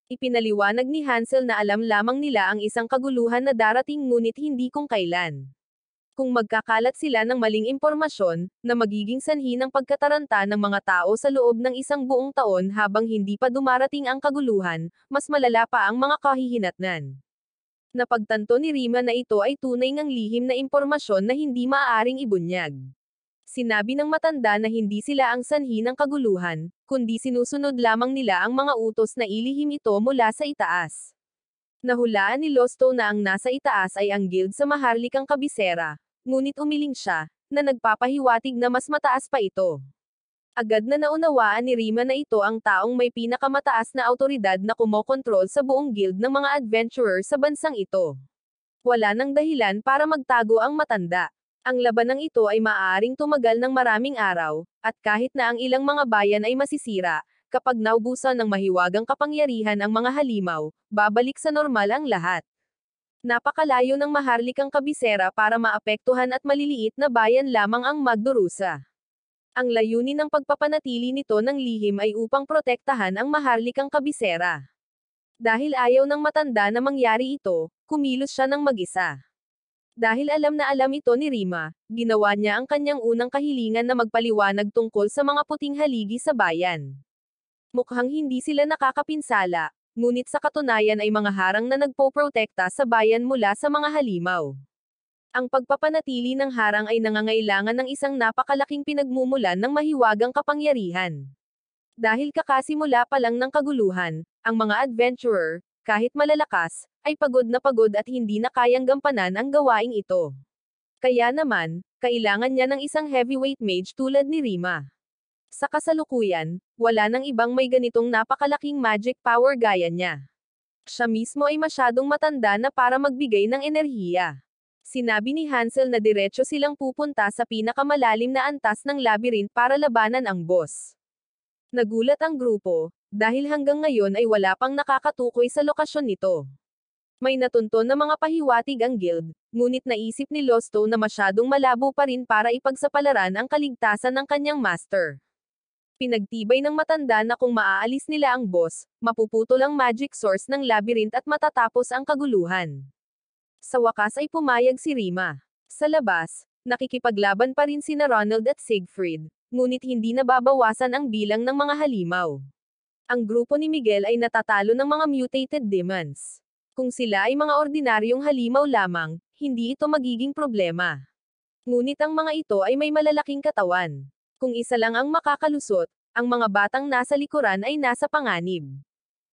Ipinaliwanag ni Hansel na alam lamang nila ang isang kaguluhan na darating ngunit hindi kung kailan. Kung magkakalat sila ng maling impormasyon, na magiging sanhi ng pagkataranta ng mga tao sa loob ng isang buong taon habang hindi pa dumarating ang kaguluhan, mas malala pa ang mga kahihinatnan. Napagtanto ni Rima na ito ay tunay ngang lihim na impormasyon na hindi maaaring ibunyag. Sinabi ng matanda na hindi sila ang sanhi ng kaguluhan, kundi sinusunod lamang nila ang mga utos na ilihim ito mula sa itaas. Nahulaan ni Losto na ang nasa itaas ay ang guild sa maharlikang kabisera, ngunit umiling siya, na nagpapahiwatig na mas mataas pa ito. Agad na naunawaan ni Rima na ito ang taong may pinakamataas na awtoridad na kumokontrol sa buong guild ng mga adventurer sa bansang ito. Wala nang dahilan para magtago ang matanda. Ang labanang ito ay maaaring tumagal ng maraming araw, at kahit na ang ilang mga bayan ay masisira, kapag naubusan ng mahiwagang kapangyarihan ang mga halimaw, babalik sa normal ang lahat. Napakalayo ng maharlikang kabisera para maapektuhan at maliliit na bayan lamang ang magdurusa. Ang layunin ng pagpapanatili nito ng lihim ay upang protektahan ang maharlikang kabisera. Dahil ayaw ng matanda na mangyari ito, kumilos siya ng mag-isa. Dahil alam na alam ito ni Rima, ginawa niya ang kanyang unang kahilingan na magpaliwanag tungkol sa mga puting haligi sa bayan. Mukhang hindi sila nakakapinsala, ngunit sa katunayan ay mga harang na nagpoprotekta sa bayan mula sa mga halimaw. Ang pagpapanatili ng harang ay nangangailangan ng isang napakalaking pinagmumulan ng mahiwagang kapangyarihan. Dahil kakasimula pa lang ng kaguluhan, ang mga adventurer, kahit malalakas, ay pagod at hindi na kayang gampanan ang gawaing ito. Kaya naman, kailangan niya ng isang heavyweight mage tulad ni Rima. Sa kasalukuyan, wala nang ibang may ganitong napakalaking magic power gaya niya. Siya mismo ay masyadong matanda na para magbigay ng enerhiya. Sinabi ni Hansel na diretso silang pupunta sa pinakamalalim na antas ng labyrinth para labanan ang boss. Nagulat ang grupo, dahil hanggang ngayon ay wala pang nakakatukoy sa lokasyon nito. May natunton na mga pahiwatig ang guild, ngunit naisip ni Losto na masyadong malabo pa rin para ipagsapalaran ang kaligtasan ng kanyang master. Pinagtibay ng matanda na kung maaalis nila ang boss, mapuputol ang magic source ng labyrinth at matatapos ang kaguluhan. Sa wakas ay pumayag si Rima. Sa labas, nakikipaglaban pa rin sina Ronald at Siegfried, ngunit hindi nababawasan ang bilang ng mga halimaw. Ang grupo ni Miguel ay natatalo ng mga mutated demons. Kung sila ay mga ordinaryong halimaw lamang, hindi ito magiging problema. Ngunit ang mga ito ay may malalaking katawan. Kung isa lang ang makakalusot, ang mga batang nasa likuran ay nasa panganib.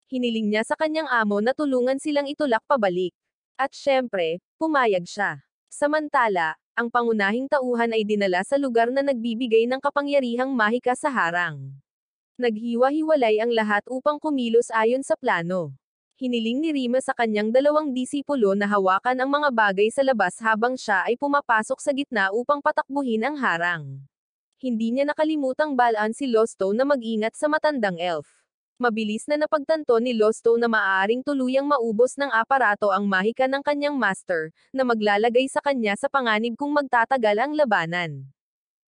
Hiniling niya sa kanyang amo na tulungan silang itulak pabalik. At syempre, pumayag siya. Samantala, ang pangunahing tauhan ay dinala sa lugar na nagbibigay ng kapangyarihang mahika sa harang. Naghiwa-hiwalay ang lahat upang kumilos ayon sa plano. Hiniling ni Rima sa kanyang dalawang disipulo na hawakan ang mga bagay sa labas habang siya ay pumapasok sa gitna upang patakbuhin ang harang. Hindi niya nakalimutang balaan si Losto na mag-ingat sa matandang elf. Mabilis na napagtanto ni Losto na maaaring tuluyang maubos ng aparato ang mahika ng kanyang master, na maglalagay sa kanya sa panganib kung magtatagal ang labanan.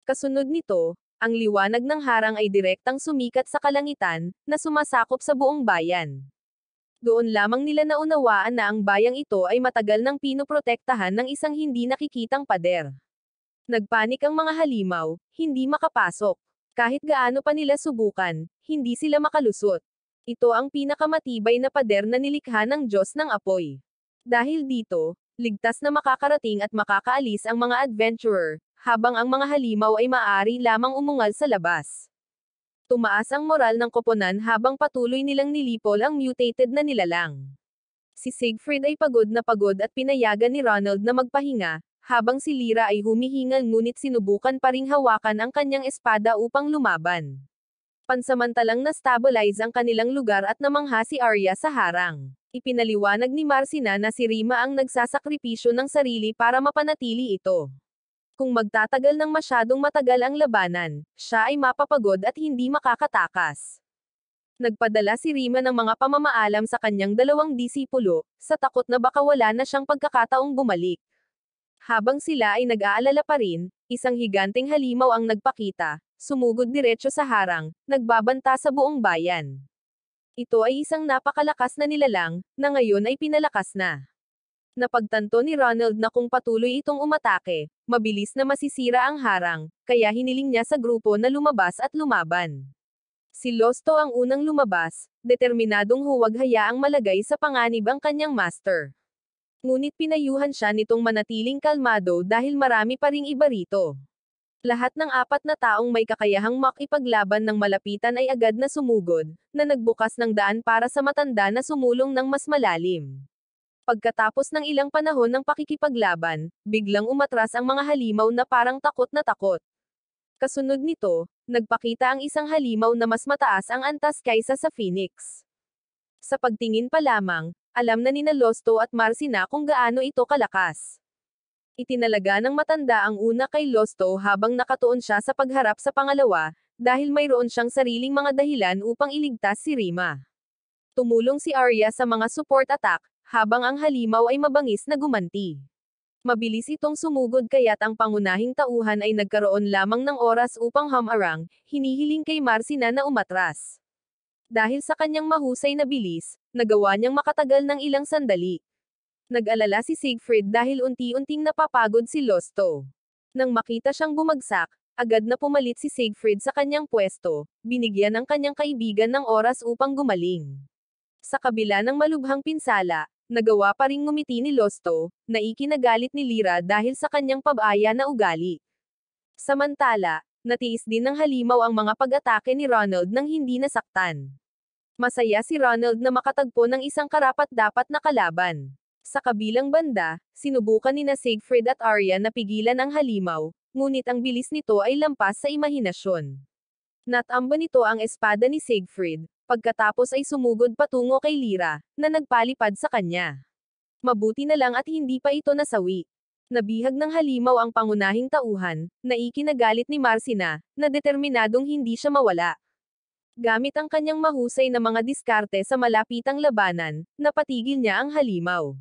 Kasunod nito, ang liwanag ng harang ay direktang sumikat sa kalangitan, na sumasakop sa buong bayan. Doon lamang nila naunawaan na ang bayang ito ay matagal nang pinoprotektahan ng isang hindi nakikitang pader. Nagpanik ang mga halimaw, hindi makapasok. Kahit gaano pa nila subukan, hindi sila makalusot. Ito ang pinakamatibay na pader na nilikha ng Diyos ng apoy. Dahil dito, ligtas na makakarating at makakaalis ang mga adventurer, habang ang mga halimaw ay maaari lamang umungal sa labas. Tumaas ang moral ng koponan habang patuloy nilang nilipol ang mutated na nilalang. Si Siegfried ay pagod at pinayagan ni Ronald na magpahinga, habang si Lyra ay humihingal ngunit sinubukan pa ring hawakan ang kanyang espada upang lumaban. Pansamantalang na-stabilize ang kanilang lugar at namangha si Arya sa harang. Ipinaliwanag ni Marcina na si Rima ang nagsasakripisyo ng sarili para mapanatili ito. Kung magtatagal ng masyadong matagal ang labanan, siya ay mapapagod at hindi makakatakas. Nagpadala si Rima ng mga pamamaalam sa kanyang dalawang disipulo, sa takot na baka wala na siyang pagkakataong bumalik. Habang sila ay nag-aalala pa rin, isang higanteng halimaw ang nagpakita, sumugod diretso sa harang, nagbabanta sa buong bayan. Ito ay isang napakalakas na nilalang, na ngayon ay pinalakas na. Napagtanto ni Ronald na kung patuloy itong umatake, mabilis na masisira ang harang, kaya hiniling niya sa grupo na lumabas at lumaban. Si Losto ang unang lumabas, determinadong huwag hayaang malagay sa panganib ang kanyang master. Ngunit pinayuhan siya nitong manatiling kalmado dahil marami pa ring iba rito. Lahat ng apat na taong may kakayahang makipaglaban ng malapitan ay agad na sumugod, na nagbukas ng daan para sa matanda na sumulong ng mas malalim. Pagkatapos ng ilang panahon ng pakikipaglaban, biglang umatras ang mga halimaw na parang takot na takot. Kasunod nito, nagpakita ang isang halimaw na mas mataas ang antas kaysa sa Phoenix. Sa pagtingin pa lamang, alam na nina Losto at Marcina kung gaano ito kalakas. Itinalaga ng matanda ang una kay Losto habang nakatuon siya sa pagharap sa pangalawa, dahil mayroon siyang sariling mga dahilan upang iligtas si Rima. Tumulong si Arya sa mga support attack, habang ang halimaw ay mabangis na gumanti. Mabilis itong sumugod kaya't ang pangunahing tauhan ay nagkaroon lamang ng oras upang humarang, hinihiling kay Marcina na umatras. Dahil sa kanyang mahusay na bilis, nagawa niyang makatagal ng ilang sandali. Nag-alala si Siegfried dahil unti-unting napapagod si Losto. Nang makita siyang bumagsak, agad na pumalit si Siegfried sa kanyang pwesto, binigyan ng kanyang kaibigan ng oras upang gumaling. Sa kabila ng malubhang pinsala, nagawa pa ring ngumiti ni Losto, na ikinagalit ni Lyra dahil sa kanyang pabaya na ugali. Samantala, natiis din ng halimaw ang mga pag-atake ni Ronald nang hindi nasaktan. Masaya si Ronald na makatagpo ng isang karapat-dapat na kalaban. Sa kabilang banda, sinubukan ni Siegfried at Arya na pigilan ang halimaw, ngunit ang bilis nito ay lampas sa imahinasyon. Natamba nito ang espada ni Siegfried, pagkatapos ay sumugod patungo kay Lyra, na nagpalipad sa kanya. Mabuti na lang at hindi pa ito nasawi. Nabihag ng halimaw ang pangunahing tauhan, na ikinagalit ni Marcina, na determinadong hindi siya mawala. Gamit ang kanyang mahusay na mga diskarte sa malapitang labanan, napatigil niya ang halimaw.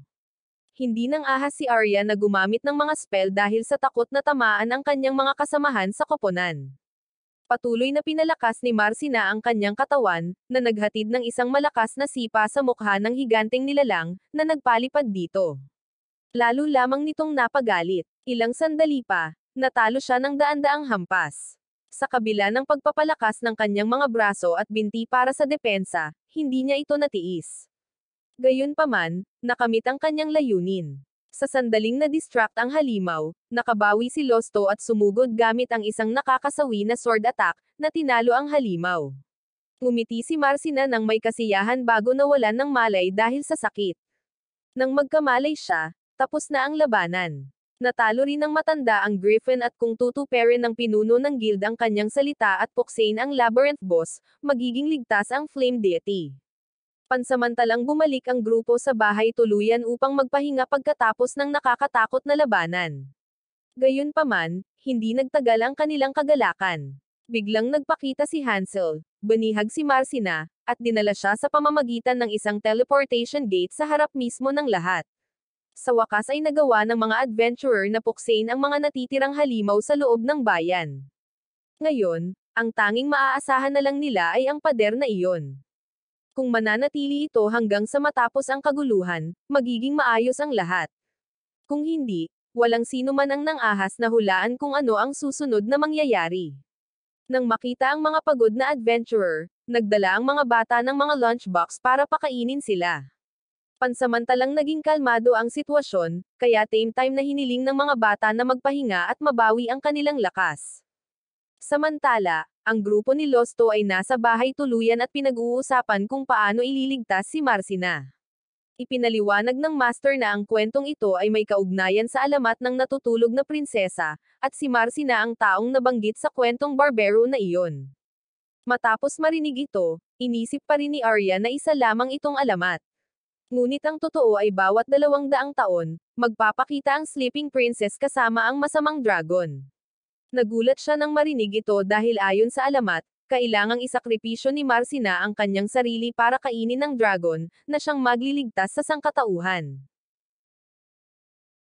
Hindi nang ahas si Arya na gumamit ng mga spell dahil sa takot na tamaan ang kanyang mga kasamahan sa koponan. Patuloy na pinalakas ni Marcina ang kanyang katawan, na naghatid ng isang malakas na sipa sa mukha ng higanteng nilalang, na nagpalipad dito. Lalo lamang nitong napagalit. Ilang sandali pa, natalo siya ng daan-daang hampas. Sa kabila ng pagpapalakas ng kanyang mga braso at binti para sa depensa, hindi niya ito natiis. Gayunpaman, nakamit ang kanyang layunin. Sa sandaling na-distract ang halimaw, nakabawi si Losto at sumugod gamit ang isang nakakasawi na sword attack, na tinalo ang halimaw. Ngumiti si Marcina nang may kasiyahan bago nawalan ng malay dahil sa sakit. Nang magkamalay siya, tapos na ang labanan. Natalo rin ng matanda ang Griffin at kung tutuperin ng pinuno ng guild ang kanyang salita at puksain ang Labyrinth Boss, magiging ligtas ang Flame Deity. Pansamantalang bumalik ang grupo sa bahay tuluyan upang magpahinga pagkatapos ng nakakatakot na labanan. Gayunpaman, hindi nagtagal ang kanilang kagalakan. Biglang nagpakita si Hansel, banihag si Marcina, at dinala siya sa pamamagitan ng isang teleportation gate sa harap mismo ng lahat. Sa wakas ay nagawa ng mga adventurer na puksain ang mga natitirang halimaw sa loob ng bayan. Ngayon, ang tanging maaasahan na lang nila ay ang pader na iyon. Kung mananatili ito hanggang sa matapos ang kaguluhan, magiging maayos ang lahat. Kung hindi, walang sino man ang nang-ahas na hulaan kung ano ang susunod na mangyayari. Nang makita ang mga pagod na adventurer, nagdala ang mga bata ng mga lunchbox para pakainin sila. Pansamantalang naging kalmado ang sitwasyon, kaya time na hiniling ng mga bata na magpahinga at mabawi ang kanilang lakas. Samantala, ang grupo ni Losto ay nasa bahay tuluyan at pinag-uusapan kung paano ililigtas si Marcina. Ipinaliwanag ng master na ang kwentong ito ay may kaugnayan sa alamat ng natutulog na prinsesa, at si Marcina ang taong nabanggit sa kwentong barbero na iyon. Matapos marinig ito, inisip pa rin ni Arya na isa lamang itong alamat. Ngunit ang totoo ay bawat 200 taon, magpapakita ang Sleeping Princess kasama ang masamang dragon. Nagulat siya nang marinig ito dahil ayon sa alamat, kailangang isakripisyo ni Marcina ang kanyang sarili para kainin ng dragon, na siyang magliligtas sa sangkatauhan.